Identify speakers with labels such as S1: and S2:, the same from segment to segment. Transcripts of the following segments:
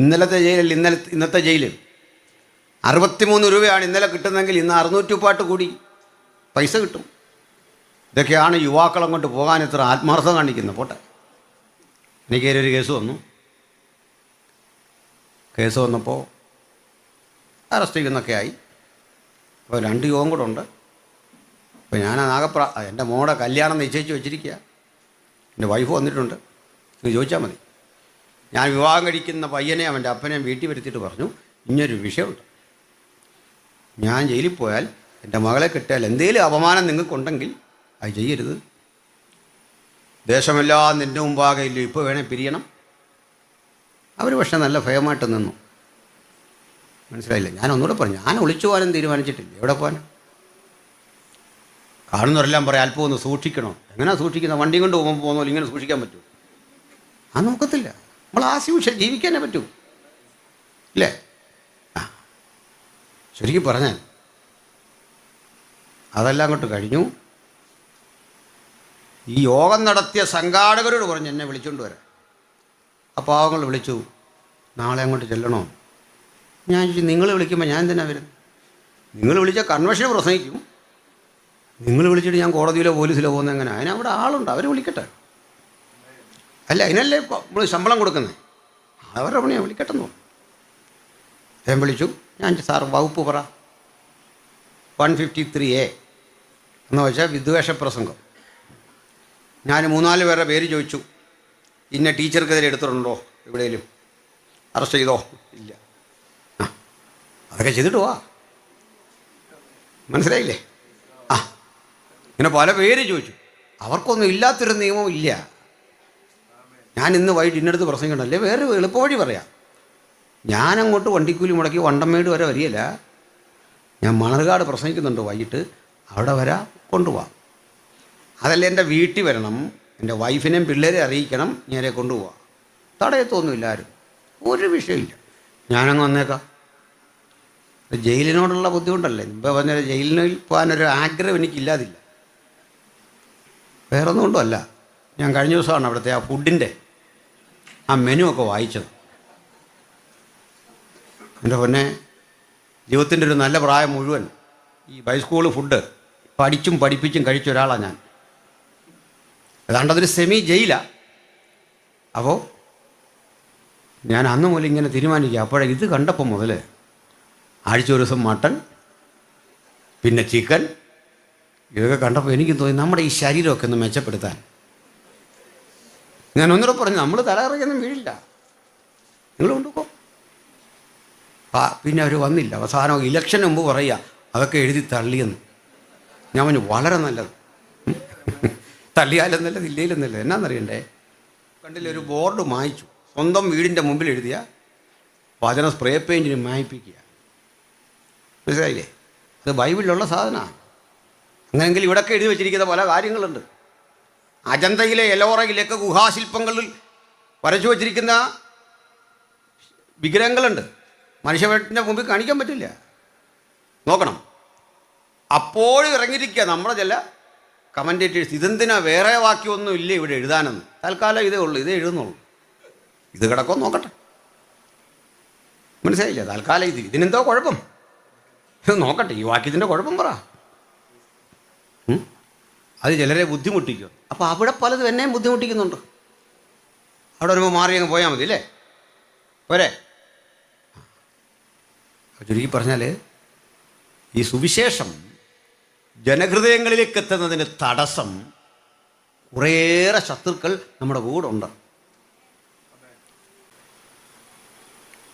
S1: ഇന്നത്തെ ജയിലിൽ 63 രൂപയാണ് ഇന്നലെ കിട്ടുന്നതെങ്കിൽ ഇന്ന് 600 പാട്ട് കൂടി പൈസ കിട്ടും. ഇതൊക്കെയാണ് യുവാക്കൾ അങ്ങോട്ട് പോകാൻ ഇത്ര ആത്മാർത്ഥത കാണിക്കുന്നത്. പോട്ടെ, എനിക്കൊരു കേസ് വന്നപ്പോൾ അറസ്റ്റ് ചെയ്യുന്നൊക്കെ ആയി. അപ്പോൾ 2 യോഗം കൂടെ ഉണ്ട്. അപ്പോൾ ഞാൻ എൻ്റെ മോടെ കല്യാണം നിശ്ചയിച്ച് വെച്ചിരിക്കുക. എൻ്റെ വൈഫ് വന്നിട്ടുണ്ട്. നിങ്ങൾ ചോദിച്ചാൽ മതി. ഞാൻ വിവാഹം കഴിക്കുന്ന പയ്യനെയും അവൻ്റെ അപ്പനെയും വീട്ടിൽ വരുത്തിയിട്ട് പറഞ്ഞു, ഇങ്ങനൊരു വിഷയമുണ്ട്. ഞാൻ ജയിലിൽ പോയാൽ എൻ്റെ മകളെ കിട്ടിയാൽ എന്തെങ്കിലും അപമാനം നിങ്ങൾക്കുണ്ടെങ്കിൽ അത് ചെയ്യരുത്. ദേശമെല്ലാം നിൻ്റെ മുമ്പാകെ ഇല്ല, ഇപ്പോൾ വേണേൽ പിരിയണം. അവർ പക്ഷേ നല്ല ഭയമായിട്ട് നിന്നു. മനസ്സിലായില്ല. ഞാൻ ഒന്നുകൂടെ പറഞ്ഞു, ഞാൻ ഒളിച്ചു പോകാനും തീരുമാനിച്ചിട്ടില്ല. എവിടെ പോകാൻ? കാണുന്നവരെല്ലാം പറയാം അല്പം ഒന്ന് സൂക്ഷിക്കണോ. എങ്ങനെയാണ് സൂക്ഷിക്കുന്നത്? വണ്ടി കൊണ്ട് പോകുമ്പോൾ ഇങ്ങനെ സൂക്ഷിക്കാൻ പറ്റുമോ? അത് നോക്കത്തില്ല. നമ്മൾ ആസ്യൂഷ്യം ജീവിക്കാനേ പറ്റൂ, ഇല്ലേ? ശരിക്കും പറഞ്ഞാൽ അതെല്ലാം അങ്ങോട്ട് കഴിഞ്ഞു. ഈ യോഗം നടത്തിയ സംഘാടകരോട് പറഞ്ഞു എന്നെ വിളിച്ചുകൊണ്ട് വരാം. ആ പാവങ്ങൾ വിളിച്ചു, നാളെ അങ്ങോട്ട് ചെല്ലണോ? ഞാൻ ചോദിച്ചു, നിങ്ങൾ വിളിക്കുമ്പോൾ ഞാൻ എന്തിനാണ് വരുന്നത്? നിങ്ങൾ വിളിച്ചാൽ കൺവെൻഷന് പ്രസംഗിക്കും. നിങ്ങൾ വിളിച്ചിട്ട് ഞാൻ കോടതിയിലോ പോലീസിലോ പോകുന്നത് എങ്ങനെ? അതിനവിടെ ആളുണ്ട്, അവർ വിളിക്കട്ടെ. അല്ല, അതിനല്ലേ നമ്മൾ ശമ്പളം കൊടുക്കുന്നത്. അവരുടെ പണിയാണ്, വിളിക്കട്ടെന്ന്. ഞാൻ വിളിച്ചു. ഞാൻ സാർ വകുപ്പ് പറ. 153A എന്ന് വെച്ചാൽ വിദ്വേഷ പ്രസംഗം. ഞാൻ 3-4 പേരുടെ പേര് ചോദിച്ചു. ഇന്ന ടീച്ചർക്കെതിരെ എടുത്തിട്ടുണ്ടോ, എവിടെയെങ്കിലും അറസ്റ്റ് ചെയ്തോ? ഇല്ല. അതൊക്കെ ചെയ്തിട്ട് പോവാ. മനസ്സിലായില്ലേ? ഇങ്ങനെ പല പേര് ചോദിച്ചു. അവർക്കൊന്നും ഇല്ലാത്തൊരു നിയമം ഇല്ല. ഞാൻ ഇന്ന് വൈകിട്ട് ഇന്നടുത്ത് പ്രസംഗിക്കണല്ലേ, വേറെ എളുപ്പവഴി പറയാം. ഞാനങ്ങോട്ട് വണ്ടിക്കൂലി മുടക്കി വണ്ടമേട് വരെ വരികയില്ല. ഞാൻ മണർകാട് പ്രസംഗിക്കുന്നുണ്ട് വൈകിട്ട്, അവിടെ വരാം, കൊണ്ടുപോവാം. അതല്ല, എൻ്റെ വീട്ടിൽ വരണം, എൻ്റെ വൈഫിനെയും പിള്ളേരെ അറിയിക്കണം, ഞാനെ കൊണ്ടുപോവാം. തടയത്തൊന്നുമില്ല ആരും, ഒരു വിഷയമില്ല. ഞാനങ്ങ് വന്നേക്കാം. ജയിലിനോടുള്ള ബുദ്ധിമുട്ടല്ലേ. മുമ്പ് പറഞ്ഞാൽ ജയിലിന് പോകാനൊരു ആഗ്രഹം എനിക്കില്ലാതില്ല, വേറൊന്നും കൊണ്ടും അല്ല. ഞാൻ കഴിഞ്ഞ ദിവസമാണ് അവിടുത്തെ ആ ഫുഡിൻ്റെ ആ മെനു ഒക്കെ വായിച്ചത്. എൻ്റെ പൊന്നെ, ജീവിതത്തിൻ്റെ ഒരു നല്ല പ്രായം മുഴുവൻ ഈ ഹൈസ്കൂൾ ഫുഡ് പഠിച്ചും പഠിപ്പിച്ചും കഴിച്ച ഒരാളാണ് ഞാൻ. ഏതാണ്ട് അതൊരു സെമി ജയിലാണ്. അപ്പോൾ ഞാൻ അന്ന് മുതൽ ഇങ്ങനെ തീരുമാനിക്കുക. അപ്പോഴേ ഇത് കണ്ടപ്പോൾ മുതൽ ആഴ്ച ഒരു ദിവസം മട്ടൺ, പിന്നെ ചിക്കൻ, ഇതൊക്കെ കണ്ടപ്പോൾ എനിക്ക് തോന്നി നമ്മുടെ ഈ ശരീരമൊക്കെ ഒന്ന് മെച്ചപ്പെടുത്താൻ. ഞാൻ ഒന്നുകൂടെ പറഞ്ഞു, നമ്മൾ തലകറക്കൊന്നും വീഴില്ല, നിങ്ങൾ കൊണ്ടുപോ. പിന്നെ അവർ വന്നില്ല. അവസാനം ഇലക്ഷന് മുമ്പ് പറയുക അതൊക്കെ എഴുതി തള്ളിയെന്ന്. ഞാൻ പറഞ്ഞു വളരെ നല്ലത്, തള്ളിയാലും നല്ലത്, ഇല്ലേലും നല്ലത്. എന്നാന്നറിയണ്ടേ, കണ്ടില്ല, ഒരു ബോർഡ് മായ്ച്ചു. സ്വന്തം വീടിൻ്റെ മുമ്പിൽ എഴുതിയ വചനം സ്പ്രേ പെയിൻറ്റിന് മായ്പ്പിക്കുക. മനസ്സിലായില്ലേ? അത് ബൈബിളിലുള്ള സാധനമാണ്. അങ്ങനെങ്കിൽ ഇവിടെയൊക്കെ എഴുതി വെച്ചിരിക്കുന്ന പല കാര്യങ്ങളുണ്ട്. അജന്തയിലെ എലോറയിലൊക്കെ ഗുഹാശില്പങ്ങളിൽ വരച്ചു വച്ചിരിക്കുന്ന വിഗ്രഹങ്ങളുണ്ട്. മനുഷ്യൻ്റെ മുമ്പിൽ കാണിക്കാൻ പറ്റില്ല, നോക്കണം. അപ്പോഴും ഇറങ്ങിയിരിക്കുക നമ്മുടെ ചില കമൻറ്റേറ്റേഴ്സ്, ഇതെന്തിനാ വേറെ വാക്യമൊന്നും ഇല്ല ഇവിടെ എഴുതാനെന്ന്. തൽക്കാലം ഇതേ ഉള്ളൂ, ഇതേ എഴുതുന്നുള്ളൂ. ഇത് കിടക്കോ നോക്കട്ടെ. മനസ്സിലായില്ല? തൽക്കാലം ഇതിനെന്തോ കുഴപ്പം, ഇത് നോക്കട്ടെ, ഈ വാക്യത്തിൻ്റെ കുഴപ്പം പറ. അത് ചിലരെ ബുദ്ധിമുട്ടിക്കും. അപ്പോൾ അവിടെ പലതും എന്നെയും ബുദ്ധിമുട്ടിക്കുന്നുണ്ട്. അവിടെ വരുമ്പോൾ മാറി അങ്ങ് പോയാൽ മതി, അല്ലേ? പോരെ? ചുരുക്കി പറഞ്ഞാൽ ഈ സുവിശേഷം ജനഹൃദയങ്ങളിലേക്ക് എത്തുന്നതിന് തടസ്സം കുറേയേറെ ശത്രുക്കൾ നമ്മുടെ കൂടെ ഉണ്ട്.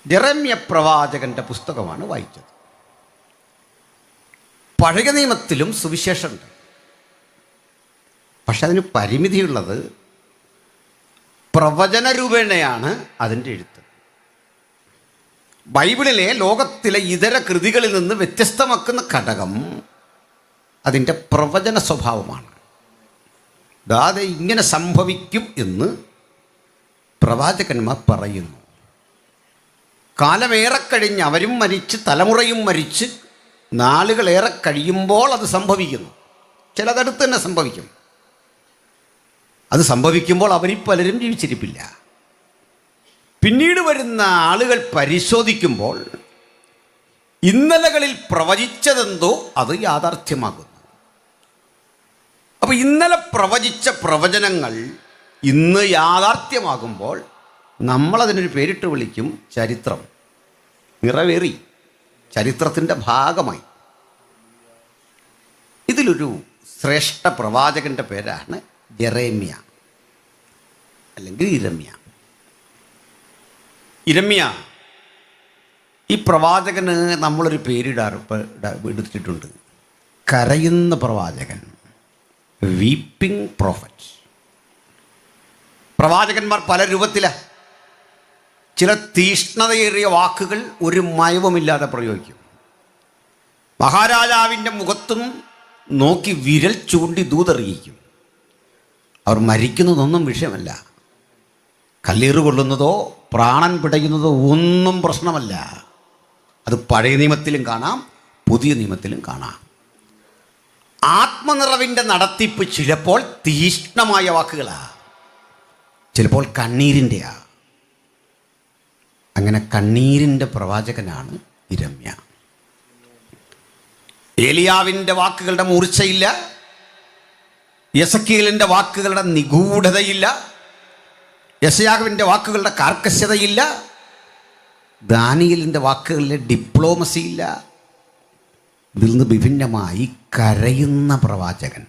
S1: ജെറമ്യ പ്രവാചകന്റെ പുസ്തകമാണ് വായിച്ചത്. പഴയ നിയമത്തിലും സുവിശേഷമുണ്ട്, പക്ഷെ അതിന് പരിമിതിയുള്ളത് പ്രവചന രൂപേണയാണ് അതിൻ്റെ എഴുത്ത്. ബൈബിളിലെ ലോകത്തിലെ ഇതര കൃതികളിൽ നിന്ന് വ്യത്യസ്തമാക്കുന്ന ഘടകം അതിൻ്റെ പ്രവചന സ്വഭാവമാണ്. അതായത് ഇങ്ങനെ സംഭവിക്കും എന്ന് പ്രവാചകന്മാർ പറയുന്നു. കാലമേറെ കഴിഞ്ഞ് അവരും മരിച്ച് തലമുറയും മരിച്ച് നാളുകളേറെ കഴിയുമ്പോൾ അത് സംഭവിക്കുന്നു. ചിലതടുത്ത് തന്നെ സംഭവിക്കും. അത് സംഭവിക്കുമ്പോൾ അവരിൽ പലരും ജീവിച്ചിരിപ്പില്ല. പിന്നീട് വരുന്ന ആളുകൾ പരിശോധിക്കുമ്പോൾ ഇന്നലകളിൽ പ്രവചിച്ചതെന്തോ അത് യാഥാർത്ഥ്യമാകുന്നു. അപ്പോൾ ഇന്നലെ പ്രവചിച്ച പ്രവചനങ്ങൾ ഇന്ന് യാഥാർത്ഥ്യമാകുമ്പോൾ നമ്മളതിനൊരു പേരിട്ട് വിളിക്കും ചരിത്രം. നിറവേറി, ചരിത്രത്തിൻ്റെ ഭാഗമായി. ഇതിലൊരു ശ്രേഷ്ഠ പ്രവാചകൻ്റെ പേരാണ് ജെറേമ്യ അല്ലെങ്കിൽ ഇരമ്യ. ഇരമ്യ, ഈ പ്രവാചകന് നമ്മളൊരു എടുത്തിട്ടുണ്ട്, കരയുന്ന പ്രവാചകൻ, വീപ്പിംഗ് പ്രോഫറ്റ്. പ്രവാചകന്മാർ പല രൂപത്തിലാണ്. ചില തീഷ്ണതയേറിയ വാക്കുകൾ ഒരു മയവുമില്ലാതെ പ്രയോഗിക്കും. മഹാരാജാവിൻ്റെ മുഖത്തും നോക്കി വിരൽ ചൂണ്ടി ദൂതറിയിക്കും. അവർ മരിക്കുന്നതൊന്നും വിഷയമല്ല. കല്ലേറ് കൊള്ളുന്നതോ പ്രാണൻ പിടയുന്നതോ ഒന്നും പ്രശ്നമല്ല. അത് പഴയ നിയമത്തിലും കാണാം, പുതിയ നിയമത്തിലും കാണാം. ആത്മനിറവിൻ്റെ നടത്തിപ്പ് ചിലപ്പോൾ തീഷ്ണമായ വാക്കുകളാണ്, ചിലപ്പോൾ കണ്ണീരിൻ്റെയാണ്. അങ്ങനെ കണ്ണീരിൻ്റെ പ്രവാചകനാണ് ഇരമ്യ. ഏലിയാവിൻ്റെ വാക്കുകളുടെ മൂർച്ചയില്ല, യെസക്കിയേലിൻ്റെ വാക്കുകളുടെ നിഗൂഢതയില്ല, യെശയ്യാവിൻ്റെ വാക്കുകളുടെ കാർക്കശ്യതയില്ല, ദാനിയേലിൻ്റെ വാക്കുകളിലെ ഡിപ്ലോമസിയില്ല. ഇതിൽ നിന്ന് വിഭിന്നമായി കരയുന്ന പ്രവാചകൻ,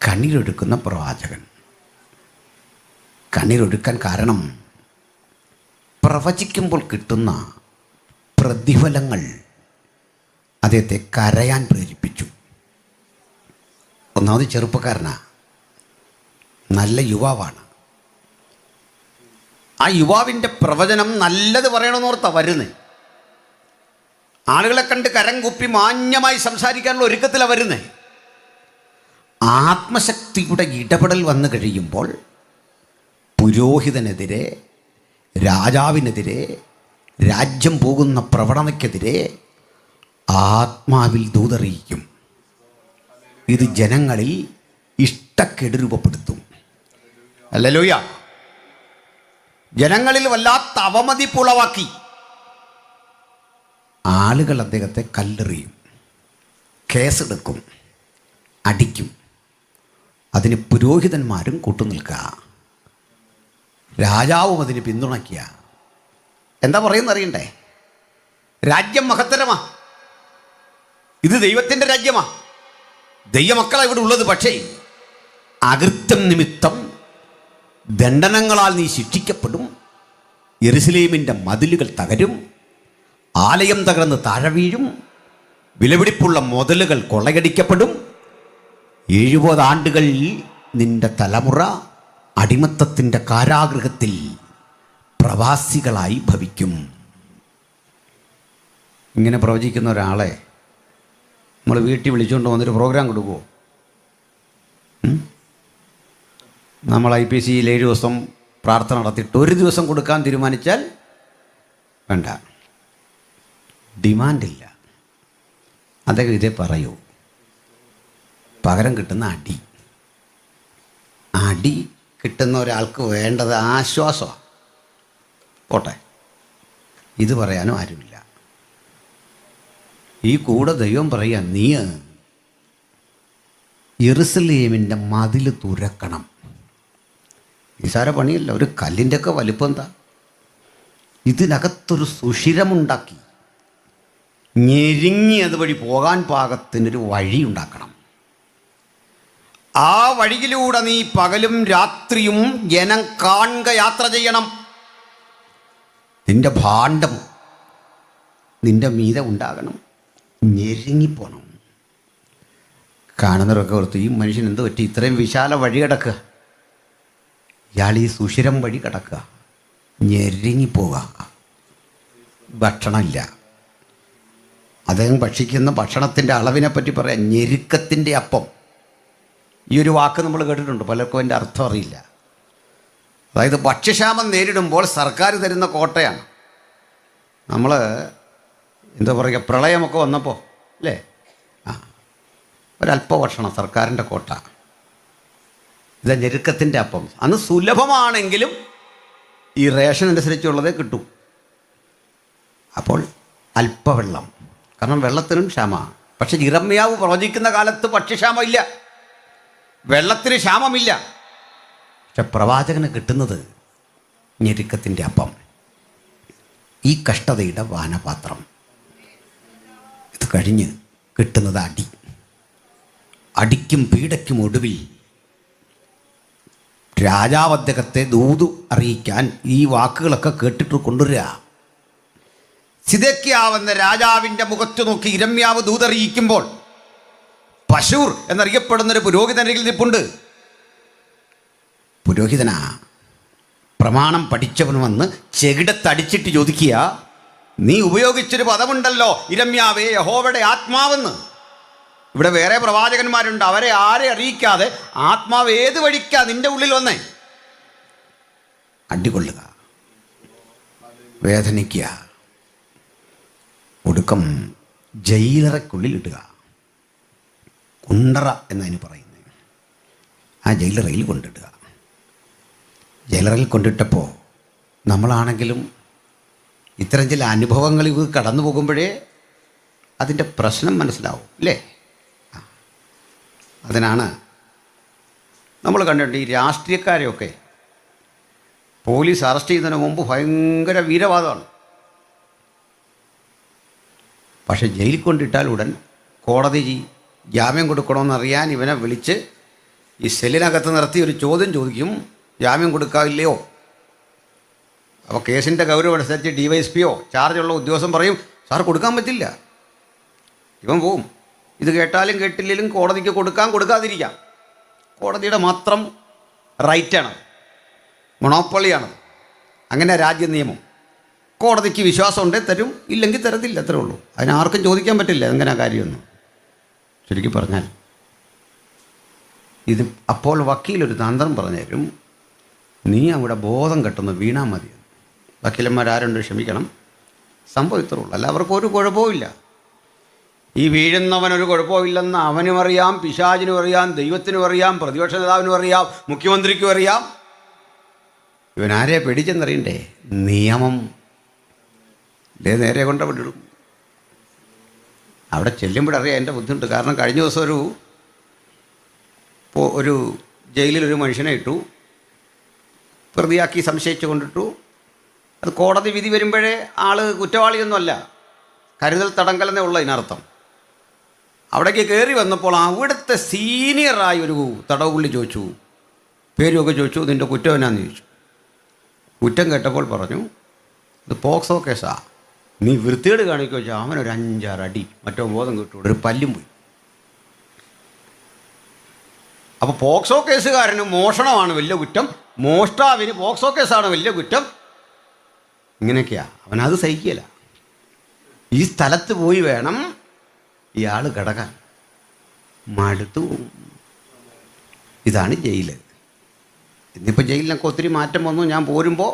S1: കണ്ണീരൊഴുക്കുന്ന പ്രവാചകൻ. കണ്ണീരൊഴുക്കാൻ കാരണം പ്രവചിക്കുമ്പോൾ കിട്ടുന്ന പ്രതിഫലങ്ങൾ അദ്ദേഹത്തെ കരയാൻ പ്രേരിപ്പിച്ചു. ഒന്നാമത് ചെറുപ്പക്കാരനാണ്, നല്ല യുവാവാണ്. ആ യുവാവിൻ്റെ പ്രവചനം നല്ലത് പറയണമെന്നോർത്താ വരുന്നത്. ആളുകളെ കണ്ട് കരം കുപ്പി മാന്യമായി സംസാരിക്കാനുള്ള ഒരുക്കത്തിലാണ് വരുന്നത്. ആത്മശക്തിയുടെ ഇടപെടൽ വന്നു കഴിയുമ്പോൾ പുരോഹിതനെതിരെ, രാജാവിനെതിരെ, രാജ്യം പോകുന്ന പ്രവണതയ്ക്കെതിരെ ആത്മാവിൽ ദൂതറിയിക്കും. ഇത് ജനങ്ങളിൽ ഇഷ്ടക്കേട് രൂപപ്പെടുത്തും. ഹല്ലേലൂയ. ജനങ്ങളിൽ വല്ലാത്ത അവമതിപ്പുളവാക്കി ആളുകൾ അദ്ദേഹത്തെ കല്ലെറിയും, കേസെടുക്കും, അടിക്കും. അതിന് പുരോഹിതന്മാരും കൂട്ടുനിൽക്കുക, രാജാവും അതിന് പിന്തുണയ്ക്കുക. എന്താ പറയുന്നത് അറിയണ്ടേ? രാജ്യം മഹത്തരമാ, ഇത് ദൈവത്തിൻ്റെ രാജ്യമാ, ദൈവമക്കളാണ് ഇവിടെ ഉള്ളത്. പക്ഷേ അകൃത്യം നിമിത്തം ദണ്ഡനങ്ങളാൽ നീ ശിക്ഷിക്കപ്പെടും. യെരുശലേമിൻ്റെ മതിലുകൾ തകരും, ആലയം തകർന്ന് താഴെ വീഴും, വിലപിടിപ്പുള്ള മുതലുകൾ കൊള്ളയടിക്കപ്പെടും. 70 ആണ്ടുകളിൽ നിന്റെ തലമുറ അടിമത്തത്തിൻ്റെ കാരാഗൃഹത്തിൽ പ്രവാസികളായി ഭവിക്കും. ഇങ്ങനെ പ്രവചിക്കുന്ന ഒരാളെ നമ്മൾ വീട്ടിൽ വിളിച്ചുകൊണ്ട് വന്നൊരു പ്രോഗ്രാം കൊടുക്കുമോ? നമ്മൾ IPCയിൽ 7 ദിവസം പ്രാർത്ഥന നടത്തിയിട്ട് ഒരു ദിവസം കൊടുക്കാൻ തീരുമാനിച്ചാൽ വേണ്ട, ഡിമാൻഡില്ല. അദ്ദേഹം ഇതേ പറയൂ. പകരം കിട്ടുന്ന അടി. അടി കിട്ടുന്ന ഒരാൾക്ക് വേണ്ടത് ആശ്വാസമാണ്. പോട്ടെ, ഇത് പറയാനും ആരുമില്ല. ഈ കൂടെ ദൈവം പറയുക, നീ യെരുശലേമിൻ്റെ മതിൽ തുരക്കണം. നിസാര പണിയല്ല, ഒരു കല്ലിൻ്റെയൊക്കെ വലിപ്പം എന്താ? ഇതിനകത്തൊരു സുഷിരമുണ്ടാക്കി ഞെരുങ്ങി അതുവഴി പോകാൻ പാകത്തിനൊരു വഴി ഉണ്ടാക്കണം. ആ വഴിയിലൂടെ നീ പകലും രാത്രിയും ജനം കാണുക യാത്ര ചെയ്യണം. നിന്റെ ഭാണ്ഡം നിന്റെ മീതെ ഉണ്ടാകണം, ഞെരുങ്ങിപ്പോണം. കാണുന്നവരൊക്കെ ഓർത്ത്, ഈ മനുഷ്യൻ എന്ത് പറ്റി ഇത്രയും വിശാല വഴി കിടക്കുക, ഇയാൾ ഈ സുഷിരം വഴി കിടക്കുക, ഞെരുങ്ങിപ്പോവുക. ഭക്ഷണമില്ല. അദ്ദേഹം ഭക്ഷിക്കുന്ന ഭക്ഷണത്തിൻ്റെ അളവിനെ പറ്റി പറയാം, ഞെരുക്കത്തിൻ്റെ അപ്പം. ഈ ഒരു വാക്ക് നമ്മൾ കേട്ടിട്ടുണ്ട്, പലർക്കും അതിൻ്റെ അർത്ഥം അറിയില്ല. അതായത് ഭക്ഷ്യക്ഷാമം നേരിടുമ്പോൾ സർക്കാർ തരുന്ന കോട്ടയാണ്. നമ്മൾ എന്താ പറയുക, പ്രളയമൊക്കെ വന്നപ്പോൾ അല്ലേ, ഒരല്പ ഭക്ഷണം സർക്കാരിൻ്റെ കോട്ട. ഇത് ഞെരുക്കത്തിൻ്റെ അപ്പം. അന്ന് സുലഭമാണെങ്കിലും ഈ റേഷൻ അനുസരിച്ചുള്ളതേ കിട്ടൂ. അപ്പോൾ അല്പവെള്ളം, കാരണം വെള്ളത്തിനും ക്ഷാമമാണ്. പക്ഷെ യിരെമ്യാവ് പ്രവചിക്കുന്ന കാലത്ത് ഭക്ഷ്യക്ഷാമമില്ല, വെള്ളത്തിന് ക്ഷാമമില്ല. പക്ഷെ പ്രവാചകന് കിട്ടുന്നത് ഞെരുക്കത്തിൻ്റെ അപ്പം, ഈ കഷ്ടതയുടെ വാനപാത്രം. ഇത് കഴിഞ്ഞ് കിട്ടുന്നത് അടി. അടിക്കും പീഡയ്ക്കും ഒടുവിൽ രാജാവ് അദ്ദേഹത്തെ ദൂത് അറിയിക്കാൻ ഈ വാക്കുകളൊക്കെ കേട്ടിട്ട് കൊണ്ടുവരിക. സിദെക്കീയാവെന്ന രാജാവിൻ്റെ മുഖത്ത് നോക്കി യിരെമ്യാവ് ദൂതറിയിക്കുമ്പോൾ പശൂർ എന്നറിയപ്പെടുന്നൊരു പുരോഹിതനിൽ നിൽപ്പുണ്ട്. പുരോഹിതനാ, പ്രമാണം പഠിച്ചവൻ വന്ന് ചെകിടത്തടിച്ചിട്ട് ചോദിക്കുക, നീ ഉപയോഗിച്ചൊരു പദമുണ്ടല്ലോ യിരെമ്യാവേ, യഹോവയുടെ ആത്മാവെന്ന്. ഇവിടെ വേറെ പ്രവാചകന്മാരുണ്ട്, അവരെ ആരെ അറിയിക്കാതെ ആത്മാവ് ഏത് വഴിക്കാ നിന്റെ ഉള്ളിൽ വന്നേ? അടികൊള്ളുക, വേദനിക്കുക, ഒടുക്കം ജയിലറയ്ക്കുള്ളിൽ ഇടുക. കുണ്ടറ എന്നതിന് പറയുന്നത്. ആ ജയിലറയിൽ കൊണ്ടിടുക. ജയിലറയിൽ കൊണ്ടിട്ടപ്പോൾ നമ്മളാണെങ്കിലും ഇത്തരം ചില അനുഭവങ്ങൾ ഇത് കടന്നു പോകുമ്പോഴേ അതിൻ്റെ പ്രശ്നം മനസ്സിലാവും, അല്ലേ? അതിനാണ് നമ്മൾ കണ്ടിട്ടുണ്ട് ഈ രാഷ്ട്രീയക്കാരെയൊക്കെ പോലീസ് അറസ്റ്റ് ചെയ്യുന്നതിന് മുമ്പ് ഭയങ്കര വീരവാദമാണ്. പക്ഷേ ജയിലിൽ കൊണ്ടിട്ടാൽ ഉടൻ കോടതി ജാമ്യം കൊടുക്കണമെന്നറിയാൻ ഇവനെ വിളിച്ച് ഈ സെല്ലിനകത്ത് നിർത്തി ഒരു ചോദ്യം ചോദിക്കും, ജാമ്യം കൊടുക്കാവില്ലയോ? അപ്പോൾ കേസിൻ്റെ ഗൗരവം അനുസരിച്ച് DYSPയോ ചാർജുള്ള ഉദ്യോഗസ്ഥൻ പറയും, സാർ കൊടുക്കാൻ പറ്റില്ല. ഇവൻ പോവും. ഇത് കേട്ടാലും കേട്ടില്ലെങ്കിലും കോടതിക്ക് കൊടുക്കാതിരിക്കാം. കോടതിയുടെ മാത്രം റൈറ്റാണ്, മൊണോപ്പൊളിയാണ്. അങ്ങനെ രാജ്യ നിയമം. കോടതിക്ക് വിശ്വാസം ഉണ്ടെങ്കിൽ തരും, ഇല്ലെങ്കിൽ തരത്തില്ല, അത്രേ ഉള്ളൂ. അതിനാർക്കും ചോദിക്കാൻ പറ്റില്ല എങ്ങനെ കാര്യമൊന്നും. ശരിക്കും പറഞ്ഞാൽ ഇത് അപ്പോൾ വക്കീലൊരു തന്ത്രം പറഞ്ഞു തരും, നീ അവിടെ ബോധം കെട്ടുന്ന വീണാൽ മതി. വക്കീലന്മാരാരുണ്ട്, ക്ഷമിക്കണം, സംഭവം ഇത്രേ ഉള്ളൂ. അല്ല അവർക്ക് ഒരു കുഴപ്പമില്ല. ഈ വീഴുന്നവനൊരു കുഴപ്പമില്ലെന്ന് അവനും അറിയാം, പിശാചിനും അറിയാം, ദൈവത്തിനും അറിയാം, പ്രതിപക്ഷ നേതാവിനും അറിയാം, മുഖ്യമന്ത്രിക്കും അറിയാം. ഇവനാരെ പേടിച്ചെന്നറിയണ്ടേ? നിയമം നേരെ കൊണ്ടുവിടും. അവിടെ ചെല്ലുമ്പോഴറിയാം എൻ്റെ ബുദ്ധിമുട്ട്. കാരണം കഴിഞ്ഞ ദിവസം ഒരു ജയിലിലൊരു മനുഷ്യനെ ഇട്ടു, പ്രതിയാക്കി സംശയിച്ചു കൊണ്ടിട്ടു. അത് കോടതി വിധി വരുമ്പോഴേ ആൾ കുറ്റവാളിയൊന്നുമല്ല, കരുതൽ തടങ്കലെന്നേ ഉള്ളൂ ഇതിനർത്ഥം. അവിടേക്ക് കയറി വന്നപ്പോൾ അവിടുത്തെ സീനിയറായ ഒരു തടവുപുള്ളി ചോദിച്ചു, പേരുമൊക്കെ ചോദിച്ചു, നിൻ്റെ കുറ്റം എന്നാന്ന് ചോദിച്ചു. കുറ്റം കേട്ടപ്പോൾ പറഞ്ഞു, ഇത് പോക്സോ കേസാ, നീ വൃത്തികേട് കാണിക്കുക വെച്ചാൽ അവനൊരു 5-6 അടി, മറ്റോ ബോധം കിട്ടും, ഒരു പല്ലും പോയി. അപ്പോൾ പോക്സോ കേസുകാരന് മോഷണമാണ് വലിയ കുറ്റം, മോഷ്ടാവിന് പോക്സോ കേസാണ് വലിയ കുറ്റം. ഇങ്ങനെയൊക്കെയാ. അവനത് സഹിക്കില്ല. ഈ സ്ഥലത്ത് പോയി വേണം ഇയാൾ കിടക്കാൻ. മടുത്തു. ഇതാണ് ജയിൽ. ഇന്നിപ്പോൾ ജയിലിനൊക്കെ ഒത്തിരി മാറ്റം വന്നു. ഞാൻ പോരുമ്പോൾ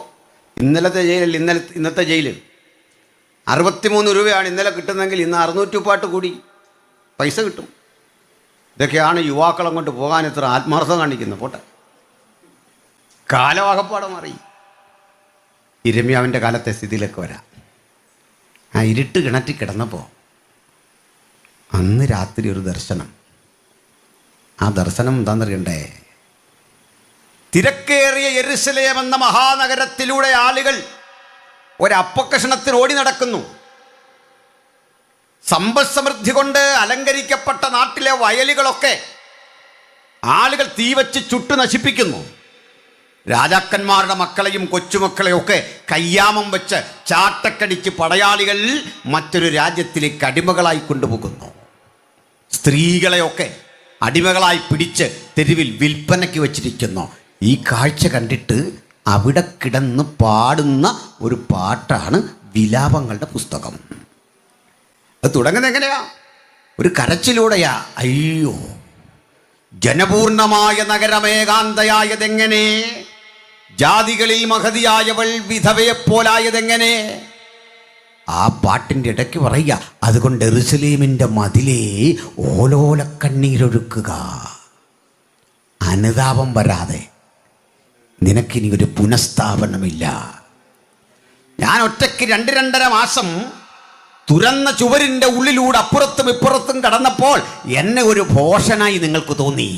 S1: ഇന്നലത്തെ ജയിലിൽ ഇന്നത്തെ ജയിൽ 63 രൂപയാണ് ഇന്നലെ കിട്ടുന്നതെങ്കിൽ ഇന്ന് 600 കൂടി പൈസ കിട്ടും. ഇതൊക്കെയാണ് യുവാക്കൾ അങ്ങോട്ട് പോകാൻ ഇത്ര ആത്മാർത്ഥം കാണിക്കുന്നത്. പോട്ടെ, കാലവാകപ്പാടെ മാറി. യിരെമ്യാവിൻ്റെ കാലത്തെ സ്ഥിതിയിലേക്ക് വരാം. ആ ഇരുട്ട് കിണറ്റി കിടന്നപ്പോൾ അന്ന് രാത്രി ഒരു ദർശനം. ആ ദർശനം എന്താണെന്നറിയണ്ടേ? തിരക്കേറിയ യെരുശലേം എന്ന മഹാനഗരത്തിലൂടെ ആളുകൾ ഒരപ്പക്കഷണത്തിൽ ഓടി നടക്കുന്നു. സമ്പദ് സമൃദ്ധി കൊണ്ട് അലങ്കരിക്കപ്പെട്ട നാട്ടിലെ വയലുകളൊക്കെ ആളുകൾ തീവച്ച് ചുട്ടു നശിപ്പിക്കുന്നു. രാജാക്കന്മാരുടെ മക്കളെയും കൊച്ചുമക്കളെയൊക്കെ കയ്യാമം വെച്ച് ചാട്ടക്കടിച്ച് പടയാളികൾ മറ്റൊരു രാജ്യത്തിലേക്ക് അടിമകളായി കൊണ്ടുപോകുന്നു. സ്ത്രീകളെയൊക്കെ അടിമകളായി പിടിച്ച് തെരുവിൽ വിൽപ്പനയ്ക്ക് വച്ചിരിക്കുന്നു. ഈ കാഴ്ച കണ്ടിട്ട് അവിടെ കിടന്ന് പാടുന്ന ഒരു പാട്ടാണ് വിലാപങ്ങളുടെ പുസ്തകം. അത് തുടങ്ങുന്നത് എങ്ങനെയാ? ഒരു കരച്ചിലൂടെയാ. അയ്യോ, ജനപൂർണമായ നഗരമേകാന്തയായതെങ്ങനെ, ജാതികളിൽ മഹതിയായവൾ വിധവയെപ്പോലായതെങ്ങനെ. ആ പാട്ടിൻ്റെ ഇടയ്ക്ക് പറയുക, അതുകൊണ്ട് യെരുശലേമിൻ്റെ മതിലേ ഓലോല കണ്ണീരൊഴുക്കുക, അനുതാപം വരാതെ നിനക്കിനി ഒരു പുനഃസ്ഥാപനമില്ല. ഞാൻ ഒറ്റയ്ക്ക് 2-2.5 മാസം തുറന്ന ചുവരിൻ്റെ ഉള്ളിലൂടെ അപ്പുറത്തും ഇപ്പുറത്തും കടന്നപ്പോൾ എന്നെ ഒരു ഭോഷനായി നിങ്ങൾക്ക് തോന്നി.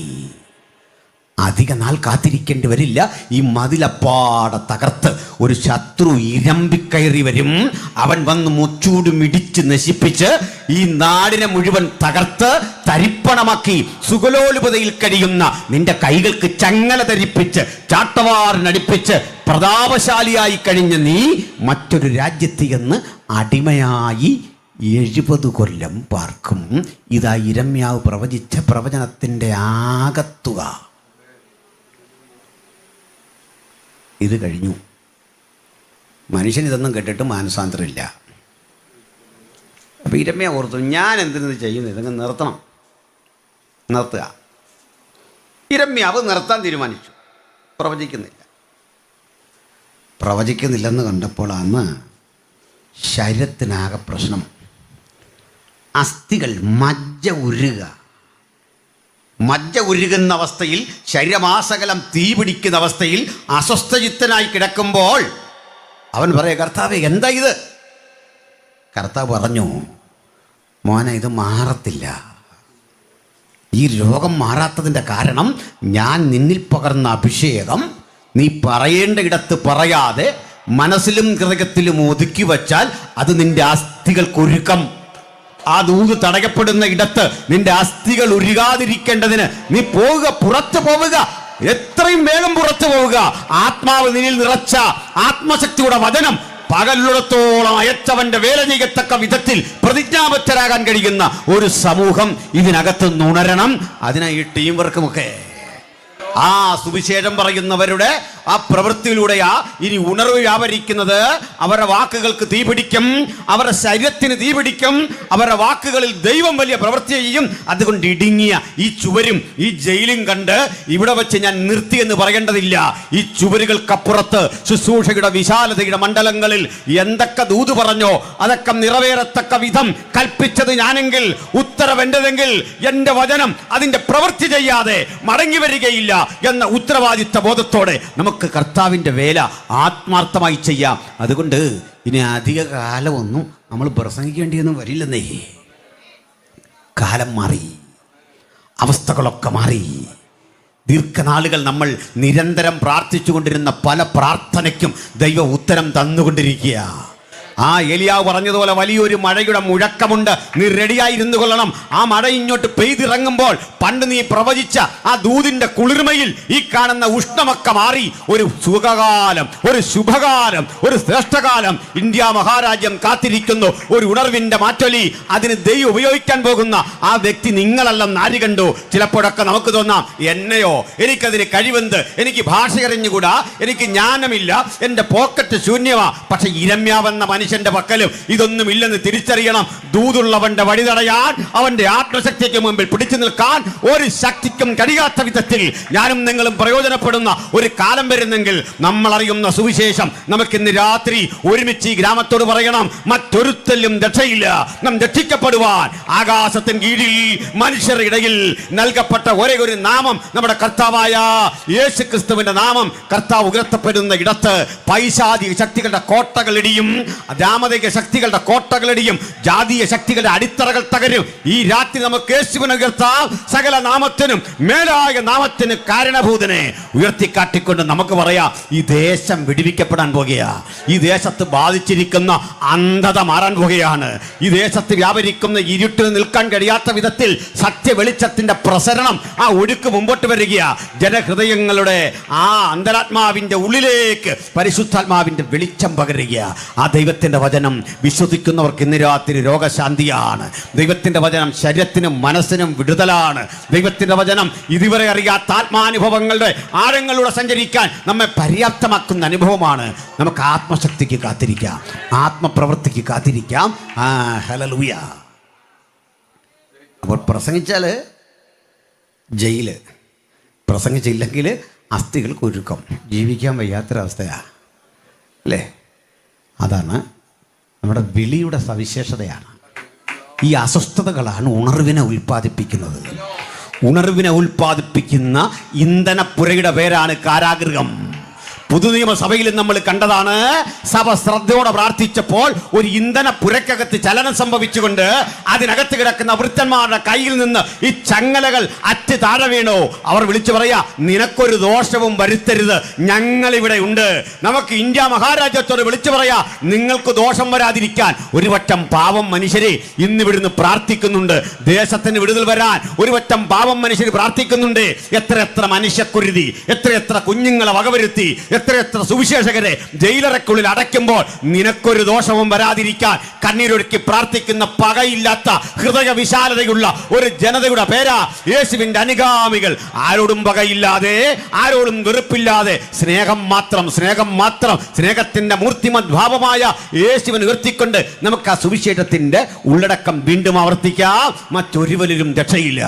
S1: അധിക നാൾ കാത്തിരിക്കേണ്ടി വരില്ല. ഈ മതിലപ്പാടെ തകർത്ത് ഒരു ശത്രു ഇരമ്പിക്കയറി വരും. അവൻ വന്ന് മുച്ചൂടും ഇടിച്ച് നശിപ്പിച്ച് ഈ നാടിനെ മുഴുവൻ തകർത്ത് തരിപ്പണമാക്കി സുഖലോലുപതയിൽ കഴിയുന്ന നിന്റെ കൈകൾക്ക് ചങ്ങല ധരിപ്പിച്ച് ചാട്ടവാറിനടിപ്പിച്ച് പ്രതാപശാലിയായി കഴിഞ്ഞ നീ മറ്റൊരു രാജ്യത്ത് ചെന്ന് അടിമയായി 70 കൊല്ലം പാർക്കും. ഇതാ യിരെമ്യാവ് പ്രവചിച്ച പ്രവചനത്തിൻ്റെ ആകത്തുക. ഇത് കഴിഞ്ഞു. മനുഷ്യൻ ഇതൊന്നും കേട്ടിട്ട് മാനസാന്തരമില്ല. അപ്പോൾ യിരെമ്യാവ് ഓർത്തു, ഞാൻ എന്തിനത് ചെയ്യുന്നത്, ഇതങ്ങ് നിർത്തുക. യിരെമ്യാവ് നിർത്താൻ തീരുമാനിച്ചു. പ്രവചിക്കുന്നില്ലെന്ന് കണ്ടപ്പോഴാണ് ശരീരത്തിനാകെ പ്രശ്നം. അസ്ഥികൾ മജ്ജ ഉരുകുന്ന അവസ്ഥയിൽ, ശരീരമാസകലം തീ പിടിക്കുന്ന അവസ്ഥയിൽ അസ്വസ്ഥചിത്തനായി കിടക്കുമ്പോൾ അവൻ പറയുക, കർത്താവേ എന്താ ഇത്? കർത്താവ് പറഞ്ഞു, മോനെ, ഇത് മാറത്തില്ല. ഈ രോഗം മാറാത്തതിൻ്റെ കാരണം ഞാൻ നിന്നിൽ പകർന്ന അഭിഷേകം നീ പറയേണ്ട ഇടത്ത് പറയാതെ മനസ്സിലും ഹൃദയത്തിലും ഒതുക്കി വച്ചാൽ അത് നിന്റെ അസ്ഥികൾക്കൊരുക്കം. ആ ദൂത് തടയപ്പെടുന്ന ഇടത്ത് നിന്റെ അസ്ഥികൾ ഉരുകാതിരിക്കേണ്ടതിന് നീ പുറത്തു പോവുക, എത്രയും വേഗം പുറത്തു പോവുക. ആത്മാവ് നിന്നിൽ നിറച്ച ആത്മശക്തിയുടെ വചനം പകലുള്ളത്തോളം അയച്ചവന്റെ വേല ചെയ്യത്തക്ക വിധത്തിൽ പ്രതിജ്ഞാബദ്ധരാകാൻ കഴിയുന്ന ഒരു സമൂഹം ഇതിനകത്ത് ഉണരണം. അതിനായി ടീം വർക്കുമൊക്കെ ആ സുവിശേഷം പറയുന്നവരുടെ ആ പ്രവൃത്തിയിലൂടെയാ ഇനി ഉണർവ് വ്യാപരിക്കുന്നത്. അവരുടെ വാക്കുകൾക്ക് തീപിടിക്കും, അവരുടെ ശരീരത്തിന് തീപിടിക്കും, അവരുടെ വാക്കുകളിൽ ദൈവം വലിയ പ്രവൃത്തി ചെയ്യും. അതുകൊണ്ട് ഇടുങ്ങിയ ഈ ചുവരും ഈ ജയിലും കണ്ട് ഇവിടെ വെച്ച് ഞാൻ നിർത്തിയെന്ന് പറയേണ്ടതില്ല. ഈ ചുവരുകൾക്കപ്പുറത്ത് ശുശ്രൂഷയുടെ വിശാലതയുടെ മണ്ഡലങ്ങളിൽ എന്തൊക്കെ ദൂത് പറഞ്ഞോ അതൊക്കെ നിറവേറത്തക്ക വിധം കൽപ്പിച്ചത് ഞാനെങ്കിൽ, ഉത്തരവെൻ്റെതെങ്കിൽ എൻ്റെ വചനം അതിൻ്റെ പ്രവൃത്തി ചെയ്യാതെ മടങ്ങി വരികയില്ല എന്ന ഉത്തരവാദിത്വ ബോധത്തോടെ നമുക്ക് കർത്താവിൻ്റെ വേല ആത്മാർത്ഥമായി ചെയ്യാം. അതുകൊണ്ട് ഇനി അധിക കാലമൊന്നും നമ്മൾ പ്രസംഗിക്കേണ്ടിയൊന്നും വരില്ലെന്നേ. കാലം മാറി, അവസ്ഥകളൊക്കെ മാറി. ദീർഘനാളുകൾ നമ്മൾ നിരന്തരം പ്രാർത്ഥിച്ചു കൊണ്ടിരുന്ന പല പ്രാർത്ഥനയ്ക്കും ദൈവം ഉത്തരം തന്നുകൊണ്ടിരിക്കുക. ആ എലിയാവ് പറഞ്ഞതുപോലെ വലിയൊരു മഴയുടെ മുഴക്കമുണ്ട്, നീ റെഡിയായിരുന്നു കൊള്ളണം. ആ മഴ ഇങ്ങോട്ട് പെയ്തിറങ്ങുമ്പോൾ പണ്ട് നീ പ്രവചിച്ച ആ ദൂതിന്റെ കുളിർമയിൽ ഈ കാണുന്ന ഉഷ്ണമൊക്കെ മാറി ഒരു സുഖകാലം, ഒരു ശുഭകാലം, ഒരു ശ്രേഷ്ഠകാലം ഇന്ത്യ മഹാരാജ്യം കാത്തിരിക്കുന്നു. ഒരു ഉണർവിന്റെ മാറ്റൊലി. അതിന് ദൈവം ഉപയോഗിക്കാൻ പോകുന്ന ആ വ്യക്തി നിങ്ങളെല്ലാം നാരി കണ്ടു. ചിലപ്പോഴൊക്കെ നമുക്ക് തോന്നാം, എന്നെയോ, എനിക്കതിന് കഴിവെന്ത്, എനിക്ക് ഭാഷ അറിഞ്ഞുകൂടാ, എനിക്ക് ജ്ഞാനമില്ല, എൻ്റെ പോക്കറ്റ് ശൂന്യമാ. പക്ഷെ യിരെമ്യാവെന്ന മനുഷ്യന്റെ പക്കലും ഇതൊന്നും ഇല്ലെന്ന് തിരിച്ചറിയണം. ദൂതുള്ളവന്റെ വഴി തടയാൻ, അവന്റെ ആത്മശക്തിക്ക് മുമ്പിൽ പിടിച്ചു നിൽക്കാൻ ഒരു ശക്തിക്കും കഴിയാത്ത വിധത്തിൽ ഞാനും നിങ്ങളും പ്രയോജനപ്പെടുന്ന ഒരു കാലം വരുന്നെങ്കിൽ നമ്മൾ അറിയുന്ന സുവിശേഷം നമുക്കിന്ന് രാത്രി ഒരുമിച്ച് ഈ ഗ്രാമത്തോട് പറയണം. മറ്റൊരുത്തലും രക്ഷയില്ല. നാം രക്ഷിക്കപ്പെടുവാൻ ആകാശത്തിന് കീഴിൽ മനുഷ്യരുടെ ഇടയിൽ നൽകപ്പെട്ട ഒരേ ഒരു നാമം നമ്മുടെ കർത്താവായ യേശു ക്രിസ്തുവിന്റെ നാമം. കർത്താവ് ഉയർത്തപ്പെടുന്ന ഇടത്ത് പൈശാചിക ശക്തികളുടെ കോട്ടകൾ ഇടിയും, രാമതിക ശക്തികളുടെ കോട്ടകളിടിയും, ജാതീയ ശക്തികളുടെ അടിത്തറകൾ തകരും. ഈ രാത്രി നമുക്ക് യേശുവിനെ ഉയർത്താം. സകല നാമത്തിനും മേലായ നാമത്തിന് കാരണഭൂതനെ ഉയർത്തിക്കാട്ടിക്കൊണ്ട് നമുക്ക് പറയാം, ഈ ദേശം വിടുവിക്കപ്പെടാൻ പോകുകയാ. ഈ ദേശത്ത് ബാധിച്ചിരിക്കുന്ന അന്ധത മാറാൻ പോകുകയാണ്. ഈ ദേശത്ത് വ്യാപരിക്കുന്ന ഇരുട്ടിൽ നിൽക്കാൻ കഴിയാത്ത വിധത്തിൽ സത്യ വെളിച്ചത്തിന്റെ പ്രസരണം, ആ ഒഴുക്ക് മുമ്പോട്ട് വരികയാ. ജനഹൃദയങ്ങളുടെ ആ അന്തരാത്മാവിന്റെ ഉള്ളിലേക്ക് പരിശുദ്ധാത്മാവിന്റെ വെളിച്ചം പകരുകയാ. ആ ദൈവത്തിൻ്റെ വചനം വിശ്വസിക്കുന്നവർക്ക് ഇന്ന് രാത്രി രോഗശാന്തിയാണ്. ദൈവത്തിൻ്റെ വചനം ശരീരത്തിനും മനസ്സിനും വിടുതലാണ്. ദൈവത്തിൻ്റെ വചനം ഇതുവരെ അറിയാത്ത ആത്മാനുഭവങ്ങളുടെ ആഴങ്ങളിലൂടെ സഞ്ചരിക്കാൻ നമ്മെ പര്യാപ്തമാക്കുന്ന അനുഭവമാണ്. നമുക്ക് ആത്മശക്തിക്ക് കാത്തിരിക്കാം, ആത്മപ്രവൃത്തിക്ക് കാത്തിരിക്കാം. ഹല്ലേലൂയ. അപ്പോൾ പ്രസംഗിച്ചാൽ ജയില്, പ്രസംഗിച്ചില്ലെങ്കിൽ അസ്ഥികൾ കുരുക്കം, ജീവിക്കാൻ വയ്യാത്തൊരവസ്ഥയാണ് അല്ലേ? അതാണ് നമ്മുടെ വിളിയുടെ സവിശേഷതയാണ്. ഈ അസ്വസ്ഥതകളാണ് ഉണർവിനെ ഉൽപ്പാദിപ്പിക്കുന്നത്. ഉണർവിനെ ഉൽപ്പാദിപ്പിക്കുന്ന ഇന്ധനപ്പുരയുടെ പേരാണ് കാരാഗൃഹം. പുതുനിയമസഭയിലും നമ്മൾ കണ്ടതാണ്. സഭ ശ്രദ്ധയോടെ പ്രാർത്ഥിച്ചപ്പോൾ ഒരു ഇന്ധന പുരക്കകത്ത് ചലനം സംഭവിച്ചുകൊണ്ട് അതിനകത്ത് കിടക്കുന്ന വൃദ്ധന്മാരുടെ കയ്യിൽ നിന്ന് ഈ ചങ്ങലകൾ അറ്റ് താഴെ വീണു. അവർ വിളിച്ചു പറയാ, നിനക്കൊരു ദോഷവും വരുത്തരുത്, ഞങ്ങളിവിടെ ഉണ്ട്. നമുക്ക് ഇന്ത്യ മഹാരാജ്യത്തോട് വിളിച്ചു പറയാ, നിങ്ങൾക്ക് ദോഷം വരാതിരിക്കാൻ ഒരു വട്ടം പാവം മനുഷ്യരെ ഇന്നിവിടുന്ന് പ്രാർത്ഥിക്കുന്നുണ്ട്. ദേശത്തിന് വിടുതൽ വരാൻ ഒരു വട്ടം പാവം മനുഷ്യർ പ്രാർത്ഥിക്കുന്നുണ്ട്. എത്ര മനുഷ്യക്കുരുതി, എത്ര കുഞ്ഞുങ്ങളെ വകവരുത്തി, എത്ര സുവിശേഷകരെ ജയിലറയ്ക്കുള്ളിൽ അടയ്ക്കുമ്പോൾ നിനക്കൊരു ദോഷവും വരാതിരിക്കാൻ കണ്ണീരൊഴുക്കി പ്രാർത്ഥിക്കുന്ന പകയില്ലാത്ത ഹൃദയ വിശാലതയുള്ള ഒരു ജനതയുടെ പേരാ യേശുവിന്റെ അനുഗാമികൾ. ആരോടും പകയില്ലാതെ, ആരോടും വെറുപ്പില്ലാതെ, സ്നേഹം മാത്രം, സ്നേഹത്തിന്റെ മൂർത്തിമത് ഭാവമായ യേശുവിനെ ഉയർത്തിക്കൊണ്ട് നമുക്ക് ആ സുവിശേഷത്തിന്റെ ഉള്ളടക്കം വീണ്ടും ആവർത്തിക്കാം. മറ്റൊരുവരിലും രക്ഷയില്ല.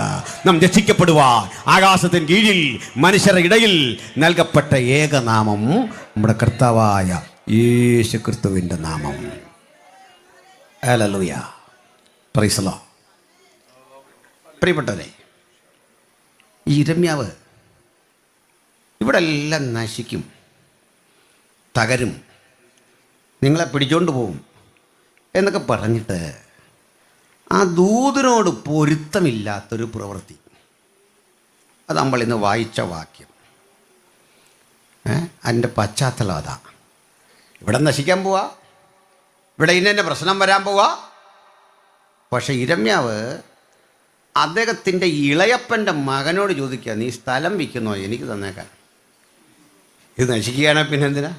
S1: നാം രക്ഷിക്കപ്പെടുവാൻ ആകാശത്തിന് കീഴിൽ മനുഷ്യരുടെ ഇടയിൽ നൽകപ്പെട്ട ഏകനാമം നമ്മുടെ കർത്താവായ യേശു ക്രിസ്തുവിന്റെ നാമം. Hallelujah, praise the Lord. പ്രിയപ്പെട്ടവരെ, ഈ യിരെമ്യാവ് ഇവിടെ എല്ലാം നശിക്കും, തകരും, നിങ്ങളെ പിടിച്ചോണ്ട് പോകും എന്നൊക്കെ പറഞ്ഞിട്ട് ആ ദൂതനോട് പൊരുത്തമില്ലാത്തൊരു പ്രവൃത്തി, അത് നമ്മൾ ഇന്ന് വായിച്ച വാക്യം, അതിൻ്റെ പശ്ചാത്തലം അതാ. ഇവിടെ നശിക്കാൻ പോവാ, ഇവിടെ ഇന്നെ പ്രശ്നം വരാൻ പോവാ. പക്ഷെ യിരെമ്യാവ് അദ്ദേഹത്തിൻ്റെ ഇളയപ്പൻ്റെ മകനോട് ചോദിക്കുക, നീ സ്ഥലം വിൽക്കുന്നോ, എനിക്ക് തന്നേക്കാൻ. ഇത് നശിക്കുകയാണെങ്കിൽ പിന്നെ എന്തിനാ?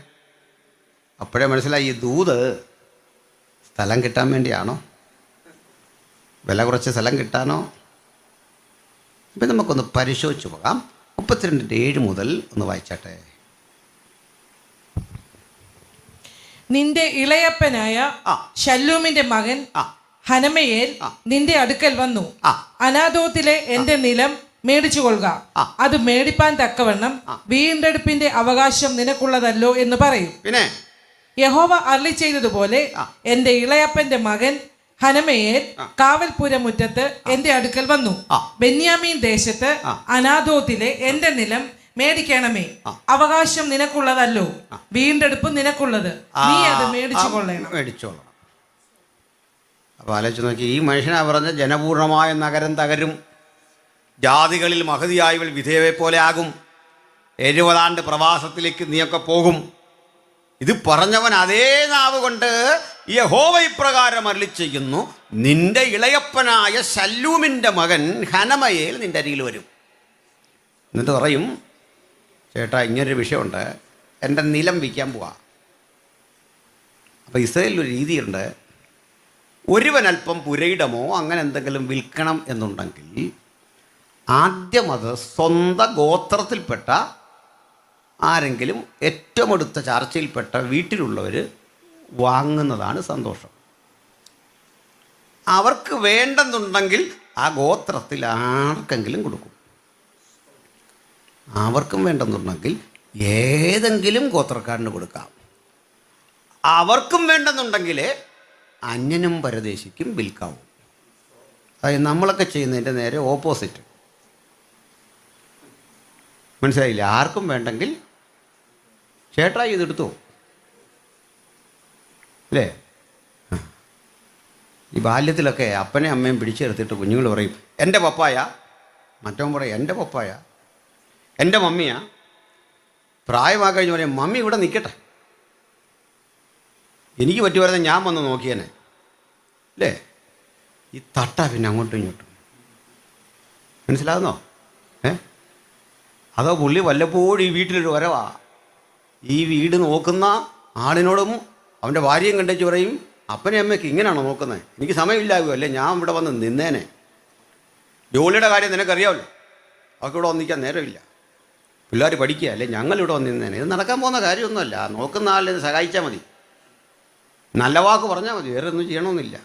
S1: അപ്പോഴേ മനസ്സിലായി, ഈ ദൂത് സ്ഥലം കിട്ടാൻ വേണ്ടിയാണോ, വില കുറച്ച് സ്ഥലം കിട്ടാനോ? ഇപ്പം നമുക്കൊന്ന് പരിശോധിച്ച് പോകാം. 32:7 മുതൽ ഒന്ന് വായിച്ചാട്ടെ.
S2: നിന്റെ ഇളയപ്പനായ ശല്ലൂമിന്റെ മകൻ ഹനമയേൽ നിന്റെ അടുക്കൽ വന്നു, അനാഥോത്തിലെ എന്റെ നിലം മേടിച്ചു കൊള്ളുക, അത് മേടിപ്പാൻ തക്കവണ്ണം വീണ്ടെടുപ്പിന്റെ അവകാശം നിനക്കുള്ളതല്ലോ എന്ന് പറയും.
S1: പിന്നെ
S2: യഹോവ അരുളി ചെയ്തതുപോലെ എന്റെ ഇളയപ്പന്റെ മകൻ ഹനമയേൽ കാവൽപുരമുറ്റത്ത് എന്റെ അടുക്കൽ വന്നു, ബെന്യാമീൻ ദേശത്ത് അനാഥോത്തിലെ എന്റെ നിലം മേടിക്കണമേ, അവകാശം നിനക്കുള്ളതല്ലോ, വീണ്ടെടുപ്പ് നിനക്കുള്ളത്, നീ അത് മേടിച്ചോളണം.
S1: അപ്പോൾ ആലോചിച്ച് നോക്കി, ഈ മനുഷ്യനാ പറഞ്ഞ ജനപൂർണമായ നഗരം തകരും, ജാതികളിൽ മഹതിയായവൾ വിധേയയെ പോലെ ആകും, 70 ആണ്ട് പ്രവാസത്തിലേക്ക് നീയൊക്കെ പോകും. ഇത് പറഞ്ഞവൻ അതേ നാവ് കൊണ്ട് യഹോവ ഇപ്രകാരം അരുളി ചെയ്യുന്നു, നിന്റെ ഇളയപ്പനായ ശല്ലൂമിൻ്റെ മകൻ ഹനമയേൽ നിന്റെ അരികിൽ വരും. എന്നിട്ട് പറയും, ചേട്ടാ ഇങ്ങനൊരു വിഷയമുണ്ട്, എൻ്റെ നിലം വിൽക്കാൻ പോവാ. അപ്പോൾ ഇസ്രായേലിലൊരു രീതിയുണ്ട്, ഒരുവനൽപ്പം പുരയിടമോ അങ്ങനെ എന്തെങ്കിലും വിൽക്കണം എന്നുണ്ടെങ്കിൽ ആദ്യം അത് സ്വന്തം ഗോത്രത്തിൽപ്പെട്ട ആരെങ്കിലും ഏറ്റവും അടുത്ത ചാർച്ചയിൽപ്പെട്ട വീട്ടിലുള്ളവർ വാങ്ങുന്നതാണ് സന്തോഷം. അവർക്ക് വേണ്ടെന്നുണ്ടെങ്കിൽ ആ ഗോത്രത്തിൽ ആർക്കെങ്കിലും കൊടുക്കും. അവർക്കും വേണ്ടെന്നുണ്ടെങ്കിൽ ഏതെങ്കിലും ഗോത്രക്കാരന് കൊടുക്കാം. അവർക്കും വേണ്ടെന്നുണ്ടെങ്കിൽ അന്യനും പരദേശിക്കും വിൽക്കാവും. അതായത് നമ്മളൊക്കെ ചെയ്യുന്നതിൻ്റെ നേരെ ഓപ്പോസിറ്റ്. മനസ്സിലായില്ല? ആർക്കും വേണ്ടെങ്കിൽ ചേട്ടാ ഇതെടുത്തോ, അല്ലേ? ഈ ബാല്യത്തിലൊക്കെ അപ്പനെയും അമ്മയും പിടിച്ചെടുത്തിട്ട് കുഞ്ഞുങ്ങൾ പറയും എൻ്റെ പപ്പായ, മറ്റവൻ പറയും എൻ്റെ പപ്പായ, എൻ്റെ മമ്മിയാ. പ്രായമായി കഴിഞ്ഞ് പറയും മമ്മി ഇവിടെ നിൽക്കട്ടെ, എനിക്ക് പറ്റി വരുന്നത് ഞാൻ വന്ന് നോക്കിയേനെ, അല്ലേ? ഈ തട്ട പിന്നെ അങ്ങോട്ടും ഇങ്ങോട്ടും. മനസ്സിലാകുന്നോ? അതോ പുള്ളി വല്ലപ്പോഴും ഈ വീട്ടിലൊരു വരവാ, ഈ വീട് നോക്കുന്ന ആളിനോടും അവൻ്റെ ഭാര്യയും കണ്ടേച്ച് പറയും അപ്പനെ അമ്മയ്ക്ക് ഇങ്ങനെയാണോ നോക്കുന്നത്, എനിക്ക് സമയമില്ലാകുമോ, അല്ലേ ഞാൻ ഇവിടെ വന്ന് നിന്നേനെ. ജോലിയുടെ കാര്യം നിനക്കറിയാമല്ലോ, അവർക്ക് ഇവിടെ വന്നിരിക്കാൻ നേരമില്ല, പിള്ളേർ പഠിക്കുക, അല്ലേ ഞങ്ങളിവിടെ വന്ന് നിന്നേനെ. ഇത് നടക്കാൻ പോകുന്ന കാര്യമൊന്നുമല്ല. നോക്കുന്ന ആളിനെ സഹായിച്ചാൽ മതി, നല്ല വാക്ക് പറഞ്ഞാൽ മതി, വേറെ ഒന്നും ചെയ്യണമെന്നില്ല.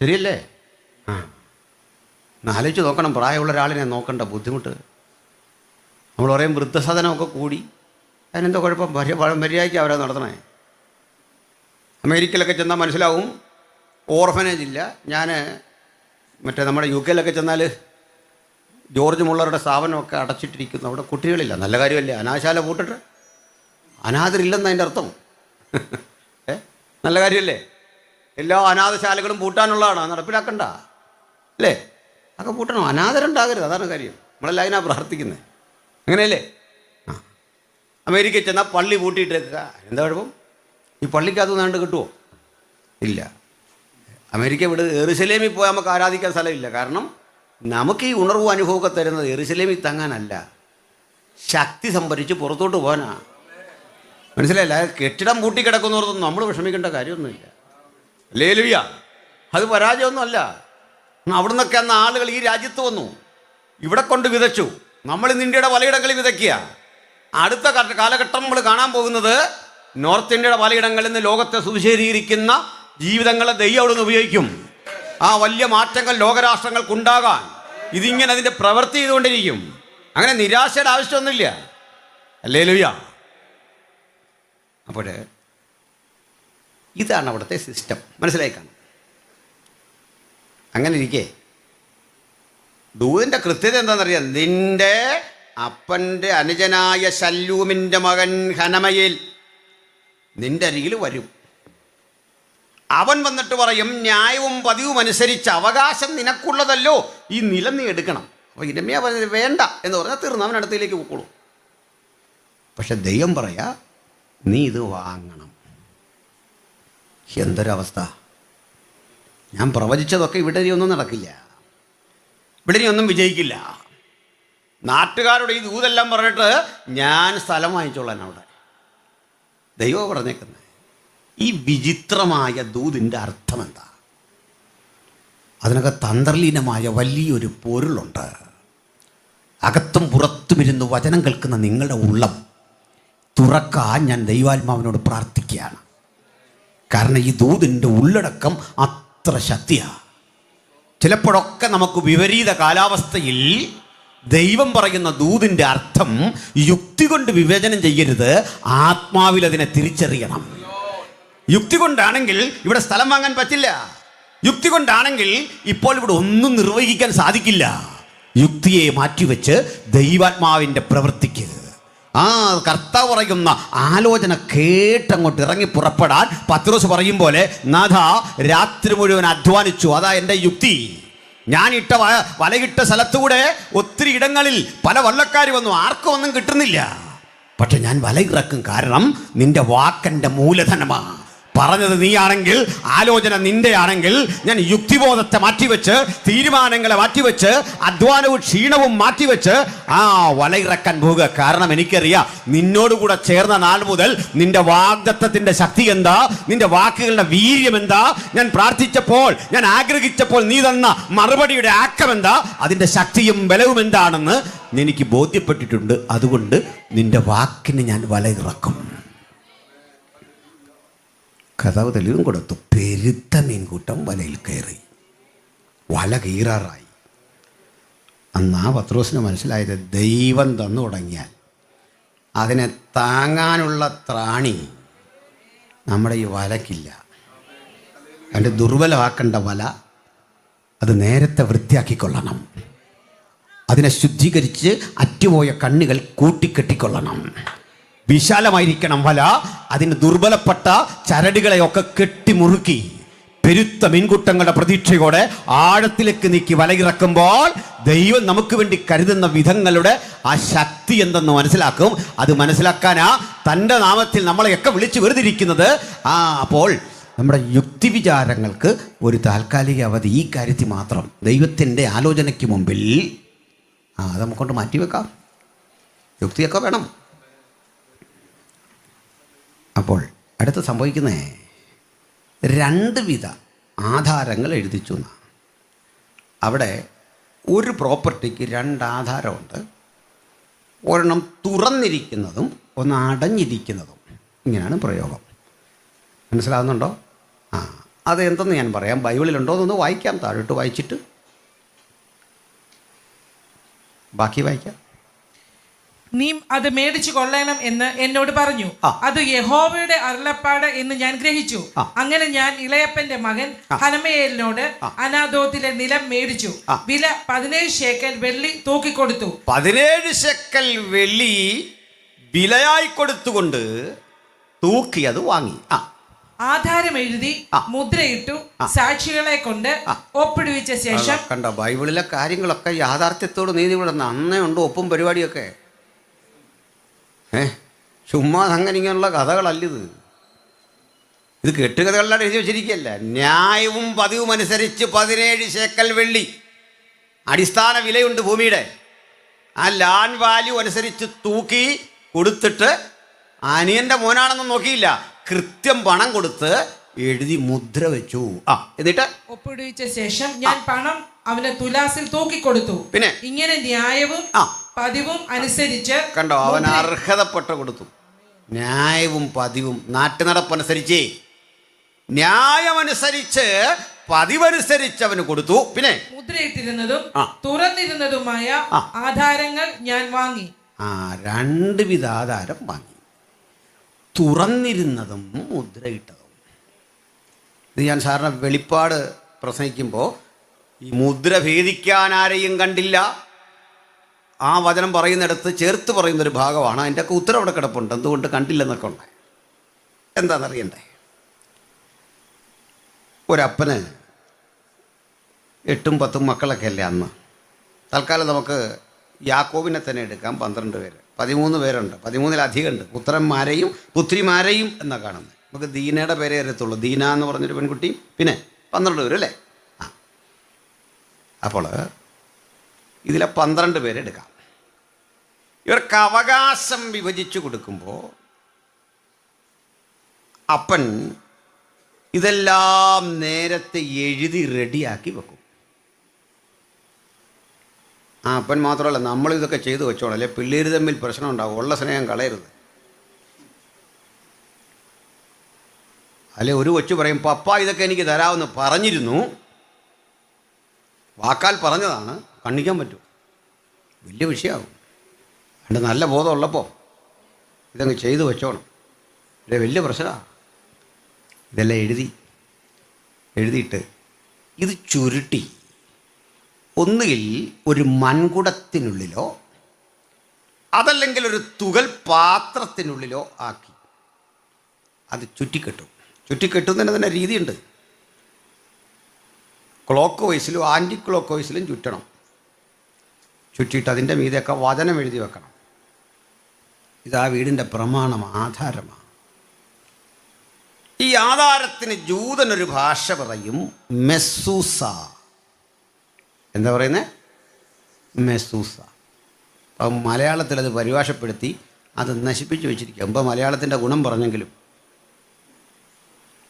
S1: ശരിയല്ലേ? ആലോചിച്ച് നോക്കണം, പ്രായമുള്ള ഒരാളിനെ നോക്കേണ്ട ബുദ്ധിമുട്ട്. നമ്മൾ പറയും വൃദ്ധസദനമൊക്കെ കൂടി, അതിനെന്തോ കുഴപ്പം, മര്യാദയ്ക്ക് അവരെ നടത്തണേ. അമേരിക്കയിലൊക്കെ ചെന്നാൽ മനസ്സിലാവും, ഓർഫനേജ് ഇല്ല. ഞാൻ നമ്മുടെ UK ചെന്നാൽ ജോർജ് മുള്ളറുടെ സ്ഥാപനമൊക്കെ അടച്ചിട്ടിരിക്കുന്നു, അവിടെ കുട്ടികളില്ല. നല്ല കാര്യമല്ലേ, അനാശാല പൂട്ടിട്ട് അനാഥരില്ലെന്ന് അതിൻ്റെ അർത്ഥം. നല്ല കാര്യമല്ലേ? എല്ലാ അനാഥശാലകളും പൂട്ടാനുള്ളതാണ്, നടപ്പിലാക്കണ്ട അല്ലേ? അതൊക്കെ പൂട്ടണം, അനാഥരുണ്ടാകരുത്, അതാണ് കാര്യം. നമ്മളെല്ലാം അതിനാ പ്രാർത്ഥിക്കുന്നത്, അങ്ങനെയല്ലേ? ആ, അമേരിക്കയിൽ ചെന്നാൽ പള്ളി പൂട്ടിയിട്ടേക്കുക, എന്താ കുഴപ്പം? ഈ പള്ളിക്കകത്ത് നാണ്ട് കിട്ടുമോ? ഇല്ല. അമേരിക്ക വിട്, യെറുശലേമിൽ പോയാൽ നമുക്ക് ആരാധിക്കാൻ സ്ഥലമില്ല. കാരണം നമുക്ക് ഈ ഉണർവും അനുഭവമൊക്കെ തരുന്നത് യെറുശലേമിൽ തങ്ങാനല്ല, ശക്തി സംഭരിച്ച് പുറത്തോട്ട് പോകാനാ. മനസ്സിലായില്ല? കെട്ടിടം പൂട്ടിക്കിടക്കുന്നവർക്കൊന്നും നമ്മൾ വിഷമിക്കേണ്ട കാര്യമൊന്നുമില്ല. ഹല്ലേലൂയ. അത് പരാജയമൊന്നുമല്ല. അവിടെ നിന്നൊക്കെ അന്ന് ആളുകൾ ഈ രാജ്യത്ത് വന്നു, ഇവിടെ കൊണ്ട് വിതച്ചു. നമ്മൾ ഇന്ന് ഇന്ത്യയുടെ പലയിടങ്ങളിൽ വിതയ്ക്കുക. അടുത്ത കാലഘട്ടം നമ്മൾ കാണാൻ പോകുന്നത് നോർത്ത് ഇന്ത്യയുടെ പലയിടങ്ങളിൽ നിന്ന് ലോകത്തെ സുവിശേഷീകരിക്കുന്ന ജീവിതങ്ങളെ ദൈവം അവിടെ നിന്ന് ഉപയോഗിക്കും. ആ വലിയ മാറ്റങ്ങൾ ലോകരാഷ്ട്രങ്ങൾക്കുണ്ടാകാൻ ഇതിങ്ങനെ അതിൻ്റെ പ്രവൃത്തി ചെയ്തുകൊണ്ടിരിക്കും. അങ്ങനെ നിരാശയുടെ ആവശ്യമൊന്നുമില്ല. ഹല്ലേലൂയ. അപ്പോൾ ഇതാണ് അവിടുത്തെ സിസ്റ്റം, മനസ്സിലായി കാണും. അങ്ങനെ ഇരിക്കെ ദൂതിൻ്റെ കൃത്യത എന്താണെന്നറിയാം. നിന്റെ അപ്പൻ്റെ അനുജനായ ശല്ലൂമിൻ്റെ മകൻ ഹനമയേൽ നിന്റെ അരികിൽ വരും. അവൻ വന്നിട്ട് പറയും, ന്യായവും പതിവും അനുസരിച്ച് അവകാശം നിനക്കുള്ളതല്ലോ, ഈ നിലം നീ എടുക്കണം. അപ്പോൾ ഇരമ്യാ പറഞ്ഞത് വേണ്ട എന്ന് പറഞ്ഞാൽ തീർന്നു, അവൻ അടുത്തേക്ക് പോയിക്കോളൂ. പക്ഷെ ദൈവം പറയാ, നീ ഇത് വാങ്ങണം. എന്തൊരവസ്ഥ! ഞാൻ പ്രവചിച്ചതൊക്കെ ഇവിടെ ഒന്നും നടക്കില്ല, ഇവിടെ ഒന്നും വിജയിക്കില്ല. നാട്ടുകാരുടെ ഈ ദൂതെല്ലാം പറഞ്ഞിട്ട് ഞാൻ സ്ഥലം വാങ്ങിച്ചോളാൻ അവിടെ. ദൈവം പറഞ്ഞേക്കുന്നത് ഈ വിചിത്രമായ ദൂതിൻ്റെ അർത്ഥം എന്താ? അതിനൊക്കെ തന്ത്രലീനമായ വലിയൊരു പൊരുളുണ്ട്. അകത്തും പുറത്തുമിരുന്ന് വചനം കേൾക്കുന്ന നിങ്ങളുടെ ഉള്ളം തുറക്കാൻ ഞാൻ ദൈവാത്മാവിനോട് പ്രാർത്ഥിക്കുകയാണ്. കാരണം ഈ ദൂതിൻ്റെ ഉള്ളടക്കം അത്ര ശക്തിയാണ്. ചിലപ്പോഴൊക്കെ നമുക്ക് വിപരീത കാലാവസ്ഥയിൽ ദൈവം പറയുന്ന ദൂതിൻ്റെ അർത്ഥം യുക്തി കൊണ്ട് വിവേചനം ചെയ്യരുത്, ആത്മാവിൽ അതിനെ തിരിച്ചറിയണം. യുക്തി കൊണ്ടാണെങ്കിൽ ഇവിടെ സ്ഥലം വാങ്ങാൻ പറ്റില്ല, യുക്തി കൊണ്ടാണെങ്കിൽ ഇപ്പോൾ ഇവിടെ ഒന്നും നിർവഹിക്കാൻ സാധിക്കില്ല. യുക്തിയെ മാറ്റിവെച്ച് ദൈവാത്മാവിൻ്റെ പ്രവൃത്തിക്ക് കർത്താവ് പറയുന്ന ആലോചന കേട്ടങ്ങോട്ട് ഇറങ്ങി പുറപ്പെടാൻ പത്രോസ് പറയും പോലെ, നാഥ രാത്രി മുഴുവൻ അധ്വാനിച്ചു, അതാ എൻ്റെ യുക്തി. ഞാൻ വലയിട്ട സ്ഥലത്തുകൂടെ ഒത്തിരി ഇടങ്ങളിൽ പല വള്ളക്കാർ വന്നു, ആർക്കും ഒന്നും കിട്ടുന്നില്ല. പക്ഷെ ഞാൻ വലയിറക്കും, കാരണം നിന്റെ വാക്കെൻ്റെ മൂലധനമാണ്. പറഞ്ഞത് നീയാണെങ്കിൽ, ആലോചന നിന്റെ ആണെങ്കിൽ, ഞാൻ യുക്തിബോധത്തെ മാറ്റിവെച്ച്, തീരുമാനങ്ങളെ മാറ്റിവെച്ച്, അധ്വാനവും ക്ഷീണവും മാറ്റിവെച്ച് വലയിറക്കാൻ പോകുക. കാരണം എനിക്കറിയാം, നിന്നോടുകൂടെ ചേർന്ന നാൾ മുതൽ നിന്റെ വാഗ്ദത്തത്തിൻ്റെ ശക്തി എന്താ, നിന്റെ വാക്കുകളുടെ വീര്യം എന്താ, ഞാൻ പ്രാർത്ഥിച്ചപ്പോൾ, ഞാൻ ആഗ്രഹിച്ചപ്പോൾ നീ തന്ന മറുപടിയുടെ ആക്കം എന്താ, അതിൻ്റെ ശക്തിയും ബലവും എന്താണെന്ന് എനിക്ക് ബോധ്യപ്പെട്ടിട്ടുണ്ട്. അതുകൊണ്ട് നിന്റെ വാക്കിന് ഞാൻ വലയിറക്കും. കഥാവ് തെളിവും കൊടുത്തു. പെരുത്ത മീൻകൂട്ടം വലയിൽ കയറി, വല കീറാറായി. അന്ന് ആ പത്രോസിന് മനസ്സിലായത്, ദൈവം തന്നു തുടങ്ങിയാൽ അതിനെ താങ്ങാനുള്ള ത്രാണി നമ്മുടെ ഈ വലക്കില്ല. അതിൻ്റെ ദുർബലമാക്കേണ്ട വല അത് നേരത്തെ വൃത്തിയാക്കിക്കൊള്ളണം. അതിനെ ശുദ്ധീകരിച്ച് അറ്റുപോയ കണ്ണികൾ കൂട്ടിക്കെട്ടിക്കൊള്ളണം. വിശാലമായിരിക്കണം വല. അതിന് ദുർബലപ്പെട്ട ചരടുകളെയൊക്കെ കെട്ടിമുറുക്കി പെരുത്ത മീൻകൂട്ടങ്ങളുടെ പ്രതീക്ഷയോടെ ആഴത്തിലേക്ക് നീക്കി വലയിറക്കുമ്പോൾ ദൈവം നമുക്ക് വേണ്ടി കരുതുന്ന വിധങ്ങളുടെ ആ ശക്തി എന്തെന്ന് മനസ്സിലാക്കും. അത് മനസ്സിലാക്കാനാ തൻ്റെ നാമത്തിൽ നമ്മളെയൊക്കെ വിളിച്ചു വെറുതിരിക്കുന്നത്. അപ്പോൾ നമ്മുടെ യുക്തിവിചാരങ്ങൾക്ക് ഒരു താൽക്കാലിക അവധി ഈ കാര്യത്തിൽ മാത്രം. ദൈവത്തിൻ്റെ ആലോചനയ്ക്ക് മുമ്പിൽ അത് നമുക്കൊണ്ട് മാറ്റിവെക്കാം. യുക്തിയൊക്കെ വേണം. അപ്പോൾ അടുത്ത് സംഭവിക്കുന്നേ, രണ്ട് വിധ ആധാരങ്ങൾ എഴുതിച്ചു എന്നാണ്. അവിടെ ഒരു പ്രോപ്പർട്ടിക്ക് രണ്ട് ആധാരമുണ്ട്. ഒരെണ്ണം തുറന്നിരിക്കുന്നതും ഒന്ന് അടഞ്ഞിരിക്കുന്നതും. ഇങ്ങനെയാണ് പ്രയോഗം. മനസ്സിലാകുന്നുണ്ടോ? അതെന്തെന്ന് ഞാൻ പറയാം. ബൈബിളിലുണ്ടോ എന്നൊന്ന് വായിക്കാം, താഴോട്ട് വായിച്ചിട്ട് ബാക്കി വായിക്കാം.
S2: നീ അത് മേടിച്ചു കൊള്ളണം എന്ന് എന്നോട് പറഞ്ഞു. അത് യഹോവയുടെ അരുളപ്പാട് എന്ന് ഞാൻ ഗ്രഹിച്ചു. അങ്ങനെ ഞാൻ ഇളയപ്പന്റെ മകൻ ഹനമയേലിനോട് അനാഥോത്തിലെ നിലം മേടിച്ചു. വില 17 ശേക്കൽ വെള്ളി തൂക്കിക്കൊടുത്തു.
S1: 17 ശേക്കൽ വെള്ളി വിലയായി കൊടുത്തുകൊണ്ട് തൂക്കി അത് വാങ്ങി.
S2: ആധാരം എഴുതി മുദ്രയിട്ടു സാക്ഷികളെ കൊണ്ട് ഒപ്പിടുവിച്ച ശേഷം.
S1: കണ്ടോ, ബൈബിളിലെ കാര്യങ്ങളൊക്കെ യാഥാർത്ഥ്യത്തോട് നീതി വിടുന്ന അന്നേ ഉണ്ട് ഒപ്പും പരിപാടിയൊക്കെ. ചുമ്മാ അങ്ങനെ ഇങ്ങനെയുള്ള കഥകളല്ലിത്. ഇത് കെട്ടുകഥകളിലാണ് എഴുതി വെച്ചിരിക്കുകയല്ല. ന്യായവും പതിവും അനുസരിച്ച് 17 ശേക്കൽ വെള്ളി അടിസ്ഥാന വിലയുണ്ട് ഭൂമിയുടെ. ആ ലാൻഡ് വാല്യൂ അനുസരിച്ച് തൂക്കി കൊടുത്തിട്ട് അനിയൻ്റെ മോനാണെന്ന് നോക്കിയില്ല, കൃത്യം പണം കൊടുത്ത് എഴുതി മുദ്ര വെച്ചു. എന്നിട്ട്
S2: ഒപ്പിടുവിച്ച ശേഷം ഞാൻ പണം അവന്റെ തുലാസിൽ തൂക്കിക്കൊടുത്തു.
S1: പിന്നെ
S2: ഇങ്ങനെ ന്യായവും പതിവും അനുസരിച്ച്.
S1: കണ്ടോ, അവൻ അർഹതപ്പെട്ട കൊടുത്തു. ന്യായവും പതിവും നാട്ടുനടപ്പനുസരിച്ച്, ന്യായമനുസരിച്ച്, പതിവനുസരിച്ച് അവന് കൊടുത്തു. പിന്നെ
S2: മുദ്രയിട്ടിരുന്നതും തുറന്നിരുന്നതുമായ ആധാരങ്ങൾ ഞാൻ വാങ്ങി.
S1: 2 വിധ ആധാരം വാങ്ങി, തുറന്നിരുന്നതും മുദ്രയിട്ടതും. ഇത് ഞാൻ സാറിന് വെളിപ്പാട് പ്രസംഗിക്കുമ്പോൾ ഈ മുദ്ര ഭേദിക്കാൻ ആരെയും കണ്ടില്ല, ആ വചനം പറയുന്നിടത്ത് ചേർത്ത് പറയുന്നൊരു ഭാഗമാണ്. അതിൻ്റെയൊക്കെ ഉത്തരം അവിടെ കിടപ്പുണ്ട്, എന്തുകൊണ്ട് കണ്ടില്ലെന്നൊക്കെ ഉണ്ട്. എന്താണെന്നറിയണ്ടേ? ഒരപ്പന് 8ഉം 10ഉം മക്കളൊക്കെ അല്ലേ അന്ന്. തൽക്കാലം നമുക്ക് യാക്കോബിനെ തന്നെ എടുക്കാം. 12 പേര്, 13 പേരുണ്ട്, 13-ലധികം ഉണ്ട്. പുത്രന്മാരെയും പുത്രിമാരെയും എന്നാണ് കാണുന്നത്. നമുക്ക് ദീനയുടെ പേരേ അറിയത്തുള്ളൂ. ദീന എന്ന് പറഞ്ഞൊരു പെൺകുട്ടിയും പിന്നെ 12 പേരും അല്ലേ. അപ്പോൾ ഇതിലെ 12 പേരെ എടുക്കാം. ഇവർക്ക് അവകാശം വിഭജിച്ചു കൊടുക്കുമ്പോൾ അപ്പൻ ഇതെല്ലാം നേരത്തെ എഴുതി റെഡിയാക്കി വെക്കും. അപ്പൻ മാത്രമല്ല, നമ്മളിതൊക്കെ ചെയ്തു വെച്ചോണം, അല്ലെ പിള്ളേർ തമ്മിൽ പ്രശ്നം ഉണ്ടാവും. ഉള്ള സ്നേഹം കളയരുത്. അല്ലെ ഒരു കൊച്ചു പറയും, പപ്പ ഇതൊക്കെ എനിക്ക് തരാമെന്ന് പറഞ്ഞിരുന്നു, വാക്കാൽ പറഞ്ഞതാണ്, കണ്ണിക്കാൻ പറ്റും, വലിയ വിഷയമാകും. അതുകൊണ്ട് നല്ല ബോധമുള്ളപ്പോൾ ഇതങ്ങ് ചെയ്തു വെച്ചോണം, അല്ലെ വലിയ പ്രശ്നമാണ്. ഇതെല്ലാം എഴുതിയിട്ട് ഇത് ചുരുട്ടി ഒന്നുകിൽ ഒരു മൺകുടത്തിനുള്ളിലോ അതല്ലെങ്കിൽ ഒരു തുകൽ പാത്രത്തിനുള്ളിലോ ആക്കി അത് ചുറ്റിക്കെട്ടുന്നതിന് തന്നെ രീതിയുണ്ട്. ക്ലോക്ക് വൈസിലും ആൻറ്റി ക്ലോക്ക് വൈസിലും ചുറ്റണം. ചുറ്റിയിട്ട് അതിൻ്റെ മീതെയൊക്കെ വചനം എഴുതി വെക്കണം. ഇതാ വീടിൻ്റെ പ്രമാണം, ആധാരമാണ്. ഈ ആധാരത്തിന് ജൂതനൊരു ഭാഷ പറയും, മെസ്സൂസ. എന്താ പറയുന്നത്? മെസ്സൂസ. അപ്പം മലയാളത്തിൽ അത് പരിഭാഷപ്പെടുത്തി അത് നശിപ്പിച്ച് വെച്ചിരിക്കുക. മുമ്പ് മലയാളത്തിൻ്റെ ഗുണം പറഞ്ഞെങ്കിലും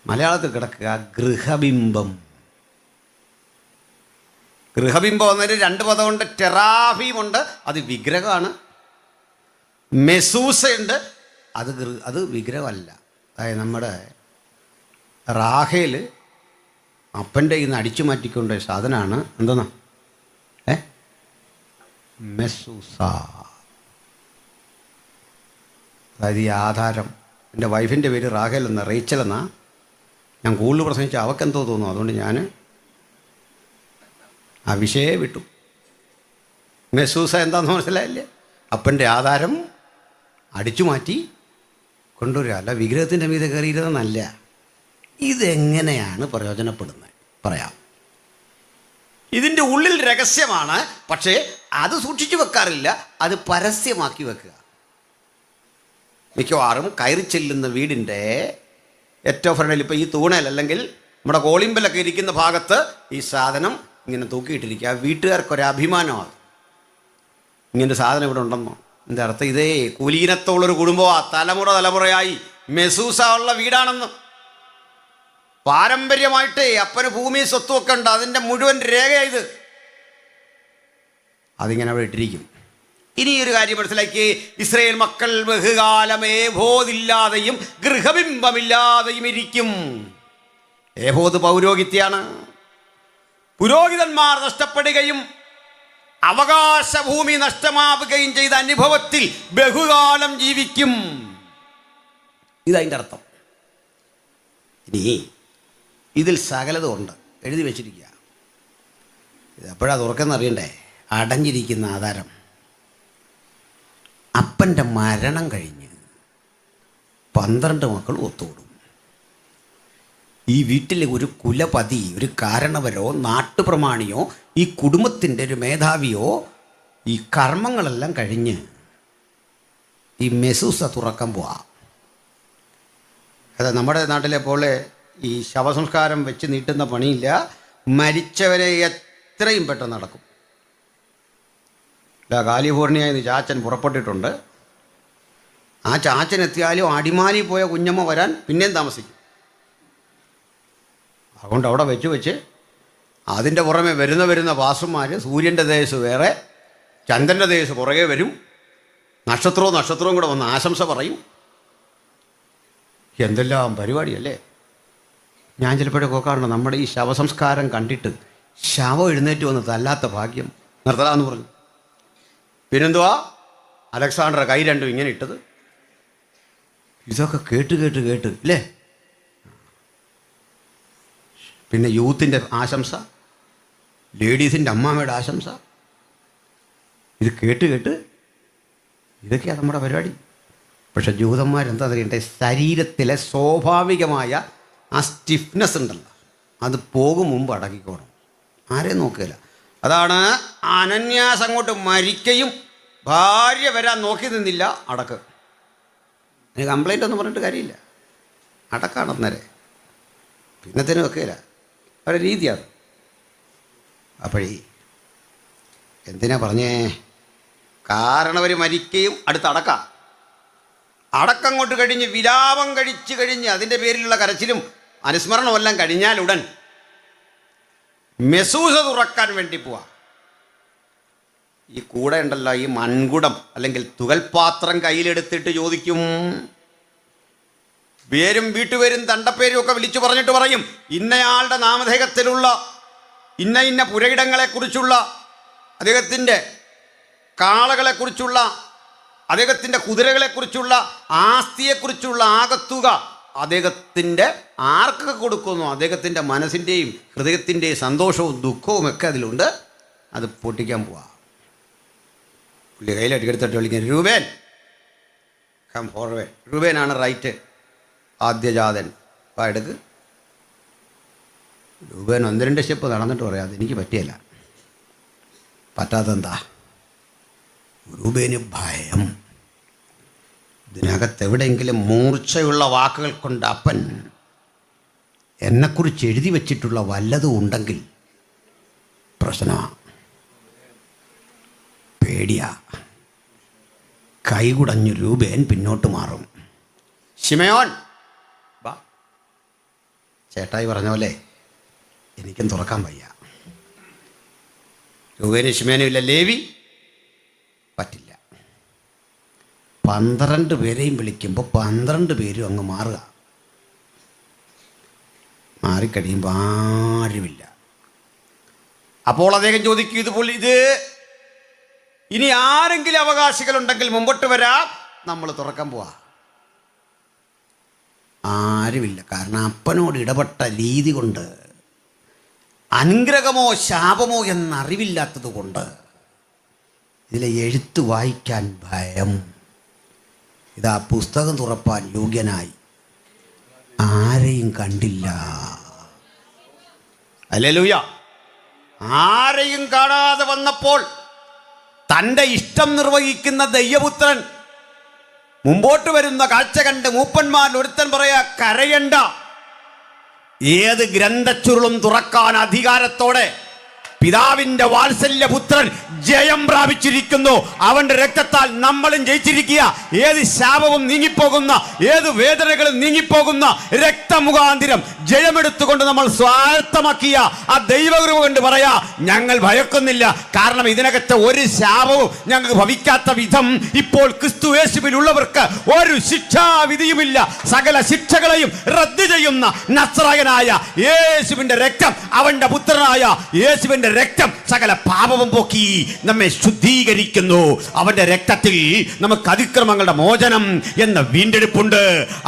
S1: മലയാളത്തിൽ കിടക്കുക ഗൃഹബിംബം. ഗൃഹബിംബം എന്നൊരു 2 പദമുണ്ട്. ടെറാഫീമുണ്ട്, അത് വിഗ്രഹമാണ്. മെസൂസയുണ്ട്, അത് വിഗ്രഹമല്ല. അതായത് നമ്മുടെ റാഹേൽ അപ്പൻ്റെ ഇന്ന് അടിച്ചു മാറ്റിക്കൊണ്ട സാധനമാണ്. എന്തെന്നാ? മെസൂസ. അതായത് ഈ ആധാരം. എൻ്റെ വൈഫിൻ്റെ പേര് റാഹേൽ എന്ന, റേച്ചൽ എന്നാ. ഞാൻ കൂടുതൽ പ്രസംഗിച്ച അവക്കെന്തോ തോന്നുന്നു, അതുകൊണ്ട് ഞാൻ ആ വിഷയെ വിട്ടു. മെസൂസ എന്താണെന്ന് മനസ്സിലായില്ലേ? അപ്പൻ്റെ ആധാരം അടിച്ചു മാറ്റി കൊണ്ടുവരിക, അല്ല വിഗ്രഹത്തിൻ്റെ മീതെ കയറിയിരുന്നല്ല. ഇതെങ്ങനെയാണ് പ്രയോജനപ്പെടുന്നത്? പറയാം. ഇതിൻ്റെ ഉള്ളിൽ രഹസ്യമാണ്, പക്ഷേ അത് സൂക്ഷിച്ചു വെക്കാറില്ല, അത് പരസ്യമാക്കി വെക്കുക. മിക്കവാറും കയറി ചെല്ലുന്ന വീടിൻ്റെ ഏറ്റവും ഫ്രണ്ടിൽ, ഇപ്പോൾ ഈ തൂണയിൽ അല്ലെങ്കിൽ നമ്മുടെ കോളിമ്പലൊക്കെ ഇരിക്കുന്ന ഭാഗത്ത് ഈ സാധനം ഇങ്ങനെ തൂക്കിയിട്ടിരിക്കുക. വീട്ടുകാർക്കൊരഭിമാനമാണ്, ഇങ്ങനൊരു സാധനം ഇവിടെ ഉണ്ടെന്നോ. എൻ്റെ അർത്ഥം ഇതേ കുലീനത്തോളൊരു കുടുംബമാണ്, തലമുറയായി മെസൂസ ഉള്ള വീടാണെന്ന്. പാരമ്പര്യമായിട്ടേ അപ്പന് ഭൂമി സ്വത്തുമൊക്കെ ഉണ്ട്, അതിൻ്റെ മുഴുവൻ രേഖയായത്. അതിങ്ങനെ അവിടെ ഇട്ടിരിക്കും. ഇനി ഒരു കാര്യം മനസ്സിലാക്കി, ഇസ്രായേൽ മക്കൾ ബഹുകാലം ഏഭോദില്ലാതെയും ഗൃഹബിംബമില്ലാതെയും ഇരിക്കും. ഏഭോദ് പൗരോഹിത്യാണ്. പുരോഹിതന്മാർ നഷ്ടപ്പെടുകയും അവകാശഭൂമി നഷ്ടമാവുകയും ചെയ്ത അനുഭവത്തിൽ ബഹുകാലം ജീവിക്കും. ഇതതിൻ്റെ അർത്ഥം. ഇനി ഇതിൽ സകലതും ഉണ്ട്, എഴുതി വെച്ചിരിക്കുക. ഇത് എപ്പോഴാണ് തുറക്കെന്ന് അറിയണ്ടേ? അടഞ്ഞിരിക്കുന്ന ആധാരം. അപ്പൻ അപ്പൻ്റെ മരണം കഴിഞ്ഞ് 12 മക്കൾ ഒത്തുകൂടും. ഈ വീട്ടിലെ ഒരു കുലപതി, ഒരു കാരണവരോ നാട്ടുപ്രമാണിയോ ഈ കുടുംബത്തിൻ്റെ ഒരു മേധാവിയോ ഈ കർമ്മങ്ങളെല്ലാം കഴിഞ്ഞ് ഈ മെസൂസ തുറക്കാൻ പോവാ. അതെ, നമ്മുടെ നാട്ടിലെ പോലെ ഈ ശവസംസ്കാരം വെച്ച് നീട്ടുന്ന പണിയില്ല. മരിച്ചവരെ എത്രയും പെട്ടെന്ന് നടക്കും. കാലിഫോർണിയയിൽ നിന്ന് ചാച്ചൻ പുറപ്പെട്ടിട്ടുണ്ട്. ആ ചാച്ചൻ എത്തിയാലും അടിമാലി പോയ കുഞ്ഞമ്മ വരാൻ പിന്നെയും താമസിക്കും. അതുകൊണ്ട് അവിടെ വെച്ച് അതിൻ്റെ പുറമെ വരുന്ന വാസുമാർ സൂര്യൻ്റെ തേജസ് വേറെ, ചന്ദ്രൻ്റെ തേജസ് പുറകെ വരും. നക്ഷത്രവും കൂടെ വന്ന് ആശംസ പറയും. എന്തെല്ലാം പരിപാടിയല്ലേ. ഞാൻ ചിലപ്പോഴൊക്കെ കാണണം, നമ്മുടെ ഈ ശവസംസ്കാരം കണ്ടിട്ട് ശവം എഴുന്നേറ്റ് വന്ന് തല്ലാത്ത ഭാഗ്യം നിർത്തലാന്ന് പറഞ്ഞു. പിന്നെന്തുവാ അലക്സാണ്ടർ കൈ രണ്ടും ഇങ്ങനെ ഇട്ടത്. ഇതൊക്കെ കേട്ട് അല്ലേ. പിന്നെ യൂത്തിൻ്റെ ആശംസ, ലേഡീസിൻ്റെ അമ്മാമ്മയുടെ ആശംസ, ഇത് കേട്ട് ഇതൊക്കെയാണ് നമ്മുടെ പരിപാടി. പക്ഷെ ജൂതന്മാരെന്താ അറിയണ്ടേ, ശരീരത്തിലെ സ്വാഭാവികമായ ആ സ്റ്റിഫ്നെസ് ഉണ്ടല്ലോ, അത് പോകും മുമ്പ് അടക്കിക്കോണം. ആരെയും നോക്കുകയില്ല. അതാണ് അനന്യാസ് അങ്ങോട്ട് മരിക്കയും ഭാര്യ വരാൻ നോക്കി നിന്നില്ല, അടക്ക്. കംപ്ലൈൻ്റ് ഒന്നും പറഞ്ഞിട്ട് കാര്യമില്ല, അടക്കാണ് അന്നേരെ. പിന്നത്തേനും വെക്കുകയില്ല, അവരുടെ രീതിയാണ്. അപ്പോഴേ എന്തിനാ പറഞ്ഞേ, കാരണവർ മരിക്കുകയും അടുത്ത് അടക്കങ്ങോട്ട് കഴിഞ്ഞ് വിലാപം കഴിച്ച് കഴിഞ്ഞ് അതിൻ്റെ പേരിലുള്ള കരച്ചിലും അനുസ്മരണമെല്ലാം കഴിഞ്ഞാലുടൻ മെസൂസ തുറക്കാൻ വേണ്ടി പോവാ. ഈ കൂടെ ഉണ്ടല്ലോ ഈ മൺകുടം അല്ലെങ്കിൽ തുകൽപാത്രം കയ്യിലെടുത്തിട്ട് ചോദിക്കും. പേരും വീട്ടുപേരും തണ്ടപ്പേരും ഒക്കെ വിളിച്ചു പറഞ്ഞിട്ട് പറയും, ഇന്നയാളുടെ നാമധേയത്തിലുള്ള ഇന്ന പുരയിടങ്ങളെക്കുറിച്ചുള്ള, അദ്ദേഹത്തിൻ്റെ കാളകളെക്കുറിച്ചുള്ള, അദ്ദേഹത്തിൻ്റെ കുതിരകളെക്കുറിച്ചുള്ള, ആസ്തിയെക്കുറിച്ചുള്ള ആകത്തുക അദ്ദേഹത്തിൻ്റെ ആർക്കൊക്കെ കൊടുക്കുന്നു, അദ്ദേഹത്തിൻ്റെ മനസ്സിൻ്റെയും ഹൃദയത്തിൻ്റെയും സന്തോഷവും ദുഃഖവും ഒക്കെ അതിലുണ്ട്. അത് പൊട്ടിക്കാൻ പോവാ. പുള്ളി കയ്യിലെടുത്തിട്ട് വിളിക്കുന്നത്, രൂപേൻ കം ഫോർവേഡ്. രൂപേനാണ് റൈറ്റ്, ആദ്യജാതൻ. അപ്പോൾ എടുക്ക്. രൂപേൻ 1-2 സ്റ്റെപ്പ് നടന്നിട്ട് പറയാം, അതെനിക്ക് പറ്റിയല്ല. പറ്റാത്തെന്താ? രൂപേന് ഭയം. ഇതിനകത്ത് എവിടെയെങ്കിലും മൂർച്ചയുള്ള വാക്കുകൾ കൊണ്ട് അപ്പൻ എന്നെക്കുറിച്ച് എഴുതി വച്ചിട്ടുള്ള വല്ലതും ഉണ്ടെങ്കിൽ പ്രശ്നമാണ്. പേടിയാ. കൈകുടഞ്ഞു രൂപേൻ പിന്നോട്ട് മാറും. ശിമയോൻ വാ. ചേട്ടായി പറഞ്ഞ പോലെ എനിക്കും തുറക്കാൻ വയ്യ. രൂപേനും ശിമയോനും ഇല്ല. ലേവി പറ്റില്ല. 12 പേരെയും വിളിക്കുമ്പോൾ 12 പേരും അങ്ങ് മാറുക. മാറിക്കഴിയുമ്പോൾ ആരുമില്ല. അപ്പോൾ അദ്ദേഹം ചോദിക്കും, ഇത് ഇനി ആരെങ്കിലും അവകാശികളുണ്ടെങ്കിൽ മുമ്പോട്ട് വരാം, നമ്മൾ തുറക്കാൻ പോവാ. ആരുമില്ല. കാരണം അപ്പനോട് ഇടപെട്ട രീതി കൊണ്ട്, അനുഗ്രഹമോ ശാപമോ എന്നറിവില്ലാത്തത് കൊണ്ട് ഇതിലെ എഴുത്ത് വായിക്കാൻ ഭയം. ഇതാ പുസ്തകം തുറപ്പാൻ യോഗ്യനായി. ആരെയും കണ്ടില്ല. ഹല്ലേലൂയ. ആരെയും കാണാതെ വന്നപ്പോൾ തൻ്റെ ഇഷ്ടം നിർവഹിക്കുന്ന ദൈവപുത്രൻ മുമ്പോട്ട് വരുന്ന കാഴ്ച കണ്ട് മൂപ്പന്മാരിൽ ഒരുത്തൻ പറയാ, കരയണ്ട. ഏത് ഗ്രന്ഥച്ചുരുളും തുറക്കാൻ അധികാരത്തോടെ പിതാവിന്റെ വാത്സല്യപുത്രൻ ജയം പ്രാപിച്ചിരിക്കുന്നു. അവന്റെ രക്തത്താൽ നമ്മളും ജയിച്ചിരിക്കുക. ഏത് ശാപവും നീങ്ങിപ്പോകുന്ന, ഏത് വേദനകളും നീങ്ങിപ്പോകുന്ന രക്തമുഖാന്തിരം ജയമെടുത്തുകൊണ്ട് നമ്മൾ സ്വായത്തമാക്കിയ ആ ദൈവകൃപ കൊണ്ട് പറയാ, ഞങ്ങൾ ഭയക്കുന്നില്ല. കാരണം ഇതിനകത്ത് ഒരു ശാപവും ഞങ്ങൾക്ക് ഭവിക്കാത്ത വിധം ഇപ്പോൾ ക്രിസ്തു യേശുവിലുള്ളവർക്ക് ഒരു ശിക്ഷാവിധിയുമില്ല. സകല ശിക്ഷകളെയും റദ്ദ് ചെയ്യുന്ന നസ്രായനായ യേശുവിന്റെ രക്തം, അവന്റെ പുത്രനായ യേശുവിന്റെ രക്തം സകല പാപവും പോക്കി നമ്മെ ശുദ്ധീകരിക്കുന്നു. അവന്റെ രക്തത്തിൽ നമുക്ക് അതിക്രമങ്ങളുടെ മോചനം എന്ന വീണ്ടെടുപ്പുണ്ട്.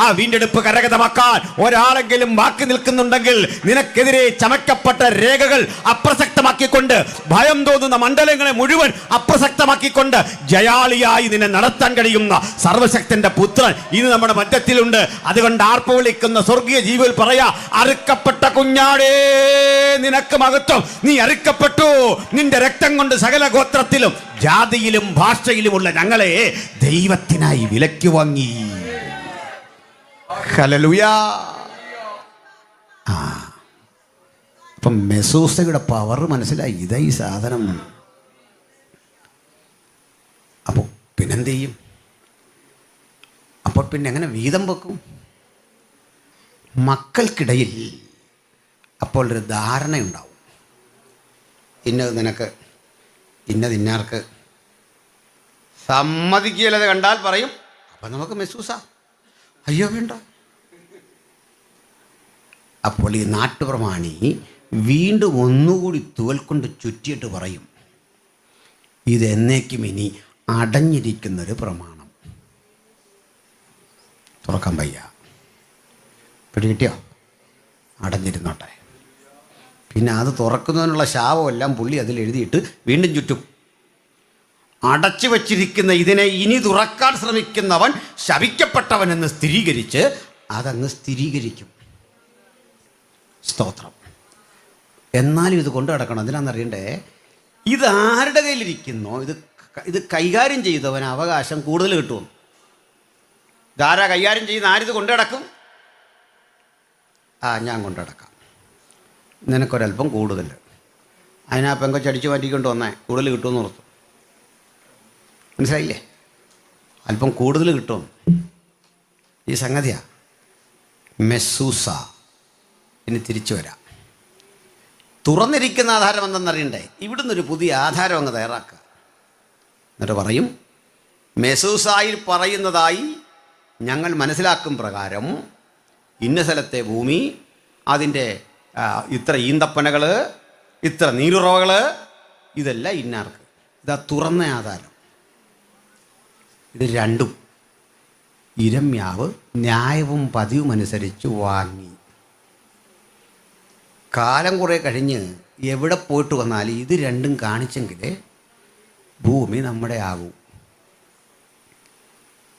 S1: ആ വീണ്ടെടുപ്പ് കരഗതമാക്കാൻ ഒരാളെങ്കിലും ബാക്കി നിൽക്കുന്നുണ്ടെങ്കിൽ നിനക്കെതിരെ ചമയ്ക്കപ്പെട്ട രേഖകൾ അപ്രസക്തമാക്കിക്കൊണ്ട്, ഭയം തോന്നുന്ന മണ്ഡലങ്ങളെ മുഴുവൻ അപ്രസക്തമാക്കിക്കൊണ്ട് ജയാളിയായി നിന്നെ നടത്താൻ കഴിയുന്ന സർവശക്തന്റെ പുത്രൻ ഇന്ന് നമ്മുടെ മധ്യത്തിലുണ്ട്. അതുകൊണ്ട് ആർപ്പ് വിളിക്കുന്ന സ്വർഗീയ ജീവികൾ പറയാ, അറുക്കപ്പെട്ട കുഞ്ഞാടേ നിനക്ക് മഹത്വം. നീ അറുക്കപ്പെട്ടു. നിന്റെ രക്തം കൊണ്ട് സകല ഗോത്രത്തിലും ജാതിയിലും ഭാഷയിലുമുള്ള ഞങ്ങളെ ദൈവത്തിനായി വിലയ്ക്ക് വാങ്ങി. ഹല്ലേലൂയാ. അപ്പം മെസൂസയുടെ പവർ മനസ്സിലായി. ഇതാ ഈ സാധനം. അപ്പോൾ പിന്നെന്ത് ചെയ്യും? അപ്പോൾ പിന്നെ എങ്ങനെ വീതം വെക്കും? മക്കൾക്കിടയിൽ അപ്പോൾ ഒരു ധാരണയുണ്ടാവും. ഇന്നത് നിനക്ക്, ഇന്നത് ഇന്നാർക്ക്. സമ്മതിക്കുകയില്ലത് കണ്ടാൽ പറയും, അപ്പം നമുക്ക് മെസ്സൂസ. അയ്യോ വേണ്ട. അപ്പോൾ ഈ നാട്ടുപ്രമാണി വീണ്ടും ഒന്നുകൂടി തൂവൽ കൊണ്ട് ചുറ്റിയിട്ട് പറയും, ഇത് എന്നേക്കും ഇനി അടഞ്ഞിരിക്കുന്നൊരു പ്രമാണം. തുറക്കാൻ വയ്യ. പിടികിട്ടിയോ? അടഞ്ഞിരുന്നോട്ടെ. പിന്നെ അത് തുറക്കുന്നതിനുള്ള ശാപമെല്ലാം പുള്ളി അതിൽ എഴുതിയിട്ട് വീണ്ടും ചുറ്റും. അടച്ചു വച്ചിരിക്കുന്ന ഇതിനെ ഇനി തുറക്കാൻ ശ്രമിക്കുന്നവൻ ശപിക്കപ്പെട്ടവനെന്ന് സ്ഥിരീകരിച്ച് അതങ്ങ് സ്ഥിരീകരിക്കും. സ്തോത്രം. എന്നാലും ഇത് കൊണ്ടു നടക്കണം. അതിനാണെന്നറിയണ്ടേ, ഇത് ആരുടെ കയ്യിലിരിക്കുന്നോ ഇത് കൈകാര്യം ചെയ്തവന് അവകാശം കൂടുതൽ കിട്ടുമെന്ന്. ഇതാരാ കൈകാര്യം ചെയ്യുന്ന? ആരിത് കൊണ്ടു നടക്കും? ഞാൻ കൊണ്ടു നടക്കാം, നിനക്കൊരല്പം കൂടുതൽ. അതിനാ പെങ്കൊച്ചടിച്ചു മാറ്റിക്കൊണ്ട് വന്നേ, കൂടുതൽ കിട്ടുമെന്ന് ഓർത്തു. മനസ്സിലായില്ലേ? അല്പം കൂടുതൽ കിട്ടും. ഈ സംഗതിയാ മെസ്സൂസ. ഇനി തിരിച്ചു വരാം. തുറന്നിരിക്കുന്ന ആധാരം എന്തെന്നറിയണ്ടേ? ഇവിടുന്ന് ഒരു പുതിയ ആധാരം അങ്ങ് തയ്യാറാക്കുക. എന്നിട്ട് പറയും, മെസൂസായിൽ പറയുന്നതായി ഞങ്ങൾ മനസ്സിലാക്കും പ്രകാരം ഇന്ന സ്ഥലത്തെ ഭൂമി, അതിൻ്റെ ഇത്ര ഈന്തപ്പനകൾ, ഇത്ര നീരുറവകൾ, ഇതെല്ലാം ഇന്നാർക്ക്. ഇതാ തുറന്ന ആധാരം. ഇത് രണ്ടും ഇരമ്യാവ് ന്യായവും പതിവും അനുസരിച്ച് വാങ്ങി. കാലം കുറേ കഴിഞ്ഞ് എവിടെ പോയിട്ട് വന്നാൽ ഇത് രണ്ടും കാണിച്ചെങ്കിലേ ഭൂമി നമ്മുടെ ആകൂ.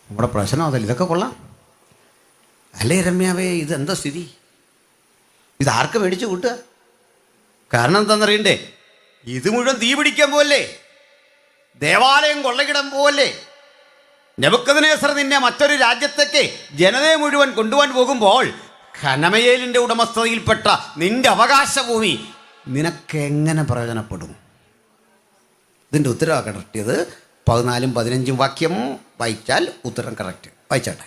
S1: നമ്മുടെ പ്രശ്നം അതല്ല. ഇതൊക്കെ കൊള്ളാം അല്ലേ രമ്യാവേ? ഇതെന്താ സ്ഥിതി? ഇതാർക്ക് മേടിച്ചു കൂട്ടുക? കാരണം എന്താണെന്നറിയണ്ടേ? ഇത് മുഴുവൻ തീ പിടിക്കാൻ പോവല്ലേ? ദേവാലയം കൊള്ളകിടം പോവല്ലേ? നെബൂഖദ്നേസർ നിന്നെ മറ്റൊരു രാജ്യത്തേക്ക് ജനതയെ മുഴുവൻ കൊണ്ടുപോകാൻ പോകുമ്പോൾ ഹനമയേലിൻ്റെ ഉടമസ്ഥതയിൽപ്പെട്ട നിന്റെ അവകാശഭൂമി നിനക്കെങ്ങനെ പ്രയോജനപ്പെടും? ഇതിൻ്റെ ഉത്തരവാണ് കറക്റ്റിയത്. 14 15 വാക്യം വായിച്ചാൽ ഉത്തരം കറക്റ്റ്. വായിച്ചാട്ടെ.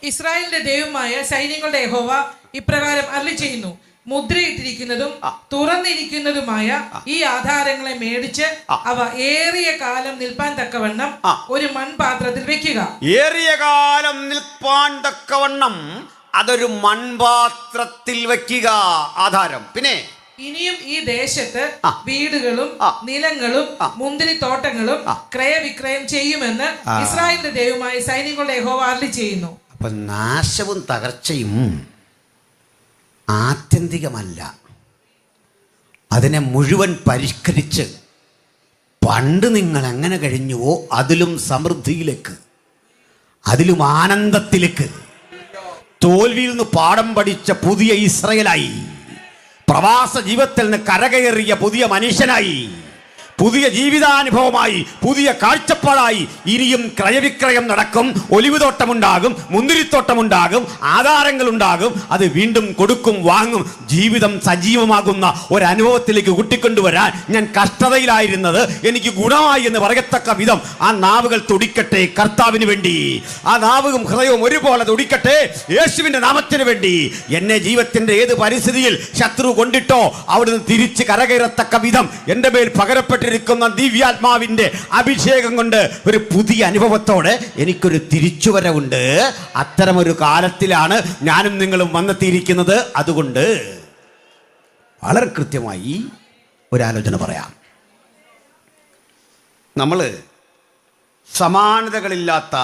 S2: ഇസ്രായേലിന്റെ ദൈവമായ സൈന്യങ്ങളുടെ യഹോവ ഇപ്രകാരം അരുളിച്ചെയ്യുന്നു, മുദ്രയിട്ടിരിക്കുന്നതും തുറന്നിരിക്കുന്നതുമായ ഈ ആധാരങ്ങളെ മേടിച്ച് അവ ഏറിയ കാലം നിൽപ്പാൻ തക്കവണ്ണം ഒരു മൺപാത്രത്തിൽ വെക്കുക.
S1: ഏറിയ കാലം നിൽപ്പാൻ തക്കവണ്ണം അതൊരു മൺപാത്രത്തിൽ വെക്കുക. ആധാരം. പിന്നെ
S2: ഇനിയും ഈ ദേശത്ത് വീടുകളും നിലങ്ങളും മുന്തിരിത്തോട്ടങ്ങളും ക്രയവിക്രയം ചെയ്യുമെന്ന് ഇസ്രായേലിന്റെ ദൈവമായ സൈന്യങ്ങളുടെ യഹോവ അരുളിച്ചെയ്യുന്നു.
S1: അപ്പൊ നാശവും തകർച്ചയും ആത്യന്തികമല്ല. അതിനെ മുഴുവൻ പരിഷ്കരിച്ച് പണ്ട് നിങ്ങൾ എങ്ങനെ കഴിഞ്ഞുവോ അതിലും സമൃദ്ധിയിലേക്ക്, അതിലും ആനന്ദത്തിലേക്ക്, തോൽവിയിൽ നിന്ന് പാഠം പഠിച്ച പുതിയ ഇസ്രായേലായി, പ്രവാസ ജീവിതത്തിൽ നിന്ന് കരകയറിയ പുതിയ മനുഷ്യനായി, പുതിയ ജീവിതാനുഭവമായി, പുതിയ കാഴ്ചപ്പാടായി ഇനിയും ക്രയവിക്രയം നടക്കും. ഒലിവുതോട്ടമുണ്ടാകും, മുന്തിരിത്തോട്ടമുണ്ടാകും, ആധാരങ്ങളുണ്ടാകും. അത് വീണ്ടും കൊടുക്കും, വാങ്ങും. ജീവിതം സജീവമാകുന്ന ഒരനുഭവത്തിലേക്ക് കൂട്ടിക്കൊണ്ടുവരാൻ ഞാൻ കഷ്ടതയിലായിരുന്നത് എനിക്ക് ഗുണമായി എന്ന് പറയത്തക്ക വിധം ആ നാവുകൾ തുടിക്കട്ടെ കർത്താവിന് വേണ്ടി. ആ നാവുകളും ഹൃദയവും ഒരുപോലെ തുടിക്കട്ടെ യേശുവിൻ്റെ നാമത്തിന് വേണ്ടി. എന്നെ ജീവിതത്തിൻ്റെ ഏത് പരിസ്ഥിതിയിൽ ശത്രു കൊണ്ടിട്ടോ അവിടുന്ന് തിരിച്ച് കരകയറത്തക്ക വിധം എൻ്റെ മേൽ പകരപ്പെട്ടിരിക്കുന്ന ദിവ്യാത്മാവിൻ്റെ അഭിഷേകം കൊണ്ട് ഒരു പുതിയ അനുഭവത്തോടെ എനിക്കൊരു തിരിച്ചുവരവുണ്ട്. അത്തരമൊരു കാലത്തിലാണ് ഞാനും നിങ്ങളും വന്നെത്തിയിരിക്കുന്നത്. അതുകൊണ്ട് വളരെ കൃത്യമായി ഒരാലോചന പറയാം. നമ്മൾ സമാനതകളില്ലാത്ത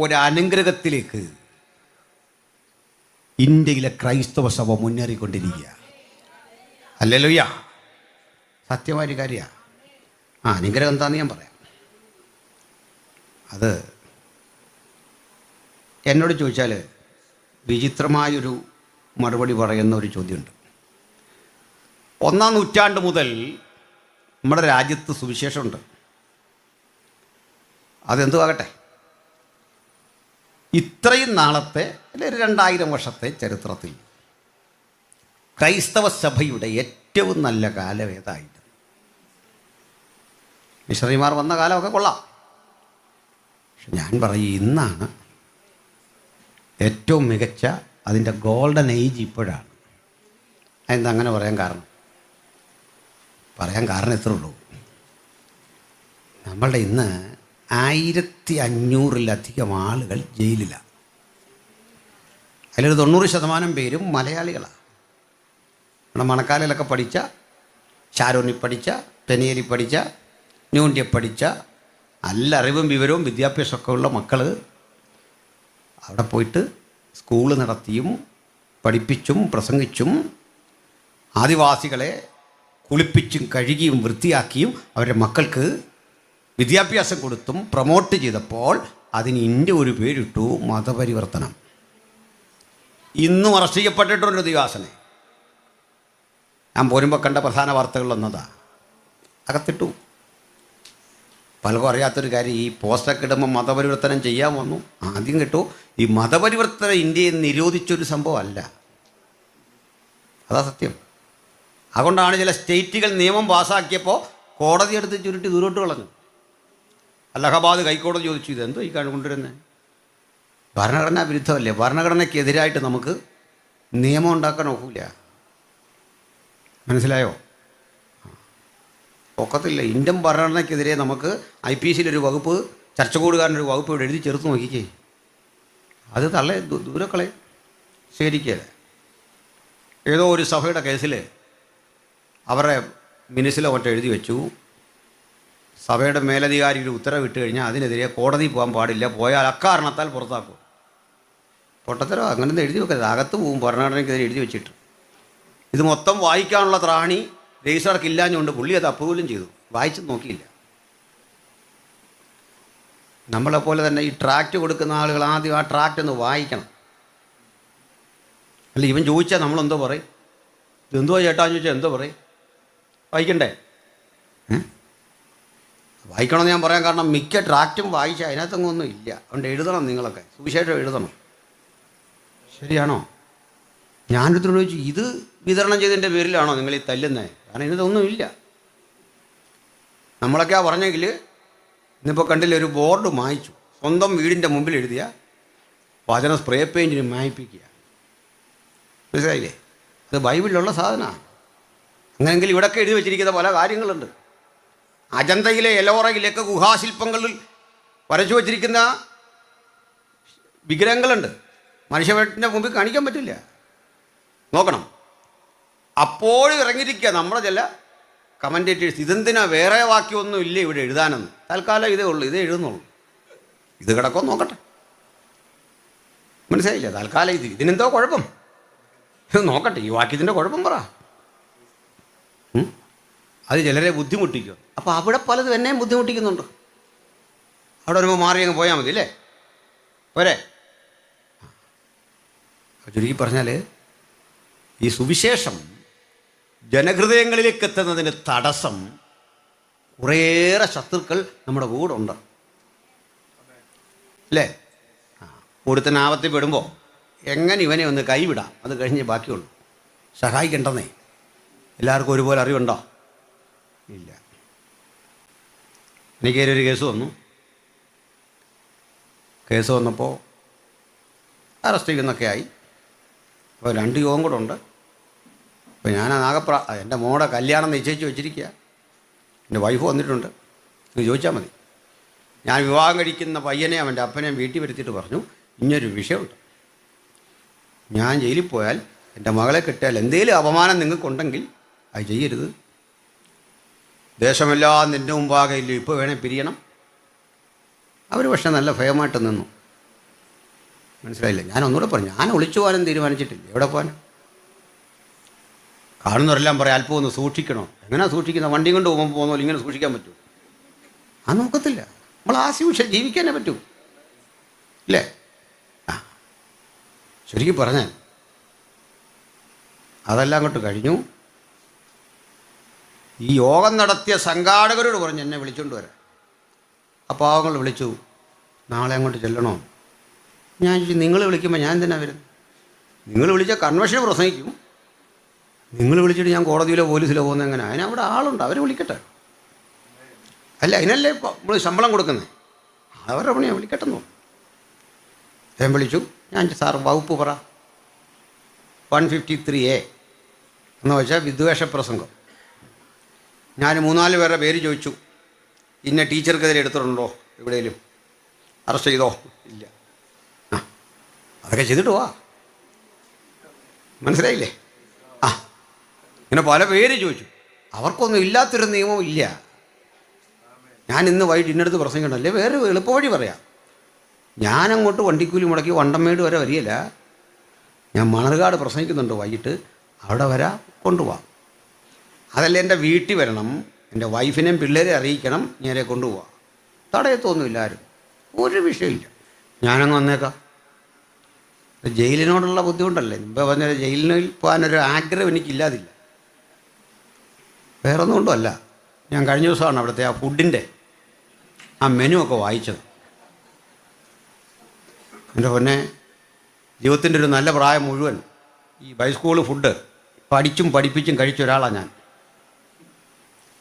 S1: ഒരനുഗ്രഹത്തിലേക്ക് ഇന്ത്യയിലെ ക്രൈസ്തവ സഭ മുന്നേറിക്കൊണ്ടിരിക്കുക. ഹല്ലേലൂയ. സത്യമായൊരു കാര്യമാണ്. അനുഗ്രഹം എന്താണെന്ന് ഞാൻ പറയാം. അത് എന്നോട് ചോദിച്ചാൽ വിചിത്രമായൊരു മറുപടി പറയുന്ന ഒരു ചോദ്യമുണ്ട്. 1-ാം നൂറ്റാണ്ട് മുതൽ നമ്മുടെ രാജ്യത്ത് സുവിശേഷമുണ്ട്. അതെന്തുവാകട്ടെ, ഇത്രയും നാളത്തെ അല്ലെങ്കിൽ 2000 വർഷത്തെ ചരിത്രത്തിൽ ക്രൈസ്തവ സഭയുടെ ഏറ്റവും നല്ല കാലം ഏതായിരുന്നു? മിഷണറിമാർ വന്ന കാലമൊക്കെ കൊള്ളാം. പക്ഷെ ഞാൻ പറയും, ഇന്നാണ് ഏറ്റവും മികച്ച അതിൻ്റെ ഗോൾഡൻ ഏജ് ഇപ്പോഴാണ്. അതെന്താ അങ്ങനെ പറയാൻ കാരണം ഇത്രേ ഉള്ളൂ. നമ്മളുടെ ഇന്ന് 1500-ലധികം ആളുകൾ ജയിലിലാണ്. അതിലൊരു 90% പേരും മലയാളികളാണ്. നമ്മുടെ മണക്കാലയിലൊക്കെ പഠിച്ച, ഷാരോണിൽ പഠിച്ച, പെനിയലി പഠിച്ച, ന്യൂണ്ടിയെ പഠിച്ച, നല്ല അറിവും വിവരവും വിദ്യാഭ്യാസമൊക്കെ ഉള്ള മക്കൾ അവിടെ പോയിട്ട് സ്കൂൾ നടത്തിയും പഠിപ്പിച്ചും പ്രസംഗിച്ചും ആദിവാസികളെ കുളിപ്പിച്ചും കഴുകിയും വൃത്തിയാക്കിയും അവരുടെ മക്കൾക്ക് വിദ്യാഭ്യാസം കൊടുത്തും പ്രൊമോട്ട് ചെയ്തപ്പോൾ അതിന് ഇന്ത്യ ഒരു പേരിട്ടു, മതപരിവർത്തനം. ഇന്നും അറസ്റ്റ് ചെയ്യപ്പെട്ടിട്ടൊരു ദിവാസനെ ഞാൻ പോരുമ്പോൾ കണ്ട പ്രധാന വാർത്തകളിലൊന്നതാ, അകത്തിട്ടു. പലർക്കും അറിയാത്തൊരു കാര്യം, ഈ പോസ്റ്റൊക്കെ ഇടുമ്പോൾ മതപരിവർത്തനം ചെയ്യാൻ വന്നു. ആദ്യം കേട്ടു, ഈ മതപരിവർത്തനം ഇന്ത്യയിൽ നിരോധിച്ചൊരു സംഭവമല്ല. അതാ സത്യം. അതുകൊണ്ടാണ് ചില സ്റ്റേറ്റുകൾ നിയമം പാസ്സാക്കിയപ്പോൾ കോടതി എടുത്ത് ചുരുട്ടി ദൂരോട്ട് കളഞ്ഞു. അലഹബാദ് ഹൈക്കോടതി ചോദിച്ചു, ഇതെന്തോ ഈ കൊണ്ടുവരുന്നത്? ഭരണഘടനാ വിരുദ്ധമല്ലേ? ഭരണഘടനയ്ക്കെതിരായിട്ട് നമുക്ക് നിയമം ഉണ്ടാക്കാൻ ഒക്കില്ല. മനസ്സിലായോ? ഒക്കത്തില്ല. ഇന്ത്യൻ ഭരണഘടനയ്ക്കെതിരെ നമുക്ക് IPC-യിലൊരു വകുപ്പ്, ചർച്ചകൂടുകാരനൊരു വകുപ്പ് ഇവിടെ എഴുതി ചേർത്ത് നോക്കിക്കേ. അത് ദൂരക്കളെ ശരിക്കല്ല. ഏതോ ഒരു സഭയുടെ കേസിൽ അവരുടെ മിനിസിലോ മറ്റോ എഴുതി വെച്ചു, സഭയുടെ മേലധികാരി ഒരു ഉത്തരവിട്ട് കഴിഞ്ഞാൽ അതിനെതിരെ കോടതി പോകാൻ പാടില്ല, പോയാൽ അക്കാരണത്താൽ പുറത്താക്കും. പൊട്ടത്തരോ അങ്ങനെയൊന്നും എഴുതി വെക്കരുത്, അകത്ത് പോവും ഭരണഘടനയ്ക്കെതിരെ എഴുതി വെച്ചിട്ട്. ഇത് മൊത്തം വായിക്കാനുള്ള ത്രാണി രജിസ്ട്രാർക്ക് ഇല്ലാഞ്ഞുകൊണ്ട് പുള്ളി അത് അപ്രൂവലും ചെയ്തു, വായിച്ചു നോക്കിയില്ല. നമ്മളെപ്പോലെ തന്നെ ഈ ട്രാക്റ്റ് കൊടുക്കുന്ന ആളുകൾ ആദ്യം ആ ട്രാക്റ്റ് ഒന്ന് വായിക്കണം. അല്ല, ഇവൻ ചോദിച്ചാൽ നമ്മളെന്തോ പറയും? ഇതെന്തോ ചേട്ടാന്ന് ചോദിച്ചാൽ എന്തോ പറയും? വായിക്കണ്ടേ? വായിക്കണമെന്ന് ഞാൻ പറയാൻ കാരണം, മിക്ക ട്രാക്റ്റും വായിച്ചാൽ അതിനകത്തൊന്നും ഒന്നും ഇല്ല. അതുകൊണ്ട് എഴുതണം, നിങ്ങളൊക്കെ സുവിശേഷം എഴുതണം. ശരിയാണോ? ഞാനൊരു ചോദിച്ചു, ഇത് വിതരണം ചെയ്തതിൻ്റെ പേരിലാണോ നിങ്ങൾ ഈ തല്ലുന്നത്? കാരണം ഇതിനൊന്നും ഇല്ല. നമ്മളൊക്കെ പറഞ്ഞെങ്കിൽ ഇന്നിപ്പോൾ കണ്ടില്ല, ഒരു ബോർഡ് മായ്ച്ചു, സ്വന്തം വീടിൻ്റെ മുമ്പിൽ എഴുതിയ വചനം സ്പ്രേ പെയിൻറ്റിന് മായ്പ്പിക്കുക. മനസ്സിലായില്ലേ? അത് ബൈബിളിലുള്ള സാധനമാണ്. അങ്ങനെയെങ്കിൽ ഇവിടെയൊക്കെ എഴുതി വെച്ചിരിക്കുന്ന പല കാര്യങ്ങളുണ്ട്. അജന്തയിലെ എലോറയിലൊക്കെ ഗുഹാശില്പങ്ങളിൽ വരച്ചു വച്ചിരിക്കുന്ന വിഗ്രഹങ്ങളുണ്ട്. മനുഷ്യൻ്റെ മുമ്പിൽ കാണിക്കാൻ പറ്റില്ല. നോക്കണം. അപ്പോഴും ഇറങ്ങിയിരിക്കുക നമ്മുടെ ചില കമൻറ്റേറ്റേഴ്സ്, ഇതെന്തിനാ വേറെ വാക്യമൊന്നും ഇല്ല ഇവിടെ എഴുതാനെന്ന്. തൽക്കാലം ഇതേ ഉള്ളൂ, ഇതേ എഴുതുന്നുള്ളൂ. ഇത് കിടക്കോ നോക്കട്ടെ. മനസ്സിലായില്ല? തൽക്കാലം ഇതിനെന്തോ കുഴപ്പം, ഇത് നോക്കട്ടെ, ഈ വാക്യത്തിൻ്റെ കുഴപ്പം പറ. അത് ചിലരെ ബുദ്ധിമുട്ടിക്കും. അപ്പോൾ അവിടെ പലതും എന്നെയും ബുദ്ധിമുട്ടിക്കുന്നുണ്ട്. അവിടെ വരുമ്പോൾ മാറി അങ്ങ് പോയാൽ മതി അല്ലേ? പോരെ? ചുരുക്കി പറഞ്ഞാൽ ഈ സുവിശേഷം ജനഹൃദയങ്ങളിലേക്ക് എത്തുന്നതിന് തടസ്സം കുറേയേറെ ശത്രുക്കൾ നമ്മുടെ കൂടെ ഉണ്ട് അല്ലേ? ഒരുത്തൻ ആപത്തിൽ പെടുമ്പോൾ എങ്ങനെ ഇവനെ ഒന്ന് കൈവിടാം, അത് കഴിഞ്ഞ് ബാക്കിയുള്ളൂ. സഹായിക്കേണ്ടെന്നേ. എല്ലാവർക്കും ഒരുപോലെ അറിവുണ്ടോ? ഇല്ല. എനിക്കൊരു കേസ് വന്നു. കേസ് വന്നപ്പോൾ അറസ്റ്റ് ചെയ്യുന്നൊക്കെ ആയി. അപ്പോൾ 2 യോഗം കൂടെ ഉണ്ട്. അപ്പോൾ ഞാൻ എൻ്റെ മോടെ കല്യാണം നിശ്ചയിച്ച് വെച്ചിരിക്കുക. എൻ്റെ വൈഫ് വന്നിട്ടുണ്ട്. ഇത് ചോദിച്ചാൽ മതി. ഞാൻ വിവാഹം കഴിക്കുന്ന പയ്യനെ അവൻ്റെ അപ്പനെയും വീട്ടിൽ വരുത്തിയിട്ട് പറഞ്ഞു, ഇങ്ങനൊരു വിഷയമുണ്ട്. ഞാൻ ജയിലിൽ പോയാൽ എൻ്റെ മകളെ കിട്ടിയാൽ എന്തെങ്കിലും അപമാനം നിങ്ങൾക്കുണ്ടെങ്കിൽ അത് ചെയ്യരുത്. ദേശമെല്ലാം നിൻ്റെ മുമ്പാകെ ഇല്ല, ഇപ്പോൾ വേണേൽ പിരിയണം. അവർ പക്ഷെ നല്ല ഭയമായിട്ട് നിന്നു. മനസ്സിലായില്ല? ഞാൻ ഒന്നുകൂടെ പറഞ്ഞു, ഞാൻ ഒളിച്ചു പോകാനും തീരുമാനിച്ചിട്ടില്ല. എവിടെ പോകാൻ? കാണുന്നവരെല്ലാം പറയാം അല്പം ഒന്ന് സൂക്ഷിക്കണോ. എങ്ങനെയാണ് സൂക്ഷിക്കുന്നത്? വണ്ടി കൊണ്ട് പോകുമ്പോൾ ഇങ്ങനെ സൂക്ഷിക്കാൻ പറ്റുമോ? അത് നോക്കത്തില്ല. നമ്മൾ ആശുപത്രി ജീവിക്കാനേ പറ്റൂ, ഇല്ലേ? ശരിക്കും പറഞ്ഞാൽ അതെല്ലാം അങ്ങോട്ട് കഴിഞ്ഞു. ഈ യോഗം നടത്തിയ സംഘാടകരോട് പറഞ്ഞു എന്നെ വിളിച്ചുകൊണ്ട് വരാം. ആ പാവങ്ങൾ വിളിച്ചു, നാളെ അങ്ങോട്ട് ചെല്ലണോ? ഞാൻ നിങ്ങൾ വിളിക്കുമ്പോൾ ഞാൻ തന്നെ വരുന്നത്. നിങ്ങൾ വിളിച്ചാൽ കൺവെൻഷൻ പ്രസംഗിക്കും, നിങ്ങൾ വിളിച്ചിട്ട് ഞാൻ കോടതിയിലോ പോലീസിലോ പോകുന്നത് എങ്ങനെ? അതിനവിടെ ആളുണ്ട്, അവർ വിളിക്കട്ടെ. അല്ല, അതിനല്ലേ ഇപ്പോൾ നമ്മൾ ശമ്പളം കൊടുക്കുന്നത്. അവരുടെ പണിയാണ്, വിളിക്കട്ടെ എന്ന് പറഞ്ഞു. ഞാൻ വിളിച്ചു. ഞാൻ സാർ വകുപ്പ് പറ. 153A എന്ന് വെച്ചാൽ വിദ്വേഷ പ്രസംഗം. ഞാൻ 3-4 പേരുടെ പേര് ചോദിച്ചു. ഇന്ന ടീച്ചർക്കെതിരെ എടുത്തിട്ടുണ്ടോ, എവിടെയെങ്കിലും അറസ്റ്റ് ചെയ്തോ? ഇല്ല. അതൊക്കെ ചെയ്തിട്ട് പോവാ. മനസ്സിലായില്ലേ? ഇങ്ങനെ പല പേര് ചോദിച്ചു. അവർക്കൊന്നും ഇല്ലാത്തൊരു നിയമം ഇല്ല. ഞാൻ ഇന്ന് വൈകിട്ട് ഇന്നടുത്ത് പ്രസംഗിക്കണല്ലേ, വേറെ എളുപ്പവഴി പറയാം. ഞാനങ്ങോട്ട് വണ്ടിക്കൂലി മുടക്കി വണ്ടമേട് വരെ വരികയില്ല. ഞാൻ മണർകാട് പ്രസംഗിക്കുന്നുണ്ട് വൈകിട്ട്, അവിടെ വരെ കൊണ്ടുപോവാം. അതല്ല, എൻ്റെ വീട്ടിൽ വരണം, എൻ്റെ വൈഫിനെയും പിള്ളേരെ അറിയിക്കണം, നേരെ കൊണ്ടുപോവാം. തടയത്തൊന്നുമില്ല ആരും, ഒരു വിഷയമില്ല. ഞാനങ്ങ് വന്നേക്കാം. ജയിലിനോടുള്ള ബുദ്ധിമുട്ടല്ലേ, മുമ്പ് പറഞ്ഞ ജയിലിൽ പോകാനൊരു ആഗ്രഹം എനിക്കില്ലാതില്ല, വേറൊന്നും കൊണ്ടുമല്ല. ഞാൻ കഴിഞ്ഞ ദിവസമാണ് അവിടുത്തെ ആ ഫുഡിൻ്റെ ആ മെനു ഒക്കെ വായിച്ചത്. എൻ്റെ പൊന്നെ, ജീവിതത്തിൻ്റെ ഒരു നല്ല പ്രായം മുഴുവൻ ഈ ഹൈസ്കൂൾ ഫുഡ് പഠിച്ചും പഠിപ്പിച്ചും കഴിച്ച ഒരാളാണ് ഞാൻ.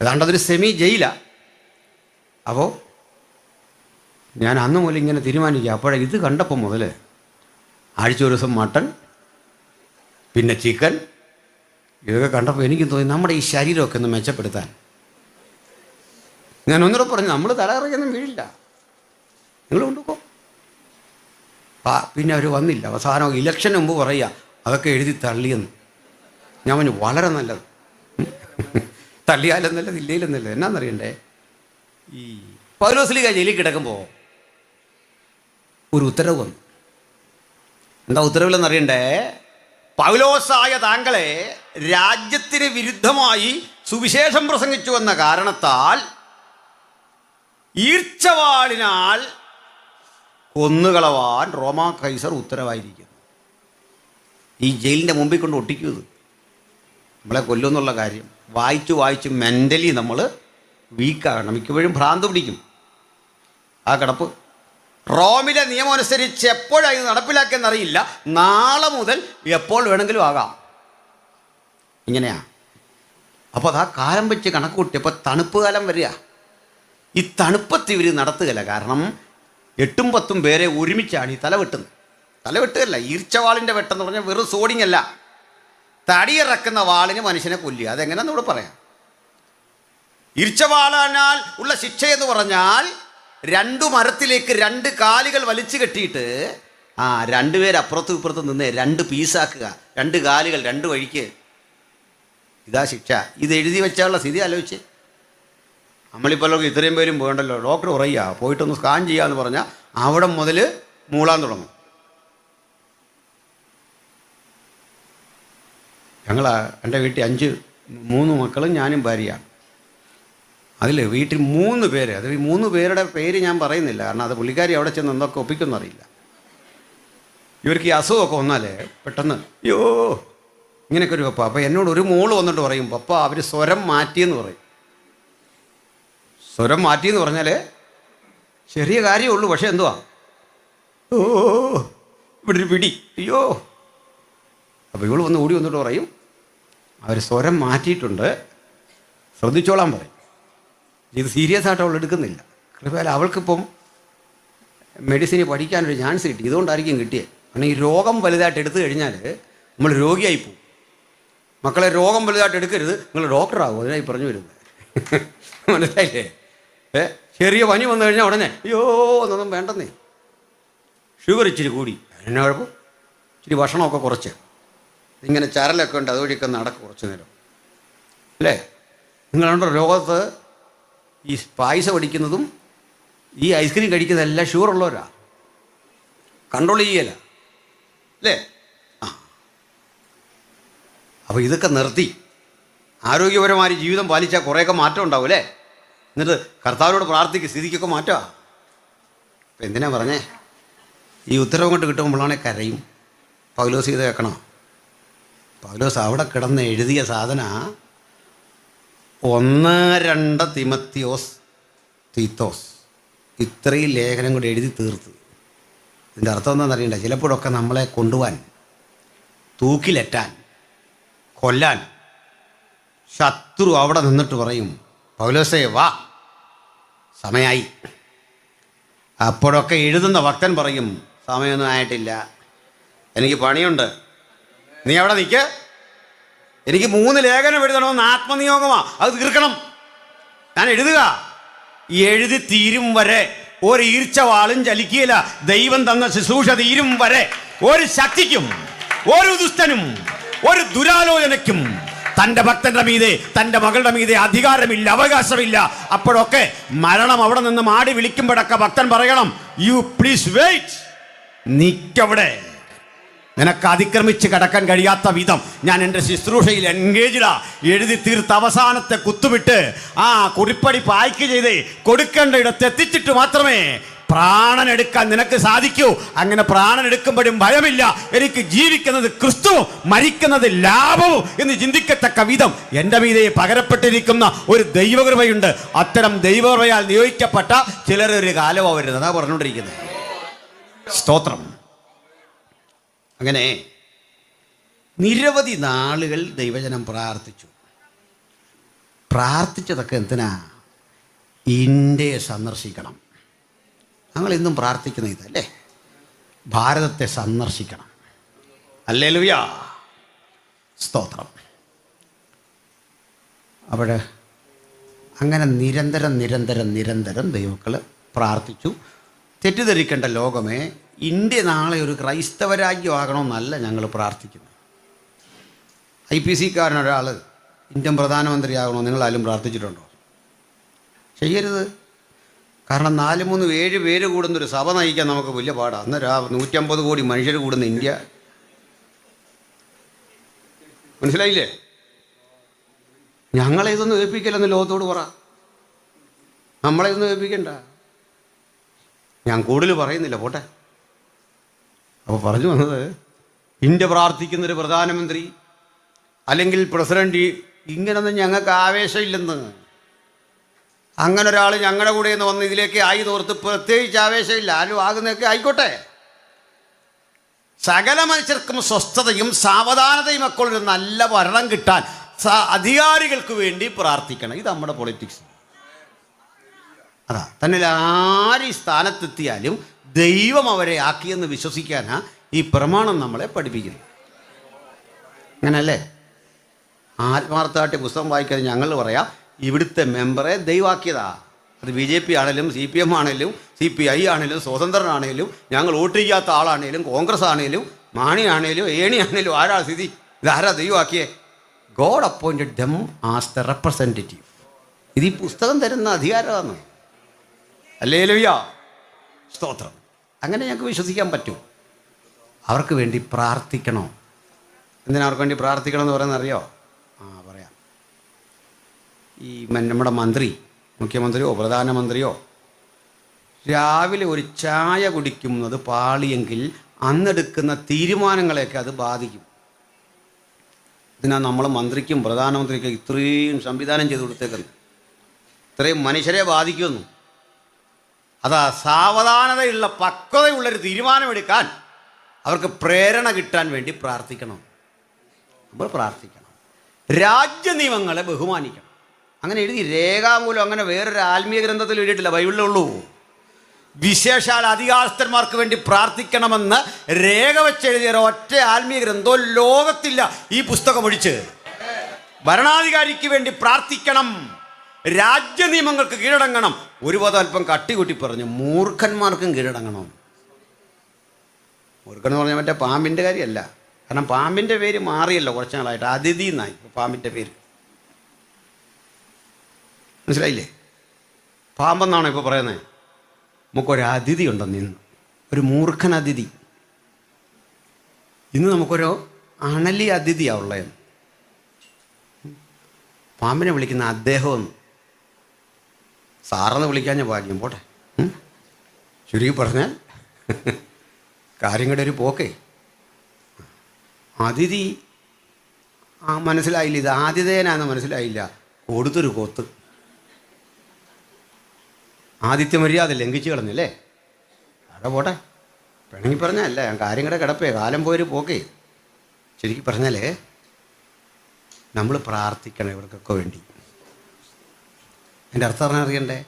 S1: ഏതാണ്ടതൊരു സെമി ജയിലാണ്. അപ്പോൾ ഞാൻ അന്ന് മുതൽ ഇങ്ങനെ തീരുമാനിക്കുക. അപ്പോഴേ ഇത് കണ്ടപ്പോൾ മുതൽ ആഴ്ച ഒരു ദിവസം മട്ടൺ, പിന്നെ ചിക്കൻ, ഇതൊക്കെ കണ്ടപ്പോൾ എനിക്ക് തോന്നി നമ്മുടെ ഈ ശരീരമൊക്കെ ഒന്ന് മെച്ചപ്പെടുത്താൻ. ഞാൻ ഒന്നുകൂടെ പറഞ്ഞു, നമ്മൾ തലകറങ്ങൊന്നും വീഴില്ല, നിങ്ങൾ കൊണ്ടുപോ. പിന്നെ അവർ വന്നില്ല. അവസാനം ഇലക്ഷന് മുമ്പ് പറയുക അതൊക്കെ എഴുതി തള്ളിയെന്ന്. ഞാൻ പറഞ്ഞു വളരെ നല്ലത്, തള്ളിയാലും നല്ലത്, ഇല്ലേലും നല്ലത്. എന്നാന്നറിയണ്ടേ, ഈ പൗലോസ്ലീഹ ജയിലിൽ കിടക്കുമ്പോൾ ഒരു ഉത്തരവ് വന്നു. എന്താ ഉത്തരവിലെന്നറിയണ്ടേ? പൗലോസായ താങ്കളെ രാജ്യത്തിന് വിരുദ്ധമായി സുവിശേഷം പ്രസംഗിച്ചു എന്ന കാരണത്താൽ ഈർച്ചവാളിനാൽ കൊന്നുകളവാൻ റോമാ കൈസർ ഉത്തരവായിരിക്കുന്നു. ഈ ജയിലിൻ്റെ മുമ്പിൽ കൊണ്ട് ഒട്ടിക്കുന്നത് നമ്മളെ കൊല്ലുമെന്നുള്ള കാര്യം വായിച്ച് മെൻ്റലി നമ്മൾ വീക്കാകണം. മിക്കപ്പോഴും ഭ്രാന്ത് പിടിക്കും ആ കിടപ്പ്. റോമിലെ നിയമം അനുസരിച്ച് എപ്പോഴാണ് ഇത് നടപ്പിലാക്കിയെന്നറിയില്ല. നാളെ മുതൽ എപ്പോൾ വേണമെങ്കിലും ആകാം. ഇങ്ങനെയാ. അപ്പോൾ അത് ആ കാലം വെച്ച് കണക്ക് കൂട്ടിയപ്പോൾ തണുപ്പ് കാലം വരിക. ഈ തണുപ്പത്ത് ഇവർ നടത്തുകയില്ല. കാരണം 8-10 പേരെ ഒരുമിച്ചാണ് ഈ തല വെട്ടുന്നത്. തല വെട്ടുകയല്ല, ഈർച്ചവാളിൻ്റെ വെട്ടെന്ന് പറഞ്ഞാൽ വെറും സോഡിങ് അല്ല, തടിയിറക്കുന്ന വാളിന് മനുഷ്യനെ കൊല്ലുക. അതെങ്ങനെയാണെന്ന് ഇവിടെ പറയാം. ഈർച്ചവാളാനാൽ ഉള്ള ശിക്ഷയെന്ന് പറഞ്ഞാൽ 2 മരത്തിലേക്ക് 2 കാലുകൾ വലിച്ചു കെട്ടിയിട്ട് 2 പേര് അപ്പുറത്തും ഇപ്പുറത്തും നിന്ന് 2 പീസാക്കുക. 2 കാലുകൾ 2 വഴിക്ക്. ഇതാ ശിക്ഷ. ഇത് എഴുതി വെച്ചാലുള്ള സ്ഥിതി ആലോചിച്ച്. നമ്മളിപ്പോൾ ഇത്രയും പേരും പോകണ്ടല്ലോ. ഡോക്ടർ പറയുക പോയിട്ടൊന്ന് സ്കാൻ ചെയ്യാമെന്ന് പറഞ്ഞാൽ അവിടെ മുതൽ മൂളാൻ തുടങ്ങും. എൻ്റെ വീട്ടിൽ 3 മക്കളും ഞാനും ഭാര്യയാണ്. അതിൽ വീട്ടിൽ 3 പേര്, അത് ഈ 3 പേരുടെ പേര് ഞാൻ പറയുന്നില്ല, കാരണം അത് പുള്ളിക്കാരി അവിടെ ചെന്ന് എന്തൊക്കെ ഒപ്പിക്കുമെന്ന് അറിയില്ല. ഇവർക്ക് ഈ അസുഖമൊക്കെ വന്നാലേ പെട്ടെന്ന് അയ്യോ ഇങ്ങനെയൊക്കെ ഒരു പപ്പ. അപ്പോൾ എന്നോട് ഒരു മോള് വന്നിട്ട് പറയും, പപ്പ അവർ സ്വരം മാറ്റിയെന്ന് പറയും. സ്വരം മാറ്റിയെന്ന് പറഞ്ഞാൽ ചെറിയ കാര്യമുള്ളൂ, പക്ഷേ എന്തുവാ, ഓ ഇവിടെ ഒരു പിടി, അയ്യോ. അപ്പോൾ ഇവൾ ഓടി വന്നിട്ട് പറയും അവർ സ്വരം മാറ്റിയിട്ടുണ്ട്, ശ്രദ്ധിച്ചോളാൻ പറയും. ഇത് സീരിയസ് ആയിട്ട് അവൾ എടുക്കുന്നില്ല. കൃപയാൽ അവൾക്കിപ്പം മെഡിസിന് പഠിക്കാനൊരു ചാൻസ് കിട്ടി. ഇതുകൊണ്ടായിരിക്കും കിട്ടിയത്. കാരണം ഈ രോഗം വലുതായിട്ട് എടുത്തു കഴിഞ്ഞാൽ നമ്മൾ രോഗിയായി പോകും. മക്കളെ രോഗം വലുതായിട്ട് എടുക്കരുത്, നിങ്ങൾ ഡോക്ടറാകും, അതിനായി പറഞ്ഞു വരുന്നത്. മനസ്സിലായില്ലേ? ചെറിയ പനി വന്നു കഴിഞ്ഞാൽ ഉടനെ അയ്യോ എന്നൊന്നും വേണ്ടെന്നേ. ഷുഗർ ഇച്ചിരി കൂടി, എന്നാ കുഴപ്പം, ഇച്ചിരി ഭക്ഷണമൊക്കെ കുറച്ച് ഇങ്ങനെ ചരലൊക്കെ ഉണ്ട്, അതുവഴിയൊക്കെ നടക്കും കുറച്ച് നേരം. അല്ലേ? നിങ്ങളുണ്ടോ ലോകത്ത് ഈ പായസം അടിക്കുന്നതും ഈ ഐസ്ക്രീം കഴിക്കുന്നതെല്ലാം ഷുഗറുള്ളവരാ, കൺട്രോൾ ചെയ്യല അല്ലേ? ആ, അപ്പോൾ ഇതൊക്കെ നിർത്തി ആരോഗ്യപരമായ ജീവിതം പാലിച്ചാൽ കുറേയൊക്കെ മാറ്റം ഉണ്ടാവും അല്ലേ? എന്നിട്ട് കർത്താവിനോട് പ്രാർത്ഥിക്കുക, സ്ഥിതിക്കൊക്കെ മാറ്റമാണ്. അപ്പം എന്തിനാ പറഞ്ഞേ? ഈ ഉത്തരവ് കൊണ്ട് കിട്ടുമ്പോഴാണെ കരയും. പൗലോസ് ഇത് കേൾക്കണോ? പൗലോസ് അവിടെ കിടന്ന് എഴുതിയ സാധന 1-2 തിമത്തിയോസ്, തീത്തോസ്, ഇത്രയും ലേഖനം കൂടി എഴുതി തീർത്ത്. ഇതിൻ്റെ അർത്ഥം എന്താണെന്ന് അറിയണ്ട. ചിലപ്പോഴൊക്കെ നമ്മളെ കൊണ്ടുപോകാൻ, തൂക്കിലെറ്റാൻ, കൊല്ലാൻ ശത്രു അവിടെ നിന്നിട്ട് പറയും, പൗലോസേ വാ, സമയമായി. അപ്പോഴൊക്കെ എഴുതുന്ന ഭക്തൻ പറയും, സമയമൊന്നും ആയിട്ടില്ല, എനിക്ക് പണിയുണ്ട്, നീ അവിടെ നിൽക്ക്, എനിക്ക് 3 ലേഖനം എഴുതണമെന്ന് ആത്മനിയോഗമാണ്, അത് തീർക്കണം, ഞാൻ എഴുതുക. എഴുതി തീരും വരെ ഒരു ഈർച്ചവാളും ചലിക്കുകയില്ല. ദൈവം തന്ന ശുശ്രൂഷ തീരും വരെ ഒരു ശക്തിക്കും, ഒരു ദുഷ്ടനും, ഒരു ദുരാലോചനയ്ക്കും തൻ്റെ ഭക്തന്റെ മീതെ, തൻ്റെ മകളുടെ മീതെ അധികാരമില്ല, അവകാശമില്ല. അപ്പോഴൊക്കെ മരണം അവിടെ നിന്ന് മാടി വിളിക്കുമ്പോഴൊക്കെ ഭക്തൻ പറയണം, യു പ്ലീസ് വെയിറ്റ്, നിക്കവിടെ, നിനക്ക് അതിക്രമിച്ച് കടക്കാൻ കഴിയാത്ത വിധം ഞാൻ എൻ്റെ ശുശ്രൂഷയിൽ എൻഗേജ്ഡാ. എഴുതി തീർത്ത് അവസാനത്തെ കുത്തുവിട്ട് ആ കുറിപ്പടി പായ്ക്ക് ചെയ്ത് കൊടുക്കേണ്ട ഇടത്ത് എത്തിച്ചിട്ട് മാത്രമേ പ്രാണൻ എടുക്കാൻ നിനക്ക് സാധിക്കൂ. അങ്ങനെ പ്രാണൻ എടുക്കുമ്പോഴും ഭയമില്ല, എനിക്ക് ജീവിക്കുന്നത് ക്രിസ്തുവും മരിക്കുന്നത് ലാഭവും എന്ന് ചിന്തിക്കത്തക്ക വിധം എൻ്റെ മീതെ പകരപ്പെട്ടിരിക്കുന്ന ഒരു ദൈവകൃപയുണ്ട്. അത്തരം ദൈവകൃപയാൽ നിയോഗിക്കപ്പെട്ട ചിലരൊരു കാലമാണ് വരുന്നത്. അതാ പറഞ്ഞുകൊണ്ടിരിക്കുന്നത്. സ്തോത്രം. അങ്ങനെ നിരവധി നാളുകൾ ദൈവജനം പ്രാർത്ഥിച്ചതൊക്കെ എന്തിനാ? ഇന്ത്യയെ സന്ദർശിക്കണം. ഞങ്ങളിന്നും പ്രാർത്ഥിക്കുന്ന ഇതല്ലേ, ഭാരതത്തെ സന്ദർശിക്കണം. ഹല്ലേലൂയ, സ്തോത്രം. അപ്പോൾ അങ്ങനെ നിരന്തരം ദൈവമക്കൾ പ്രാർത്ഥിച്ചു. തെറ്റിദ്ധരിക്കേണ്ട ലോകമേ, ഇന്ത്യ നാളെ ഒരു ക്രൈസ്തവ രാജ്യമാകണമെന്നല്ല ഞങ്ങൾ പ്രാർത്ഥിക്കുന്നത്. IPC-കാരനൊരാൾ ഇന്ത്യൻ പ്രധാനമന്ത്രിയാകണോ നിങ്ങളാരും പ്രാർത്ഥിച്ചിട്ടുണ്ടോ? ചെയ്യരുത്. കാരണം 4-3-7 പേര് കൂടുന്നൊരു സഭ നയിക്കാൻ നമുക്ക് വലിയ പാടാണ്. അന്നേരം 150 കോടി മനുഷ്യർ കൂടുന്ന ഇന്ത്യ, മനസ്സിലായില്ലേ? ഞങ്ങളെ ഇതൊന്നും ഏൽപ്പിക്കില്ലെന്ന് ലോകത്തോട് പറ. നമ്മളെ ഇതൊന്നും ഏൽപ്പിക്കണ്ട. ഞാൻ കൂടുതൽ പറയുന്നില്ല, പോട്ടെ. അപ്പോൾ പറഞ്ഞു വന്നത്, ഇന്ത്യ പ്രാർത്ഥിക്കുന്നൊരു പ്രധാനമന്ത്രി അല്ലെങ്കിൽ പ്രസിഡന്റ്, ഇങ്ങനൊന്നും ഞങ്ങൾക്ക് ആവേശമില്ലെന്ന്. അങ്ങനെ ഒരാൾ ഞങ്ങളുടെ കൂടെ നിന്ന് വന്ന് ഇതിലേക്ക് ആയി തോർത്ത് പ്രത്യേകിച്ച് ആവേശമില്ല, ആരും ആകുന്നതൊക്കെ ആയിക്കോട്ടെ. സകല മനുഷ്യർക്കും സ്വസ്ഥതയും സാവധാനതയും ഒക്കെ ഒരു നല്ല ഭരണം കിട്ടാൻ അധികാരികൾക്ക് വേണ്ടി പ്രാർത്ഥിക്കണം. ഇത് നമ്മുടെ പൊളിറ്റിക്സ്. അതാ തന്നെ ആര് ഈ സ്ഥാനത്തെത്തിയാലും ദൈവം അവരെ ആക്കിയെന്ന് വിശ്വസിക്കാനാ ഈ പ്രമാണം നമ്മളെ പഠിപ്പിക്കുന്നത്. അങ്ങനല്ലേ? ആത്മാർത്ഥമായിട്ട് പുസ്തകം വായിക്കാൻ ഞങ്ങൾ പറയാം, ഇവിടുത്തെ മെമ്പറെ ദൈവമാക്കിയതാ. അത് BJP ആണെങ്കിലും CPM ആണെങ്കിലും CPI ആണെങ്കിലും സ്വതന്ത്രനാണെങ്കിലും ഞങ്ങൾ വോട്ട് ചെയ്യാത്ത ആളാണെങ്കിലും കോൺഗ്രസ് ആണെങ്കിലും മാണി ആണെങ്കിലും ഏണി ആണെങ്കിലും ആരാ സ്ഥിതി? ഇതാരാ ദൈവമാക്കിയേ? God appointed them as the representative. ഇത് ഈ പുസ്തകം തരുന്ന അധികാരമാണ്. ഹല്ലേലൂയ, സ്തോത്രം. അങ്ങനെ ഞങ്ങൾക്ക് വിശ്വസിക്കാൻ പറ്റും. അവർക്ക് വേണ്ടി പ്രാർത്ഥിക്കണോ? എന്തിനാ അവർക്ക് വേണ്ടി പ്രാർത്ഥിക്കണം എന്ന് പറയുന്നത് അറിയോ? പറയാം. ഈ നമ്മുടെ മന്ത്രി, മുഖ്യമന്ത്രിയോ പ്രധാനമന്ത്രിയോ രാവിലെ ഒരു ചായ കുടിക്കുന്നത് പാളിയെങ്കിൽ അന്നെടുക്കുന്ന തീരുമാനങ്ങളെയൊക്കെ അത് ബാധിക്കും. ഇതിനാ നമ്മൾ മന്ത്രിക്കും പ്രധാനമന്ത്രിക്കും ഇത്രയും സംവിധാനം ചെയ്ത് കൊടുത്തേക്കുന്നത്. ഇത്രയും മനുഷ്യരെ ബാധിക്കുമെന്നു. അതാ സാവധാനതയുള്ള പക്വതയുള്ളൊരു തീരുമാനമെടുക്കാൻ അവർക്ക് പ്രേരണ കിട്ടാൻ വേണ്ടി പ്രാർത്ഥിക്കണം. നമ്മൾ പ്രാർത്ഥിക്കണം. രാജ്യ നിയമങ്ങളെ ബഹുമാനിക്കണം. അങ്ങനെ എഴുതി രേഖാമൂലം അങ്ങനെ വേറൊരു ആത്മീയ ഗ്രന്ഥത്തിൽ എഴുതിയിട്ടില്ല, ബൈബിളിലുള്ളൂ. വിശേഷാൽ അധികാരസ്ഥന്മാർക്ക് വേണ്ടി പ്രാർത്ഥിക്കണമെന്ന് രേഖ വെച്ചെഴുതിയ ഒറ്റ ആത്മീയ ഗ്രന്ഥവും ലോകത്തില്ല ഈ പുസ്തകം ഒഴിച്ച്. ഭരണാധികാരിക്ക് വേണ്ടി പ്രാർത്ഥിക്കണം, രാജ്യ നിയമങ്ങൾക്ക് കീഴടങ്ങണം. ഒരു പദം അല്പം കട്ടികൂട്ടി പറഞ്ഞു, മൂർഖന്മാർക്കും കീഴടങ്ങണം. മൂർഖൻ എന്ന് പറഞ്ഞാൽ മറ്റേ പാമ്പിൻ്റെ കാര്യമല്ല. കാരണം പാമ്പിൻ്റെ പേര് മാറിയല്ലോ കുറച്ച് നാളായിട്ട്, അതിഥി എന്നായി പാമ്പിൻ്റെ പേര്. മനസ്സിലായില്ലേ? പാമ്പെന്നാണോ ഇപ്പോൾ പറയുന്നത്? നമുക്കൊരു അതിഥി ഉണ്ടെന്ന് ഇന്ന്, ഒരു മൂർഖൻ അതിഥി. ഇന്ന് നമുക്കൊരു അണലി അതിഥിയാണ് ഉള്ളതെന്ന്. പാമ്പിനെ വിളിക്കുന്ന അദ്ദേഹമെന്ന്. സാറെന്ന് വിളിക്കാൻ ഞാൻ ഭാഗ്യം പോട്ടെ. ചുരുക്കി പറഞ്ഞാൽ കാര്യങ്ങളുടെ ഒരു പോക്കേ. അതിഥി മനസ്സിലായില്ല, ഇത് ആതിഥേയനാന്ന് മനസ്സിലായില്ല, കൊടുത്തൊരു കൊത്ത്. ആദിത്യ മര്യാദ ലംഘിച്ച് കളഞ്ഞല്ലേ? അവിടെ പോട്ടെ, പിണങ്ങി പറഞ്ഞല്ല, ഞാൻ കാര്യങ്ങളുടെ കിടപ്പേ, കാലം പോയൊരു പോക്കേ. ശരിക്കും പറഞ്ഞാൽ നമ്മൾ പ്രാർത്ഥിക്കണം ഇവർക്കൊക്കെ വേണ്ടി. എൻ്റെ അർത്ഥം അറിയണ്ടേ?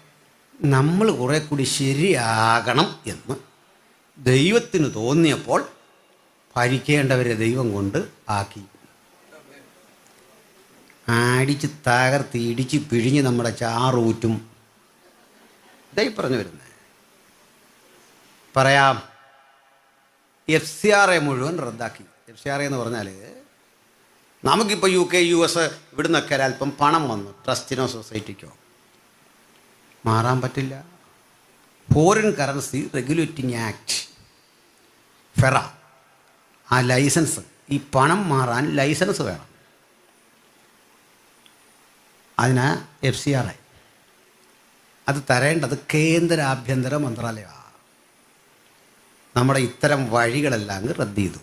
S1: നമ്മൾ കുറേ കൂടി ശരിയാകണം എന്ന് ദൈവത്തിന് തോന്നിയപ്പോൾ ഭരിക്കേണ്ടവരെ ദൈവം കൊണ്ട് ആക്കി. അടിച്ച് തകർത്ത് ഇടിച്ച് പിഴിഞ്ഞ് നമ്മുടെ ചാറൂറ്റും. ഇതായി പറഞ്ഞു വരുന്നത്. പറയാം, FCRA മുഴുവൻ റദ്ദാക്കി. FCRA എന്ന് പറഞ്ഞാൽ നമുക്കിപ്പോൾ UK US ഇവിടുന്നൊക്കെ ഒരല്പം പണം വന്നു, ട്രസ്റ്റിനോ സൊസൈറ്റിക്കോ. മാറാൻ പറ്റില്ല. Foreign currency regulating act, FERA, ആ ലൈസൻസ്, ഈ പണം മാറാൻ ലൈസൻസ് വേണം. അതിന് FCRA അത് തരേണ്ടത് കേന്ദ്ര ആഭ്യന്തര മന്ത്രാലയമാണ്. നമ്മുടെ ഇത്തരം വഴികളെല്ലാം അങ്ങ് റദ്ദ് ചെയ്തു.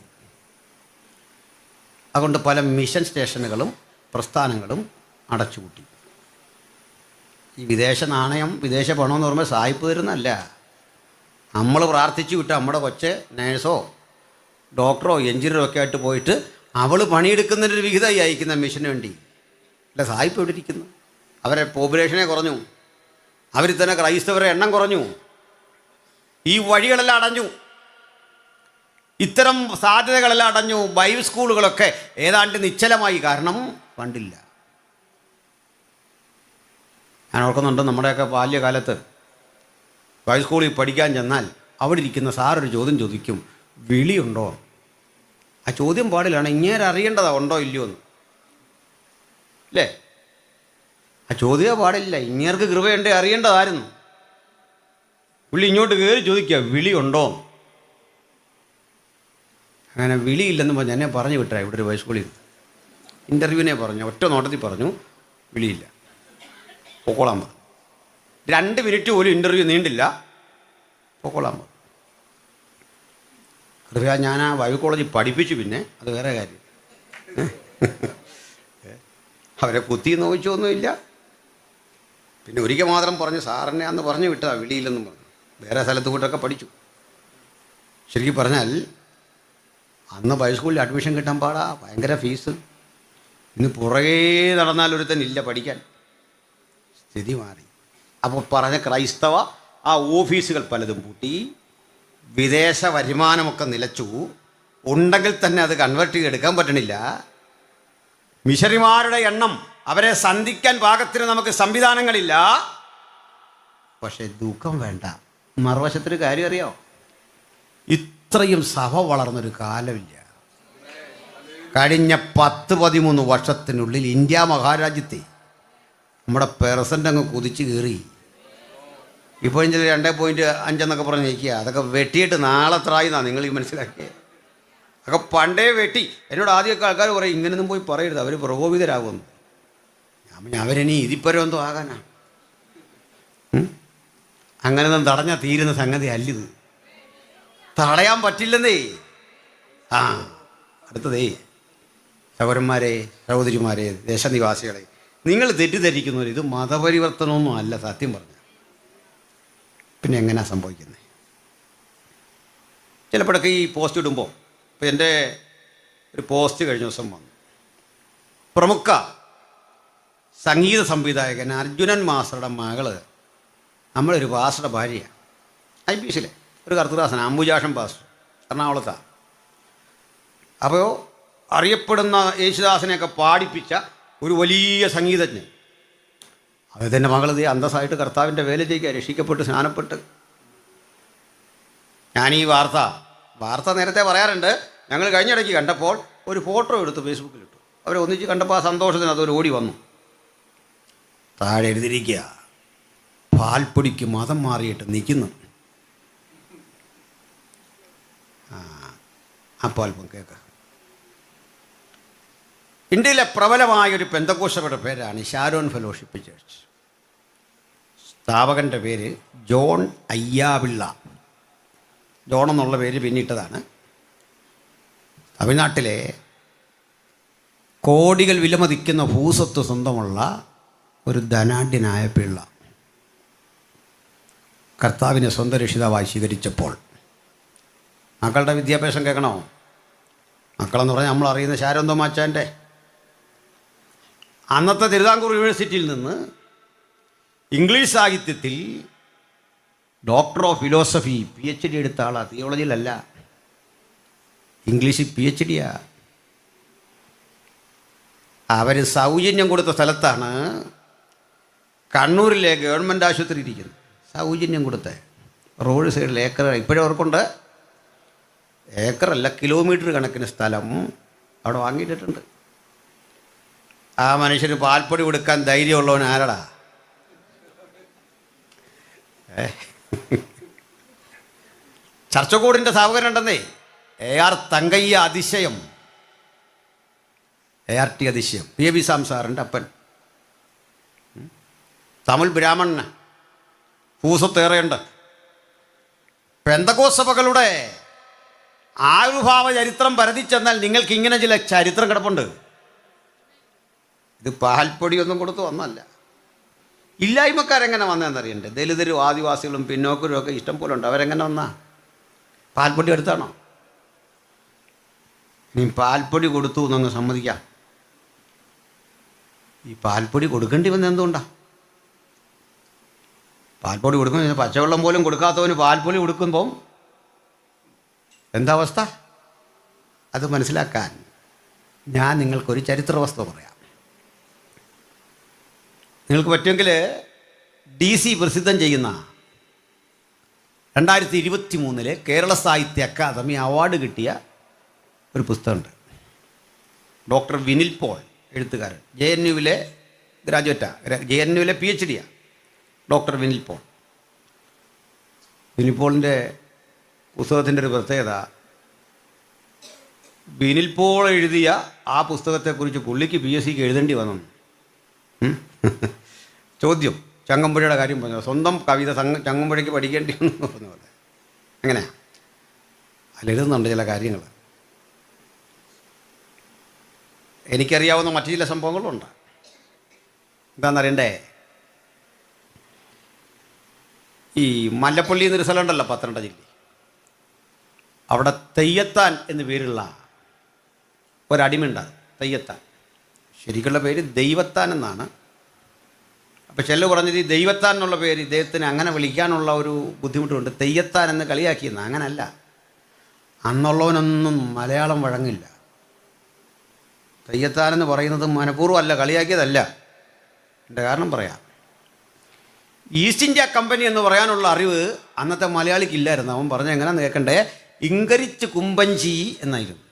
S1: അതുകൊണ്ട് പല മിഷൻ സ്റ്റേഷനുകളും പ്രസ്ഥാനങ്ങളും അടച്ചുപൂട്ടി. ഈ വിദേശ നാണയം, വിദേശ പണമെന്ന് പറയുമ്പോൾ സായിപ്പ് തരുന്നല്ല. നമ്മൾ പ്രാർത്ഥിച്ചു വിട്ട് നമ്മുടെ കൊച്ച് നേഴ്സോ ഡോക്ടറോ എഞ്ചിനീയറോ ഒക്കെ ആയിട്ട് പോയിട്ട് അവൾ പണിയെടുക്കുന്നതിനൊരു വിഹിതമായി അയക്കുന്ന മിഷന് വേണ്ടി. അല്ല, സായിപ്പ് എവിടെ ഇരിക്കുന്നു? അവരെ പോപ്പുലേഷനെ കുറഞ്ഞു, അവരിൽ തന്നെ ക്രൈസ്തവരുടെ എണ്ണം കുറഞ്ഞു, ഈ വഴികളെല്ലാം അടഞ്ഞു, ഇത്തരം സാധ്യതകളെല്ലാം അടഞ്ഞു. ബൈബിൾ സ്കൂളുകളൊക്കെ ഏതാണ്ട് നിശ്ചലമായി. കാരണം ഫണ്ടില്ല. ഞാൻ ഓർക്കുന്നുണ്ട്, നമ്മുടെയൊക്കെ ബാല്യകാലത്ത് ബൈബിൾ സ്കൂളിൽ പഠിക്കാൻ ചെന്നാൽ അവിടെ ഇരിക്കുന്ന സാറൊരു ചോദ്യം ചോദിക്കും, വിളിയുണ്ടോ? ആ ചോദ്യം പാടില്ലാണ്, ഇങ്ങേരെ അറിയേണ്ടതാ ഉണ്ടോ ഇല്ലയോ എന്ന്. അല്ലേ? ആ ചോദ്യമേ പാടില്ല, ഇങ്ങേർക്ക് കൃപയുണ്ടേ അറിയേണ്ടതായിരുന്നു. പുള്ളി ഇങ്ങോട്ട് കയറി ചോദിക്കുക, വിളിയുണ്ടോ? അങ്ങനെ വിളിയില്ലെന്ന് പറഞ്ഞ് എന്നെ പറഞ്ഞു വിട്ടാ. ഇവിടെ ഒരു ഹൈസ്കൂളിൽ ഇൻ്റർവ്യൂവിനെ പറഞ്ഞു, ഒറ്റ നോട്ടത്തിൽ പറഞ്ഞു വിളിയില്ല, പൊക്കോളാൻ പറഞ്ഞു. 2 മിനിറ്റ് പോലും ഇൻ്റർവ്യൂ നീണ്ടില്ല, പൊക്കോളാൻ പറഞ്ഞു. കൃപയാ ഞാൻ ആ ബൈബിൾ കോളേജിൽ പഠിപ്പിച്ചു. പിന്നെ അത് വേറെ കാര്യം. അവരെ കുത്തി നോവിച്ചൊന്നുമില്ല. പിന്നെ ഒരിക്കൽ മാത്രം പറഞ്ഞു, സാറിനെ അന്ന് പറഞ്ഞു വിട്ടതാ വിളിയില്ലെന്നും പറഞ്ഞു. വേറെ സ്ഥലത്ത് കൂട്ടൊക്കെ പഠിച്ചു. ശരിക്കും പറഞ്ഞാൽ അന്ന് ബൈബിൾ സ്കൂളിൽ അഡ്മിഷൻ കിട്ടാൻ പാടാ, ഭയങ്കര ഫീസ്. ഇന്ന് പുറകേ നടന്നാലൊരുത്തനില്ല പഠിക്കാൻ. സ്ഥിതി മാറി. അപ്പോൾ പറഞ്ഞ ക്രൈസ്തവ ആ ഓഫീസുകൾ പലതും പൂട്ടി, വിദേശ വരുമാനമൊക്കെ നിലച്ചു. ഉണ്ടെങ്കിൽ തന്നെ അത് കൺവേർട്ട് ചെയ്തെടുക്കാൻ പറ്റണില്ല. മിഷണറിമാരുടെ എണ്ണം, അവരെ സന്ധിക്കാൻ പാകത്തിന് നമുക്ക് സംവിധാനങ്ങളില്ല. പക്ഷേ ദുഃഖം വേണ്ട. മറുവശത്തൊരു കാര്യം അറിയോ? ഇത്രയും സഭ വളർന്നൊരു കാലമില്ല. കഴിഞ്ഞ 10-13 വർഷത്തിനുള്ളിൽ ഇന്ത്യ മഹാരാജ്യത്തെ നമ്മുടെ പെർസെൻ്റ് അങ്ങ് കുതിച്ച് കയറി. ഇപ്പോഴും ചില 2.5 എന്നൊക്കെ പറഞ്ഞ് നിൽക്കുക. അതൊക്കെ വെട്ടിയിട്ട് നാളെ ത്രായിന്നാണ് നിങ്ങൾ ഈ മനസ്സിലാക്കിയത്. അതൊക്കെ പണ്ടേ വെട്ടി. എന്നോട് ആദ്യമൊക്കെ ആൾക്കാർ പറയും, ഇങ്ങനെയൊന്നും പോയി പറയരുത്, അവർ പ്രകോപിതരാകുമെന്ന്. അവരിനി ഇതിപ്പരമെന്തോ ആകാനാ? അങ്ങനെയൊന്നും തടഞ്ഞാൽ തീരുന്ന സംഗതി അല്ലിത്. തടയാൻ പറ്റില്ലെന്നേ. അടുത്തതേ, സഹോദരന്മാരെ, സഹോദരിമാരെ, ദേശനിവാസികളെ, നിങ്ങൾ തെറ്റിദ്ധരിക്കുന്നവർ, ഇത് മതപരിവർത്തനമൊന്നും അല്ല. സത്യം പറഞ്ഞു പിന്നെ എങ്ങനെയാണ് സംഭവിക്കുന്നത്? ചിലപ്പോഴൊക്കെ ഈ പോസ്റ്റ് ഇടുമ്പോൾ, ഇപ്പോൾ എൻ്റെ ഒരു പോസ്റ്റ് കഴിഞ്ഞ ദിവസം വന്നു. പ്രമുഖ സംഗീത സംവിധായകൻ അർജുനൻ മാസ്റ്ററുടെ മകള് നമ്മളൊരു പാസ്റ്ററുടെ ഭാര്യയാണ്. IPCയിലെ ഒരു കർത്തദാസൻ, അംബുജാക്ഷൻ പാസ്റ്റർ, എറണാകുളത്താണ്. അപ്പോൾ അറിയപ്പെടുന്ന യേശുദാസിനെയൊക്കെ പാടിപ്പിച്ച ഒരു വലിയ സംഗീതജ്ഞൻ. അദ്ദേഹത്തിൻ്റെ മകളിത് അന്തസ്സായിട്ട് കർത്താവിൻ്റെ വേല ചെയ്യുക, രക്ഷിക്കപ്പെട്ട് സ്നാനപ്പെട്ട്. ഞാൻ ഈ വാർത്ത നേരത്തെ പറയാറുണ്ട്. ഞങ്ങൾ കഴിഞ്ഞിടയ്ക്ക് കണ്ടപ്പോൾ ഒരു ഫോട്ടോ എടുത്ത് ഫേസ്ബുക്കിലിട്ടു. അവരെ ഒന്നിച്ച് കണ്ടപ്പോൾ ആ സന്തോഷത്തിന് അതൊരു ഓടി വന്നു. താഴെ എഴുതിയിരിക്കുക, പാൽപ്പൊടിക്ക് മതം മാറിയിട്ട് നിൽക്കുന്നു. അപ്പോൾ അല്പം കേൾക്കുക. ഇന്ത്യയിലെ പ്രബലമായൊരു പെന്തക്കോസ്തരുടെ പേരാണ് ഷാരോൺ ഫെലോഷിപ്പ് ചർച്ച്. സ്ഥാപകൻ്റെ പേര് ജോൺ അയ്യാപിള്ള. ജോൺ എന്നുള്ള പേര് പിന്നിട്ടതാണ്. തമിഴ്നാട്ടിലെ കോടികൾ വിലമതിക്കുന്ന ഭൂസ്വത്ത് സ്വന്തമുള്ള ഒരു ധനാഢ്യനായ പിള്ള കർത്താവിനെ സ്വന്തം രക്ഷിതാവായി സ്വീകരിച്ചപ്പോൾ മക്കളുടെ വിദ്യാഭ്യാസം കേൾക്കണോ? മക്കളെന്ന് പറഞ്ഞാൽ നമ്മൾ അറിയുന്ന ഷാരോൺ തോമാച്ചാൻ്റെ അന്നത്തെ തിരുവിതാംകൂർ യൂണിവേഴ്സിറ്റിയിൽ നിന്ന് ഇംഗ്ലീഷ് സാഹിത്യത്തിൽ ഡോക്ടർ ഓഫ് ഫിലോസഫി PhD എടുത്ത ആളാണ്. തിയോളജിയിലല്ല, ഇംഗ്ലീഷിൽ PhDയാ. അവർ സൗജന്യം കൊടുത്ത സ്ഥലത്താണ് കണ്ണൂരിലെ ഗവൺമെൻറ് ആശുപത്രി ഇരിക്കുന്നത്. സൗജന്യം കൊടുത്ത റോഡ് സൈഡിൽ ഏക്കർ, ഇപ്പോഴും അവർക്കുണ്ട്, ഏക്കറല്ല കിലോമീറ്റർ കണക്കിന് സ്ഥലം അവിടെ വാങ്ങിയിട്ടുണ്ട്. ആ മനുഷ്യന് പാൽപ്പൊടി കൊടുക്കാൻ ധൈര്യമുള്ളവൻ ആരടാ? ചർച്ചക്കോടിൻ്റെ സ്ഥാപകനുണ്ടെന്നേ, AR തങ്കയ്യ അതിശയം, ART അതിശയം, PAB സാം സാറിൻ്റെ അപ്പൻ. തമിഴ് ബ്രാഹ്മണന് ഭൂസ്വത്തേറെയുണ്ട്. പെന്തക്കോസ്ത് സഭകളുടെ ആവിർഭാവ ചരിത്രം പരതിച്ചെന്നാൽ നിങ്ങൾക്ക് ഇങ്ങനെ ചില ചരിത്രം കിടപ്പുണ്ട്. ഇത് പാൽപ്പൊടിയൊന്നും കൊടുത്ത് വന്നല്ല. ഇല്ലായ്മക്കാരെങ്ങനെ വന്നതെന്നറിയണ്ടേ? ദലിതരും ആദിവാസികളും പിന്നോക്കരും ഒക്കെ ഇഷ്ടം പോലെ ഉണ്ട്. അവരെങ്ങനെ വന്നാ? പാൽപ്പൊടി എടുത്താണോ? നീ പാൽപ്പൊടി കൊടുത്തു എന്നൊന്ന് സമ്മതിക്കാം. ഈ പാൽപ്പൊടി കൊടുക്കേണ്ടി വന്നത് എന്തുകൊണ്ടാണ്? പാൽപ്പൊടി കൊടുക്കുമ്പോൾ പച്ചവെള്ളം പോലും കൊടുക്കാത്തവന് പാൽപ്പൊടി കൊടുക്കുമ്പം എന്താ അവസ്ഥ? അത് മനസ്സിലാക്കാൻ ഞാൻ നിങ്ങൾക്കൊരു ചരിത്ര വസ്തു പറയാം. നിങ്ങൾക്ക് പറ്റുമെങ്കിൽ DC പ്രസിദ്ധം ചെയ്യുന്ന 2023 കേരള സാഹിത്യ അക്കാദമി അവാർഡ് കിട്ടിയ ഒരു പുസ്തകമുണ്ട്. ഡോക്ടർ വിനിൽ പോൾ എഴുത്തുകാരൻ, JNUവിലെ ഗ്രാജുവേറ്റാണ്, JNUവിലെ PhDയാണ് ഡോക്ടർ വിനിൽ പോൾ. വിനിൽ പോളിൻ്റെ പുസ്തകത്തിൻ്റെ ഒരു പ്രത്യേകത, വിനിൽ പോൾ എഴുതിയ ആ പുസ്തകത്തെക്കുറിച്ച് പുള്ളിക്ക് PSCക്ക് എഴുതേണ്ടി വന്നു. ചോദ്യം ചങ്ങമ്പുഴയുടെ കാര്യം പറഞ്ഞു, സ്വന്തം കവിത ചങ്ങമ്പുഴയ്ക്ക് പഠിക്കേണ്ടി വന്നു പറഞ്ഞ പോലെ. എങ്ങനെയാ അതിലെഴുതുന്നുണ്ട് ചില കാര്യങ്ങൾ. എനിക്കറിയാവുന്ന മറ്റു ചില സംഭവങ്ങളുണ്ട്. എന്താണെന്നറിയണ്ടേ? ഈ മല്ലപ്പള്ളി എന്നൊരു സ്ഥലമുണ്ടല്ലോ പത്തനംതിട്ട ജില്ലയിൽ, അവിടെ തെയ്യത്താൻ എന്ന് പേരുള്ള ഒരടിമയുണ്ട്. തെയ്യത്താൻ, ശരിക്കുള്ള പേര് ദൈവത്താൻ എന്നാണ്. അപ്പോൾ ചെല്ലു പറഞ്ഞത് ഈ ദൈവത്താൻ എന്നുള്ള പേര് ഇദ്ദേഹത്തിന് അങ്ങനെ വിളിക്കാനുള്ള ഒരു ബുദ്ധിമുട്ടുണ്ട്. തെയ്യത്താൻ എന്ന് കളിയാക്കിയെന്ന്. അങ്ങനല്ല, അന്നുള്ളവനൊന്നും മലയാളം വഴങ്ങില്ല. തെയ്യത്താൻ എന്ന് പറയുന്നത് മനഃപൂർവ്വം അല്ല, കളിയാക്കിയതല്ല. എൻ്റെ കാരണം പറയാം. ഈസ്റ്റ് ഇന്ത്യ കമ്പനി എന്ന് പറയാനുള്ള അറിവ് അന്നത്തെ മലയാളിക്കില്ലായിരുന്നു. അവൻ പറഞ്ഞ എങ്ങനെയാണെന്ന് കേൾക്കണ്ടേ? ഇങ്കരിച്ച് കുമ്പഞ്ചി എന്നായിരുന്നു.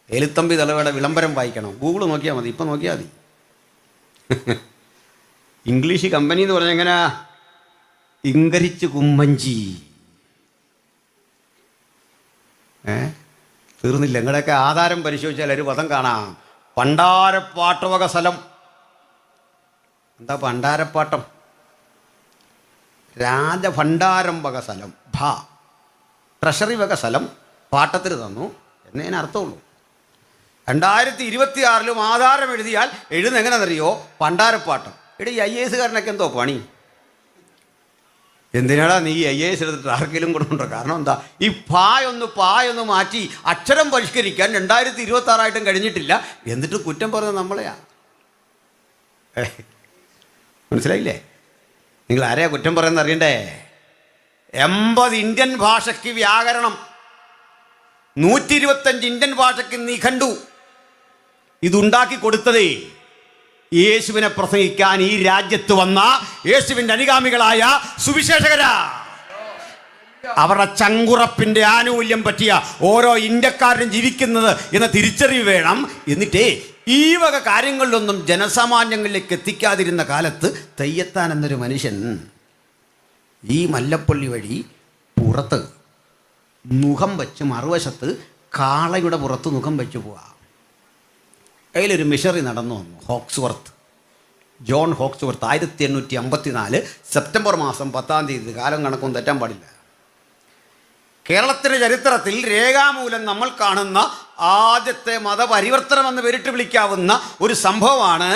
S1: എലുത്തമ്പി തലവയുടെ വിളംബരം വായിക്കണം, ഗൂഗിൾ നോക്കിയാൽ മതി, ഇപ്പം നോക്കിയാൽ മതി. ഇംഗ്ലീഷ് കമ്പനി എന്ന് പറഞ്ഞാൽ എങ്ങനെയാ? ഇങ്കരിച്ച് കുമ്പഞ്ചി. തീർന്നില്ല. നിങ്ങളുടെയൊക്കെ ആധാരം പരിശോധിച്ചാൽ ഒരു പദം കാണാം, പണ്ടാരപ്പാട്ട് വക സ്ഥലം. എന്താ പണ്ടാരപ്പാട്ടം? രാജഭണ്ഡാരം വക സ്ഥലം, ട്രഷറി വക സ്ഥലം പാട്ടത്തിന് തന്നു എന്നേ അർത്ഥമുള്ളൂ. 2026 ആധാരം എഴുതിയാൽ എഴുതുന്ന എങ്ങനെയാണെന്നറിയോ? പണ്ടാരപ്പാട്ടം. ഇവിടെ ഈ IAS കാരനൊക്കെ എന്തോ പണി? എന്തിനാടാ നീ IAS എടുത്തിട്ട് ആർക്കെങ്കിലും കൊണ്ടുണ്ടോ? കാരണം എന്താ? ഈ പായൊന്ന് മാറ്റി അക്ഷരം പരിഷ്കരിക്കാൻ 2026 കഴിഞ്ഞിട്ടില്ല. എന്നിട്ട് കുറ്റം പറഞ്ഞത് നമ്മളെയാ. മനസ്സിലായില്ലേ? നിങ്ങൾ ആരെയാ കുറ്റം പറയുന്നത് അറിയണ്ടേ? 80 ഇന്ത്യൻ ഭാഷയ്ക്ക് വ്യാകരണം, 125 ഇന്ത്യൻ ഭാഷയ്ക്ക് നിഘണ്ടു ഇതുണ്ടാക്കി കൊടുത്തതേ യേശുവിനെ പ്രസംഗിക്കാൻ ഈ രാജ്യത്ത് വന്ന യേശുവിൻ്റെ അനുഗാമികളായ സുവിശേഷകരാ. അവരുടെ ചങ്കുറപ്പിൻ്റെ ആനുകൂല്യം പറ്റിയ ഓരോ ഇന്ത്യക്കാരനും ജീവിക്കുന്നത് എന്ന തിരിച്ചറിവ് വേണം. എന്നിട്ടേ ഈ വക കാര്യങ്ങളിലൊന്നും ജനസാമാന്യങ്ങളിലേക്ക് എത്തിക്കാതിരുന്ന കാലത്ത് തെയ്യത്താൻ എന്നൊരു മനുഷ്യൻ ഈ മല്ലപ്പള്ളി വഴി പുറത്ത് മുഖം വെച്ച് മറുവശത്ത് കാളയുടെ പുറത്ത് മുഖം വെച്ച് പോവാ. അതിലൊരു മിഷണറി നടന്നു വന്നു, ഹോക്സ്വർത്ത്, ജോൺ ഹോക്സ്വർത്ത്. 1854 സെപ്റ്റംബർ മാസം 10-ാം തീയതി. കാലം കണക്കൊന്നും തെറ്റാൻ പാടില്ല. കേരളത്തിൻ്റെ ചരിത്രത്തിൽ രേഖാമൂലം നമ്മൾ കാണുന്ന ആദ്യത്തെ മതപരിവർത്തനം എന്ന് പേരിട്ട് വിളിക്കാവുന്ന ഒരു സംഭവമാണ്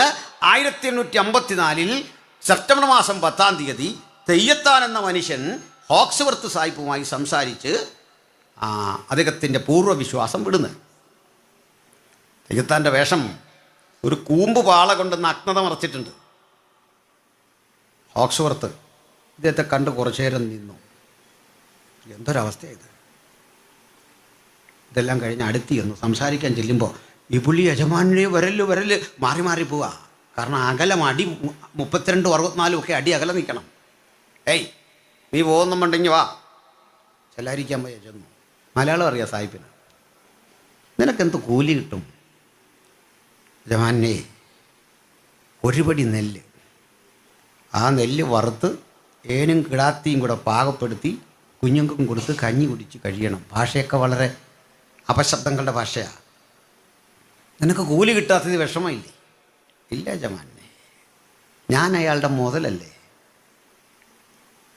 S1: 1854 സെപ്റ്റംബർ മാസം 10-ാം തീയതി തെയ്യത്താൻ എന്ന മനുഷ്യൻ ഹോക്സ്വർത്ത് സാഹിബുമായി സംസാരിച്ച് അദ്ദേഹത്തിൻ്റെ പൂർവ്വവിശ്വാസം വിടുന്നത്. തെയ്യത്താൻ്റെ വേഷം ഒരു കൂമ്പ് പാള കൊണ്ട് നഗ്നത മറച്ചിട്ടുണ്ട്. ഹോക്സ്വർത്ത് ഇദ്ദേഹത്തെ കണ്ട് കുറച്ചു നേരം നിന്നു. എന്തൊരവസ്ഥയായത്! ഇതെല്ലാം കഴിഞ്ഞ് അടുത്ത് ചെന്നു സംസാരിക്കാൻ ചെല്ലുമ്പോൾ ഈ പുള്ളി യജമാനെ വരല് മാറി മാറി പോവാ. കാരണം അകലം അടി 32, 64 ഒക്കെ അടി അകലം നിൽക്കണം. ഏയ് നീ പോകുന്നുണ്ടെങ്കിൽ വാ, ചെല്ലാതിരിക്കാൻ പോയി ചെന്നു. മലയാളം അറിയാം സാഹിബിന്. നിനക്കെന്ത് കൂലി കിട്ടും? യജമാനെ, ഒരുപടി നെല്ല്, ആ നെല്ല് വറുത്ത് ഏനും കിടാത്തിയും കൂടെ പാകപ്പെടുത്തി കുഞ്ഞുങ്ങൾക്കും കൊടുത്ത് കഞ്ഞി കുടിച്ച് കഴിയണം. ഭാഷയൊക്കെ വളരെ അപശബ്ദങ്ങളുടെ ഭാഷയാണ്. നിനക്ക് കൂലി കിട്ടാത്തത് വിഷമമില്ലേ? ഇല്ല യജമാനെ, ഞാൻ അയാളുടെ മുതലല്ലേ.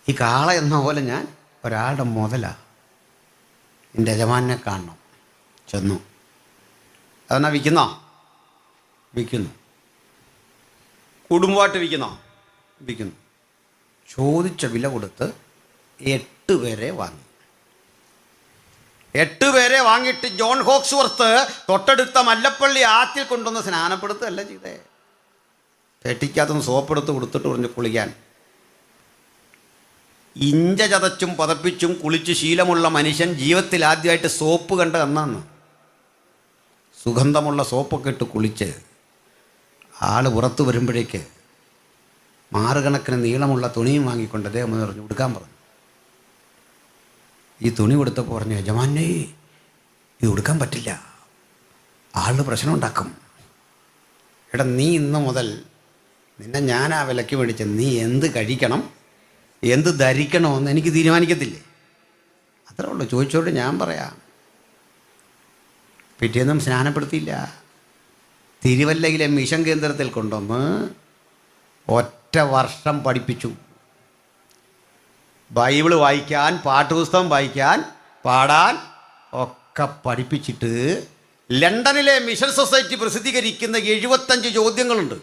S1: ഈ കാള എന്ന പോലെ ഞാൻ ഒരാളുടെ മുതലാണ്. എൻ്റെ യജമാനെ കാണണം. ചെന്നു. അതെന്നാ വിൽക്കുന്നോ? വിൽക്കുന്നു. കുടുംബമായിട്ട് വിൽക്കുന്നോ? വിൽക്കുന്നു. ചോദിച്ച വില കൊടുത്ത് 8 പേരെ വാങ്ങി. 8 പേരെ വാങ്ങിയിട്ട് ജോൺ ഹോക്സ്വർത്ത് തൊട്ടടുത്ത മല്ലപ്പള്ളി ആറ്റിൽ കൊണ്ടുവന്ന് സ്നാനപ്പെടുത്തുകയല്ല ചെയ്തേ. പെട്ടിക്കകത്തുനിന്ന് സോപ്പെടുത്ത് കൊടുത്തിട്ട് പറഞ്ഞ് കുളിക്കാൻ. ഇഞ്ച ചതച്ചും പതപ്പിച്ചും കുളിച്ച് ശീലമുള്ള മനുഷ്യൻ ജീവിതത്തിൽ ആദ്യമായിട്ട് സോപ്പ് കണ്ട എന്നാന്ന്. സുഗന്ധമുള്ള സോപ്പൊക്കെ ഇട്ട് കുളിച്ച് ആൾ പുറത്ത് വരുമ്പോഴേക്ക് മാറുകണക്കിന് നീളമുള്ള തുണിയും വാങ്ങിക്കൊണ്ട് അദ്ദേഹം പറഞ്ഞു കൊടുക്കാൻ പറഞ്ഞു. ഈ തുണി കൊടുത്തപ്പോൾ പറഞ്ഞു, യജമാനെ ഇത് കൊടുക്കാൻ പറ്റില്ല, ആളിന് പ്രശ്നം ഉണ്ടാക്കും. എടാ, നീ ഇന്ന് മുതൽ നിന്നെ ഞാൻ ആ വിലയ്ക്ക് മേടിച്ച നീ എന്ത് കഴിക്കണം എന്ത് ധരിക്കണമെന്ന് എനിക്ക് തീരുമാനിക്കത്തില്ലേ? അത്രേ ഉള്ളൂ. ചോദിച്ചോട്ട് ഞാൻ പറയാം. പിറ്റേന്നും സ്നാനപ്പെടുത്തിയില്ല. തിരുവല്ലയിലെ മിഷൻ കേന്ദ്രത്തിൽ കൊണ്ടുവന്ന് ഒറ്റ വർഷം പഠിപ്പിച്ചു. ബൈബിള് വായിക്കാൻ, പാഠപുസ്തകം വായിക്കാൻ, പാടാൻ ഒക്കെ പഠിപ്പിച്ചിട്ട് ലണ്ടനിലെ മിഷൻ സൊസൈറ്റി പ്രസിദ്ധീകരിക്കുന്ന 75 ചോദ്യങ്ങളുണ്ട്.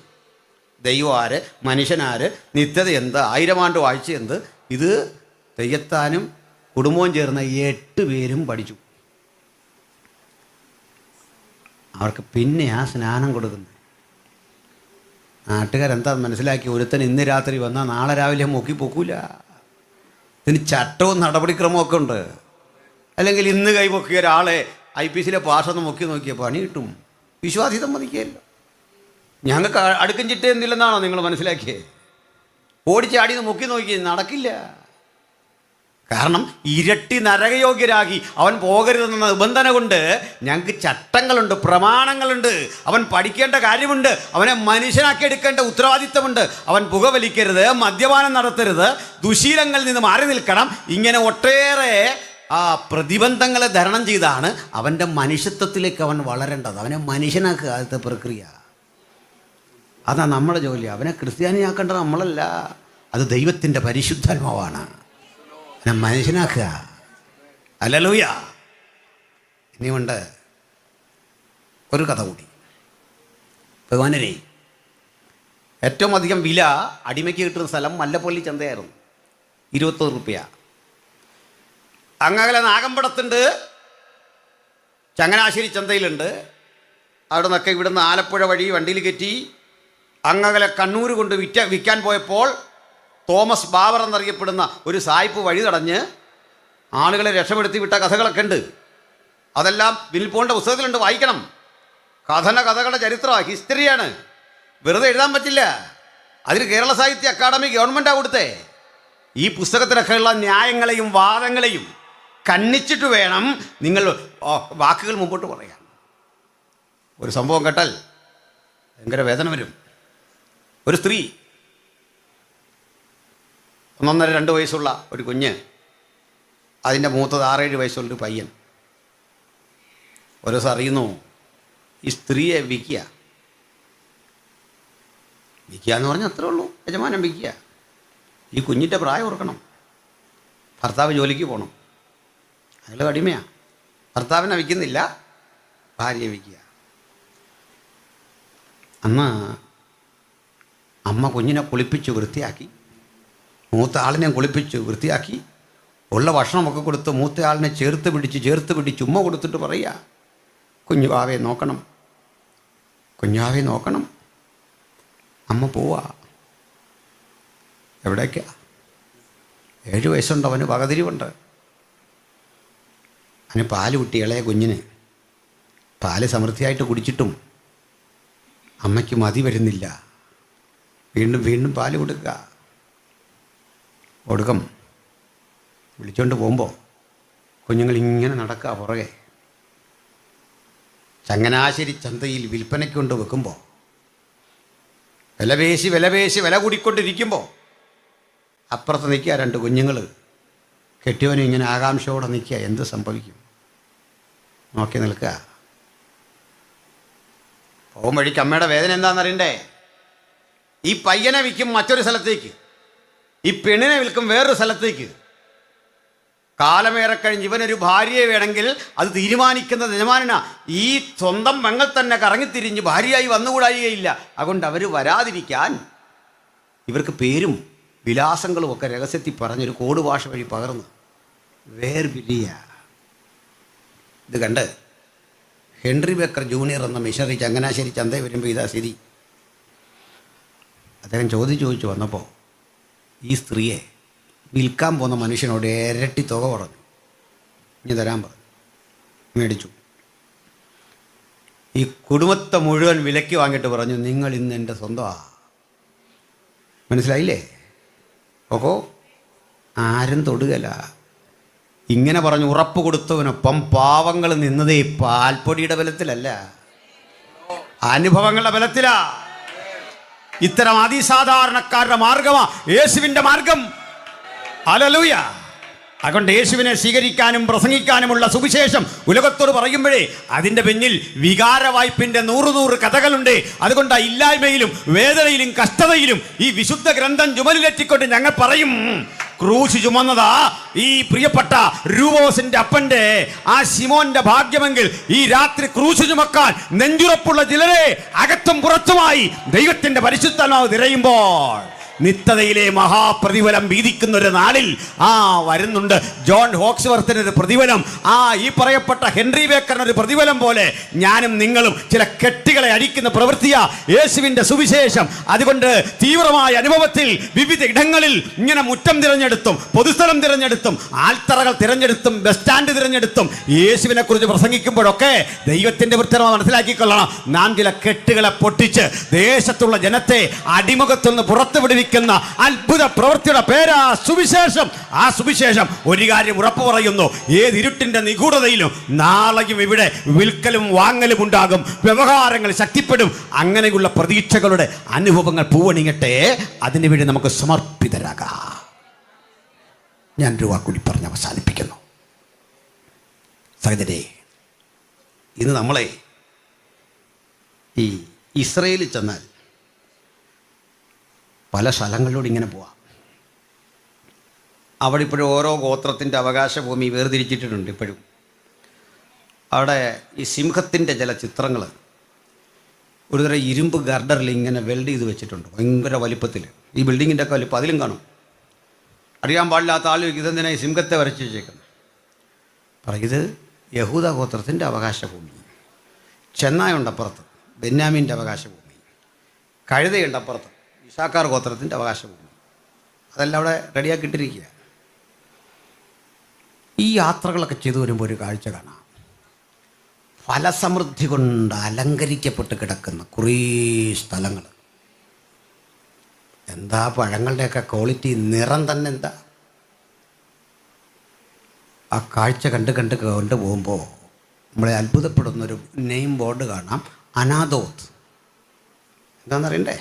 S1: ദൈവം ആര്, മനുഷ്യനാര്, നിത്യത എന്ത്, 1000 ആണ്ട് വായിച്ച എന്ത്, ഇത് തെയ്യത്താനും കുടുംബവും ചേർന്ന 8 പേരും പഠിച്ചു. അവർക്ക് പിന്നെ ആ സ്നാനം കൊടുക്കുന്നത്. നാട്ടുകാരെന്താ മനസ്സിലാക്കി, ഒരുത്തൻ ഇന്ന് രാത്രി വന്നാൽ നാളെ രാവിലെ മുക്കി പൊക്കൂല. ഇതിന് ചട്ടവും നടപടിക്രമവും ഒക്കെ ഉണ്ട്. അല്ലെങ്കിൽ ഇന്ന് കൈപൊക്കിയ ഒരാളെ IPCയിലെ പാഷൊന്ന് മുക്കി നോക്കിയ പണി കിട്ടും. വിശ്വാസി സമ്മതിക്കുകയല്ലോ. ഞങ്ങൾക്ക് അടുക്കും ചിട്ടയൊന്നുമില്ലെന്നാണോ നിങ്ങൾ മനസ്സിലാക്കിയത്? ഓടിച്ചാടിന്ന് മുക്കി നോക്കി നടക്കില്ല. കാരണം ഇരട്ടി നരകയോഗ്യരാകി അവൻ പോകരുതെന്ന നിബന്ധന കൊണ്ട് ഞങ്ങൾക്ക് ചട്ടങ്ങളുണ്ട്, പ്രമാണങ്ങളുണ്ട്. അവൻ പഠിക്കേണ്ട കാര്യമുണ്ട്. അവനെ മനുഷ്യനാക്കി എടുക്കേണ്ട ഉത്തരവാദിത്തമുണ്ട്. അവൻ പുകവലിക്കരുത്, മദ്യപാനം നടത്തരുത്, ദുശീലങ്ങളിൽ നിന്ന് മാറി നിൽക്കണം. ഇങ്ങനെ ഒട്ടേറെ പ്രതിബന്ധങ്ങളെ ധരണം ചെയ്താണ് അവൻ്റെ മനുഷ്യത്വത്തിലേക്ക് അവൻ വളരേണ്ടത്. അവനെ മനുഷ്യനാക്കുക ആദ്യത്തെ പ്രക്രിയ. അതാ നമ്മുടെ ജോലി. അവനെ ക്രിസ്ത്യാനിയാക്കേണ്ടത് നമ്മളല്ല, അത് ദൈവത്തിൻ്റെ പരിശുദ്ധാത്മാവാണ്. അവനെ മനുഷ്യനാക്കുക. ഹല്ലേലൂയ. ഇനിയുണ്ട് ഒരു കഥ കൂടി. ഭഗവാനെ, ഏറ്റവും അധികം വില അടിമയ്ക്ക് കിട്ടുന്ന സ്ഥലം മല്ലപ്പള്ളി ചന്തയായിരുന്നു. 21 രൂപ. അങ്ങകലെ നാഗമ്പടത്തുണ്ട്, ചങ്ങനാശ്ശേരി ചന്തയിലുണ്ട്. അവിടെ നിന്നൊക്കെ ഇവിടുന്ന് ആലപ്പുഴ വഴി വണ്ടിയിൽ കയറ്റി അങ്ങകലെ കണ്ണൂർ കൊണ്ട് വിൽക്കാൻ പോയപ്പോൾ തോമസ് ബാബർ എന്നറിയപ്പെടുന്ന ഒരു സായിപ്പ് വഴി തടഞ്ഞ് ആളുകളെ രക്ഷപ്പെടുത്തി വിട്ട കഥകളൊക്കെ ഉണ്ട്. അതെല്ലാം വിൽപോണ്ട പുസ്തകത്തിലുണ്ട്, വായിക്കണം. കഥകളുടെ ചരിത്രമാണ്, ഹിസ്റ്ററിയാണ്. വെറുതെ എഴുതാൻ പറ്റില്ല. അതിന് കേരള സാഹിത്യ അക്കാദമി ഗവൺമെൻറ്റാണ് കൊടുത്തേ. ഈ പുസ്തകത്തിലൊക്കെയുള്ള ന്യായങ്ങളെയും വാദങ്ങളെയും കണ്ണിച്ചിട്ട് വേണം നിങ്ങൾ വാക്കുകൾ മുമ്പോട്ട് പറയാൻ. ഒരു സംഭവം കേട്ടാൽ ഭയങ്കര വേദന വരും. ഒരു സ്ത്രീ 1-1.5-2 വയസ്സുള്ള ഒരു കുഞ്ഞ്, അതിൻ്റെ മൂത്തത് 6-7 വയസ്സുള്ളൊരു പയ്യൻ. ഒരു ദിവസം അറിയുന്നു ഈ സ്ത്രീയെ വിൽക്കുക എന്ന് പറഞ്ഞാൽ അത്രേ ഉള്ളൂ. യജമാനൻ വിൽക്കുക. ഈ കുഞ്ഞിൻ്റെ പ്രായം ഓർക്കണം. ഭർത്താവ് ജോലിക്ക് പോകണം, അയാൾ അടിമയാണ്. ഭർത്താവിനെ വിൽക്കുന്നില്ല, ഭാര്യയെ വിൽക്കുക. അന്ന് അമ്മ കുഞ്ഞിനെ കുളിപ്പിച്ച് വൃത്തിയാക്കി, മൂത്ത ആളിനെ കുളിപ്പിച്ച് വൃത്തിയാക്കി, ഉള്ള ഭക്ഷണമൊക്കെ കൊടുത്ത് മൂത്ത ആളിനെ ചേർത്ത് പിടിച്ച് ഉമ്മ കൊടുത്തിട്ട് പറയുക, കുഞ്ഞുവാവെ നോക്കണം, കുഞ്ഞുവാവെ നോക്കണം. അമ്മ പോവാ. എവിടേക്കാ? 7 വയസ്സുണ്ട്, അവന് വകതിരിവുണ്ട്. അവന് പാല് കുട്ടി, ഇളയ കുഞ്ഞിന് പാല് സമൃദ്ധിയായിട്ട് കുടിച്ചിട്ടും അമ്മയ്ക്ക് മതി വരുന്നില്ല. വീണ്ടും വീണ്ടും പാല് കൊടുക്കുക. ഒടുക്കം വിളിച്ചുകൊണ്ട് പോകുമ്പോൾ കുഞ്ഞുങ്ങളിങ്ങനെ നടക്കുക പുറകെ. ചങ്ങനാശ്ശേരി ചന്തയിൽ വിൽപ്പനയ്ക്ക് കൊണ്ട് വെക്കുമ്പോൾ വില കൂടിക്കൊണ്ടിരിക്കുമ്പോൾ അപ്പുറത്ത് നിൽക്കുക 2 കുഞ്ഞുങ്ങൾ. കെട്ടിയവനും ഇങ്ങനെ ആകാംക്ഷയോടെ നിൽക്കുക, എന്ത് സംഭവിക്കും നോക്കി നിൽക്കുക. പോകും വഴിക്ക് അമ്മയുടെ വേദന എന്താണെന്നറിയണ്ടേ? ഈ പയ്യനെ വിൽക്കും മറ്റൊരു സ്ഥലത്തേക്ക്, ഈ പെണ്ണിനെ വിൽക്കും വേറൊരു സ്ഥലത്തേക്ക്. കാലമേറെ കഴിഞ്ഞ് ഇവനൊരു ഭാര്യയെ വേണമെങ്കിൽ അത് തീരുമാനിക്കുന്നത് യജമാനനാ. ഈ സ്വന്തം പെങ്ങൾ തന്നെ കറങ്ങിത്തിരിഞ്ഞ് ഭാര്യയായി വന്നുകൂടായികയില്ല. അതുകൊണ്ട് അവർ വരാതിരിക്കാൻ ഇവർക്ക് പേരും വിലാസങ്ങളും ഒക്കെ രഹസ്യത്തിൽ പറഞ്ഞൊരു കോഡ് ഭാഷ വഴി പകർന്ന് വേർപിരിയ. ഇത് കണ്ട് ഹെൻറി ബേക്കർ ജൂനിയർ എന്ന മിഷണറി ചങ്ങനാശ്ശേരി ചന്തയിൽ വരുമ്പോൾ ഇതാ സ്ഥിതി. അദ്ദേഹം ചോദിച്ചു വന്നപ്പോൾ ഈ സ്ത്രീയെ വിൽക്കാൻ പോകുന്ന മനുഷ്യനോട് ഇരട്ടി തുക പറഞ്ഞു. ഇനി തരാൻ പറഞ്ഞു. മേടിച്ചു. ഈ കുടുംബത്തെ മുഴുവൻ വിലയ്ക്ക് വാങ്ങിയിട്ട് പറഞ്ഞു, നിങ്ങൾ ഇന്ന് എൻ്റെ സ്വന്തമാണ്. മനസ്സിലായില്ലേ? ഓഹോ, ആരും തൊടുകയില്ല. ഇങ്ങനെ പറഞ്ഞ് ഉറപ്പ് കൊടുത്തവനൊപ്പം പാവങ്ങൾ നിന്നതേ പാൽപ്പൊടിയുടെ ബലത്തിലല്ല, അനുഭവങ്ങളുടെ ബലത്തിലാ. ഇത്തരം അതിസാധാരണക്കാരുടെ മാർഗമാ യേശുവിൻ്റെ മാർഗം. ഹല്ലേലൂയ. അതുകൊണ്ട് യേശുവിനെ സ്വീകരിക്കാനും പ്രസംഗിക്കാനുമുള്ള സുവിശേഷം ഉലകത്തോട് പറയുമ്പോഴേ അതിൻ്റെ പിന്നിൽ വികാരവായ്പിൻ്റെ 100 കഥകളുണ്ട്. അതുകൊണ്ട് ഇല്ലായ്മയിലും വേദനയിലും കഷ്ടതയിലും ഈ വിശുദ്ധ ഗ്രന്ഥം ചുമലിലെത്തിക്കൊണ്ട് ഞങ്ങൾ പറയും, ക്രൂശ് ചുമന്നതാ ഈ പ്രിയപ്പെട്ട രൂപോസിന്റെ അപ്പന്റെ ആ ശിമോന്റെ ഭാഗ്യമെങ്കിൽ ഈ രാത്രി ക്രൂശ് ചുമക്കാൻ നെഞ്ചുറപ്പുള്ള ചിലരെ അകത്തും പുറത്തുമായി ദൈവത്തിന്റെ പരിശുദ്ധാത്മാവ് തിരയുമ്പോൾ നിത്യതയിലെ മഹാപ്രതിഫലം വീതിക്കുന്ന ഒരു നാളിൽ വരുന്നുണ്ട്. ജോൺ ഹോക്സ്വർത്തിനൊരു പ്രതിഫലം, ഈ പറയപ്പെട്ട ഹെൻറി ബേക്കറിനൊരു പ്രതിഫലം പോലെ ഞാനും നിങ്ങളും ചില കെട്ടുകളെ അടിക്കുന്ന പ്രവൃത്തിയാ യേശുവിൻ്റെ സുവിശേഷം. അതുകൊണ്ട് തീവ്രമായ അനുഭവത്തിൽ വിവിധ ഇടങ്ങളിൽ ഇങ്ങനെ മുറ്റം തിരഞ്ഞെടുത്തും പൊതുസ്ഥലം തിരഞ്ഞെടുത്തും ആൽത്തറകൾ തിരഞ്ഞെടുത്തും ബസ് സ്റ്റാൻഡ് തിരഞ്ഞെടുത്തും യേശുവിനെ കുറിച്ച് പ്രസംഗിക്കുമ്പോഴൊക്കെ ദൈവത്തിൻ്റെ വൃത്തം മനസ്സിലാക്കിക്കൊള്ളണം. നാം ചില കെട്ടുകളെ പൊട്ടിച്ച് ദേശത്തുള്ള ജനത്തെ അടിമുഖത്തു നിന്ന് പുറത്തുവിടുവിക്കും അത്ഭുത പ്രവൃത്തിയുടെ പേരാ സുവിശേഷം. ആ സുവിശേഷം ഒരു കാര്യം ഉറപ്പു പറയുന്നു, ഏത് ഇരുട്ടിന്റെ നിഗൂഢതയിലും നാളെയും ഇവിടെ വിൽക്കലും വാങ്ങലും ഉണ്ടാകും, വ്യവഹാരങ്ങൾ ശക്തിപ്പെടും. അങ്ങനെയുള്ള പ്രതീക്ഷകളുടെ അനുഭവങ്ങൾ പൂവണിയട്ടെ. അതിനുവേണ്ടി നമുക്ക് സമർപ്പിതരാകാം. ഞാൻ ഒരു വാക്കുകൂടി പറഞ്ഞ് അവസാനിപ്പിക്കുന്നു. സഹോദരേ, ഇന്ന് നമ്മളെ ഈ ഇസ്രയേലിൽ ചെന്നാൽ പല സ്ഥലങ്ങളിലൂടെ ഇങ്ങനെ പോവാം. അവിടെ ഇപ്പോഴും ഓരോ ഗോത്രത്തിൻ്റെ അവകാശഭൂമി വേർതിരിച്ചിട്ടുണ്ട്. ഇപ്പോഴും അവിടെ ഈ സിംഹത്തിൻ്റെ ചില ചിത്രങ്ങൾ ഒരുതരം ഇരുമ്പ് ഗർഡറിൽ ഇങ്ങനെ വെൽഡ് ചെയ്ത് വെച്ചിട്ടുണ്ട്, ഭയങ്കര വലിപ്പത്തിൽ. ഈ ബിൽഡിങ്ങിൻ്റെ ഒക്കെ വലിപ്പം അതിലും കാണും. അറിയാൻ പാടില്ലാത്ത ആളുകൾക്ക് ഇതെന്തിനാ ഈ സിംഹത്തെ വരച്ച് വെച്ചേക്കുന്നത്? ഇത് യഹൂദ ഗോത്രത്തിൻ്റെ അവകാശഭൂമി. ചെന്നായുണ്ടപ്പുറത്ത് ബെന്യാമീൻ്റെ അവകാശഭൂമി, കഴുതയുണ്ടപ്പുറത്ത് ഇസാക്കാർ ഗോത്രത്തിൻ്റെ അവകാശഭൂമി. അതെല്ലാം അവിടെ റെഡിയാക്കിയിട്ടിരിക്കുക. ഈ യാത്രകളൊക്കെ ചെയ്തു വരുമ്പോൾ ഒരു കാഴ്ച കാണാം. ഫലസമൃദ്ധി കൊണ്ട് അലങ്കരിക്കപ്പെട്ട് കിടക്കുന്ന കുറേ സ്ഥലങ്ങൾ. എന്താ പഴങ്ങളുടെയൊക്കെ ക്വാളിറ്റി, നിറം തന്നെ എന്താ! ആ കാഴ്ച കണ്ട് പോകുമ്പോൾ നമ്മളെ അത്ഭുതപ്പെടുന്നൊരു നെയിം ബോർഡ് കാണാം, അനാദോത്ത്. എന്താണെന്നറിയണ്ടേ?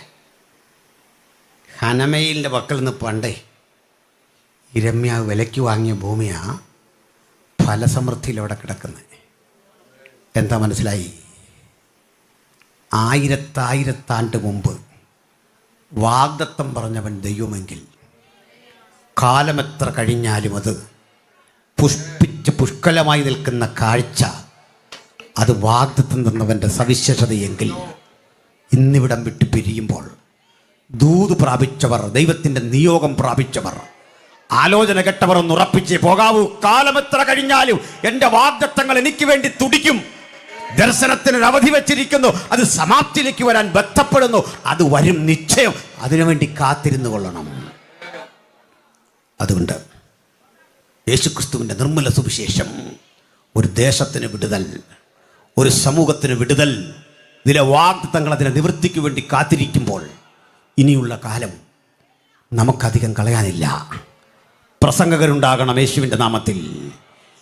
S1: ഹനമയിലിൻ്റെ പക്കൽ നിന്ന് പണ്ടേ ഇരമ്യാവ് വിലയ്ക്ക് വാങ്ങിയ ഭൂമിയാ ഫലസമൃദ്ധിയിൽ അവിടെ കിടക്കുന്നത്. എന്താ മനസ്സിലായി? ആയിരത്താണ്ട് മുമ്പ് വാഗ്ദത്തം പറഞ്ഞവൻ ദൈവമെങ്കിൽ കാലമെത്ര കഴിഞ്ഞാലും അത് പുഷ്പിച്ച് പുഷ്കലമായി നിൽക്കുന്ന കാഴ്ച, അത് വാഗ്ദത്തം തന്നവൻ്റെ സവിശേഷതയെങ്കിൽ ഇന്നിവിടം വിട്ട് പിരിയുമ്പോൾ ദൂത് പ്രാപിച്ചവർ, ദൈവത്തിൻ്റെ നിയോഗം പ്രാപിച്ചവർ, ആലോചന കെട്ടവർ ഒന്ന് ഉറപ്പിച്ചേ പോകാവൂ. കാലമെത്ര കഴിഞ്ഞാലും എൻ്റെ വാഗ്ദത്തങ്ങൾ എനിക്ക് വേണ്ടി തുടിക്കും. ദർശനത്തിന് അവധി വെച്ചിരിക്കുന്നു, അത് സമാപ്തിയിലേക്ക് വരാൻ ബന്ധപ്പെടുന്നു, അത് വരും നിശ്ചയം. അതിനുവേണ്ടി കാത്തിരുന്നു കൊള്ളണം. അതുകൊണ്ട് യേശുക്രിസ്തുവിൻ്റെ നിർമ്മല സുവിശേഷം ഒരു ദേശത്തിന് വിടുതൽ, ഒരു സമൂഹത്തിന് വിടുതൽ, ഇതിലെ വാഗ്ദത്തങ്ങൾ അതിനെ നിവൃത്തിക്ക് വേണ്ടി കാത്തിരിക്കുമ്പോൾ ഇനിയുള്ള കാലം നമുക്കധികം കളയാനില്ല. പ്രസംഗകരുണ്ടാകണം യേശുവിൻ്റെ നാമത്തിൽ.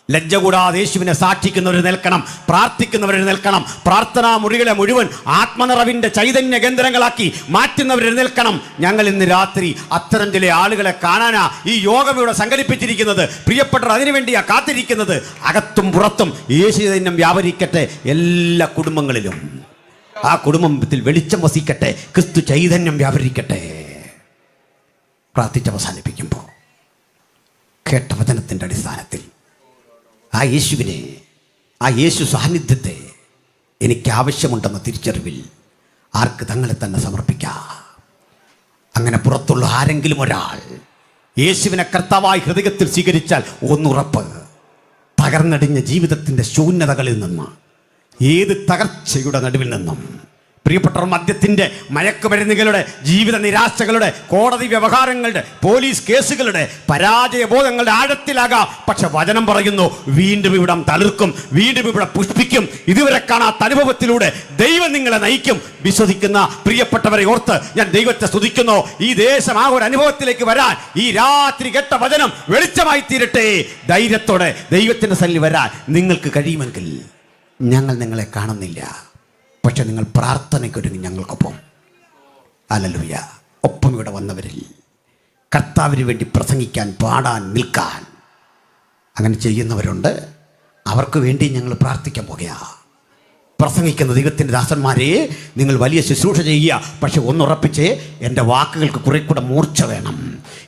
S1: ലജ്ജ കൂടാതെ യേശുവിനെ സാക്ഷിക്കുന്നവർ നിൽക്കണം, പ്രാർത്ഥിക്കുന്നവർ നിൽക്കണം. പ്രാർത്ഥനാ മുറികളെ മുഴുവൻ ആത്മനിറവിൻ്റെ ചൈതന്യ കേന്ദ്രങ്ങളാക്കി മാറ്റുന്നവർ നിൽക്കണം. ഞങ്ങൾ ഇന്ന് രാത്രി അത്തരം ചില ആളുകളെ കാണാനാ ഈ യോഗം ഇവിടെ സംഘടിപ്പിച്ചിരിക്കുന്നത്. പ്രിയപ്പെട്ടവർ അതിനുവേണ്ടിയാ കാത്തിരിക്കുന്നത്. അകത്തും പുറത്തും യേശു ചൈതന്യം വ്യാപരിക്കട്ടെ എല്ലാ കുടുംബങ്ങളിലും. ആ കുടുംബത്തിൽ വെളിച്ചം വസിക്കട്ടെ, ക്രിസ്തു ചൈതന്യം വ്യാപരിക്കട്ടെ. പ്രാർത്ഥിച്ചവസാനിപ്പിക്കുമ്പോൾ കേട്ട വചനത്തിൻ്റെ അടിസ്ഥാനത്തിൽ ആ യേശുവിനെ, ആ യേശു സാന്നിധ്യത്തെ എനിക്ക് ആവശ്യമുണ്ടെന്ന തിരിച്ചറിവിൽ ആർക്ക് തങ്ങളെ തന്നെ സമർപ്പിക്കാം. അങ്ങനെ പുറത്തുള്ള ആരെങ്കിലും ഒരാൾ യേശുവിനെ കർത്താവായി ഹൃദയത്തിൽ സ്വീകരിച്ചാൽ ഒന്നുറപ്പ്, തകർന്നടിഞ്ഞ ജീവിതത്തിൻ്റെ ശൂന്യതകളിൽ നിന്ന്, ഏത് തകർച്ചയുടെ നടുവിൽ നിന്നും, പ്രിയപ്പെട്ടവർ മദ്യത്തിൻ്റെ, മയക്കുമരുന്നുകളുടെ, ജീവിത നിരാശകളുടെ, കോടതി വ്യവഹാരങ്ങളുടെ, പോലീസ് കേസുകളുടെ, പരാജയബോധങ്ങളുടെ ആഴത്തിലാകാം. പക്ഷെ വചനം പറയുന്നു, വീണ്ടും ഇവിടം തളിർക്കും, വീണ്ടും ഇവിടെ പുഷ്പിക്കും. ഇതുവരെ കാണാത്ത അനുഭവത്തിലൂടെ ദൈവം നിങ്ങളെ നയിക്കും. വിശ്വസിക്കുന്ന പ്രിയപ്പെട്ടവരെ ഓർത്ത് ഞാൻ ദൈവത്തെ സ്തുതിക്കുന്നു. ഈ ദേശം ആ ഒരു അനുഭവത്തിലേക്ക് വരാൻ ഈ രാത്രി കേട്ട വചനം വെളിച്ചമായി തീരട്ടെ. ധൈര്യത്തോടെ ദൈവത്തിൻ്റെ സന്നിധിയിൽ വരാൻ നിങ്ങൾക്ക് കഴിയുമെങ്കിൽ, ഞങ്ങൾ നിങ്ങളെ കാണുന്നില്ല, പക്ഷെ നിങ്ങൾ പ്രാർത്ഥനയ്ക്കൊരുങ്ങി ഞങ്ങൾക്കൊപ്പം. ഹല്ലേലൂയ. ഒപ്പം ഇവിടെ വന്നവരിൽ കർത്താവിന് വേണ്ടി പ്രസംഗിക്കാൻ, പാടാൻ, നിൽക്കാൻ അങ്ങനെ ചെയ്യുന്നവരുണ്ട്. അവർക്ക് വേണ്ടി ഞങ്ങൾ പ്രാർത്ഥിക്കാൻ പോകുക. പ്രസംഗിക്കുന്ന ദൈവത്തിൻ്റെ ദാസന്മാരെ, നിങ്ങൾ വലിയ ശുശ്രൂഷ ചെയ്യുക. പക്ഷെ ഒന്നുറപ്പിച്ച്, എൻ്റെ വാക്കുകൾക്ക് കുറെ കൂടെ മൂർച്ച വേണം,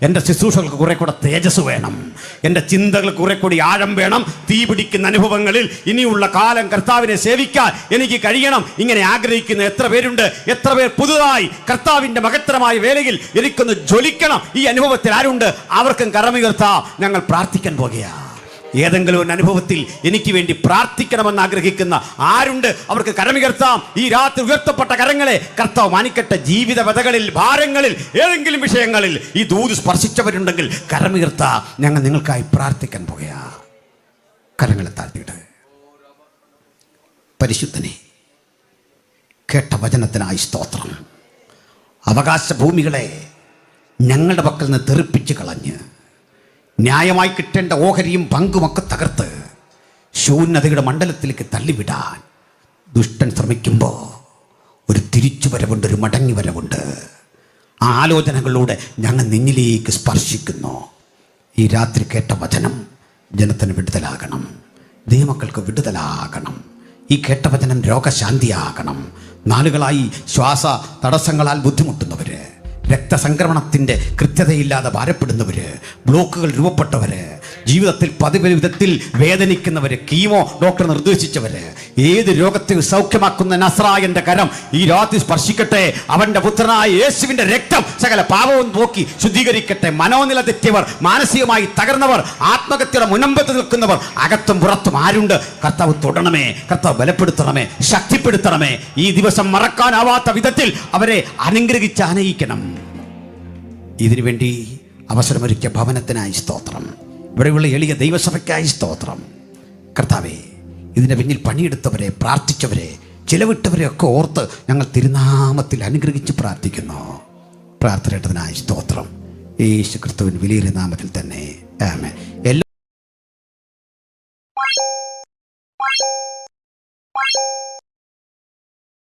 S1: എൻ്റെ ശുശ്രൂഷകൾക്ക് കുറെ കൂടെ തേജസ് വേണം, എൻ്റെ ചിന്തകൾക്ക് കുറെ കൂടി ആഴം വേണം. തീ പിടിക്കുന്ന അനുഭവങ്ങളിൽ ഇനിയുള്ള കാലം കർത്താവിനെ സേവിക്കാൻ എനിക്ക് കഴിയണം. ഇങ്ങനെ ആഗ്രഹിക്കുന്ന എത്ര പേരുണ്ട്? എത്ര പേർ പുതുതായി കർത്താവിൻ്റെ മഹത്തരമായ വേലയിൽ എനിക്കൊന്ന് ജ്വലിക്കണം, ഈ അനുഭവത്തിൽ ആരുണ്ട്? അവർക്കും കരമുയർത്താം. ഞങ്ങൾ പ്രാർത്ഥിക്കാൻ പോകുകയാണ്. ഏതെങ്കിലും ഒരു അനുഭവത്തിൽ എനിക്ക് വേണ്ടി പ്രാർത്ഥിക്കണമെന്ന് ആഗ്രഹിക്കുന്ന ആരുണ്ട്? അവർക്ക് കരമുയർത്താം. ഈ രാത്രി ഉയർത്തപ്പെട്ട കരങ്ങളെ കർത്താവ് മാനിക്കട്ടെ. ജീവിത വ്യതകളിൽ, ഭാരങ്ങളിൽ, ഏതെങ്കിലും വിഷയങ്ങളിൽ ഈ ദൂത് സ്പർശിച്ചവരുണ്ടെങ്കിൽ കരമുയർത്താം. ഞങ്ങൾ നിങ്ങൾക്കായി പ്രാർത്ഥിക്കാൻ പോകുക. കരങ്ങളെ താഴ്ത്തിയിട്ട്, പരിശുദ്ധനെ, കേട്ട വചനത്തിനായി സ്തോത്രം. അവകാശ ഭൂമികളെ ഞങ്ങളുടെ പക്കൽ നിന്ന് തെറിപ്പിച്ച് കളഞ്ഞ് ന്യായമായി കിട്ടേണ്ട ഓഹരിയും പങ്കുമൊക്കെ തകർത്ത് ശൂന്യതയുടെ മണ്ഡലത്തിലേക്ക് തള്ളിവിടാൻ ദുഷ്ടൻ ശ്രമിക്കുമ്പോൾ ഒരു തിരിച്ചുവരവുണ്ട്, ഒരു മടങ്ങി വരവുണ്ട്. ആ ആലോചനകളിലൂടെ ഞങ്ങൾ നിന്നിലേക്ക് സ്പർശിക്കുന്നു. ഈ രാത്രി കേട്ട വചനം ജനത്തിന് വിടുതലാകണം, ദൈവമക്കൾക്ക് വിടുതലാകണം. ഈ കേട്ട വചനം രോഗശാന്തിയാകണം. നാളുകളായി ശ്വാസ തടസ്സങ്ങളാൽ ബുദ്ധിമുട്ടുന്നവർ, രക്തസംക്രമണത്തിൻ്റെ കൃത്യതയില്ലാതെ ഭാരപ്പെടുന്നവർ, ബ്ലോക്കുകൾ രൂപപ്പെട്ടവർ, ജീവിതത്തിൽ പതിവ് വിധത്തിൽ വേദനിക്കുന്നവർ, കീമോ ഡോക്ടർ നിർദ്ദേശിച്ചവർ, ഏത് രോഗത്തെ സൗഖ്യമാക്കുന്ന നസ്രായന്റെ കരം ഈ രാത്രി സ്പർശിക്കട്ടെ. അവന്റെ പുത്രനായ യേശുവിന്റെ രക്തം സകല പാപവും പോക്കി ശുദ്ധീകരിക്കട്ടെ. മനോനില തെറ്റിയവർ, മാനസികമായി തകർന്നവർ, ആത്മഹത്യയുടെ മുനമ്പത്ത് നിൽക്കുന്നവർ, അകത്തും പുറത്തും ആരുണ്ട്? കർത്താവ് തൊടണമേ, കർത്താവ് ബലപ്പെടുത്തണമേ, ശക്തിപ്പെടുത്തണമേ. ഈ ദിവസം മറക്കാനാവാത്ത വിധത്തിൽ അവരെ അനുഗ്രഹിച്ച് ആനയിക്കണം. ഇതിനുവേണ്ടി അവസരമൊരുക്കിയ ഭവനത്തിനായി സ്തോത്രം. ഇവിടെയുള്ള എളിയ ദൈവസഭയ്ക്കായി സ്തോത്രം. കർത്താവേ, ഇതിൻ്റെ പിന്നിൽ പണിയെടുത്തവരെ, പ്രാർത്ഥിച്ചവരെ, ചിലവിട്ടവരെ ഒക്കെ ഓർത്ത് ഞങ്ങൾ തിരുനാമത്തിൽ അനുഗ്രഹിച്ച് പ്രാർത്ഥിക്കുന്നു. പ്രാർത്ഥനയിട്ടതിനായി സ്തോത്രം. യേശു ക്രിസ്തുവിൻ വലിയ നാമത്തിൽ തന്നെ ആമേൻ.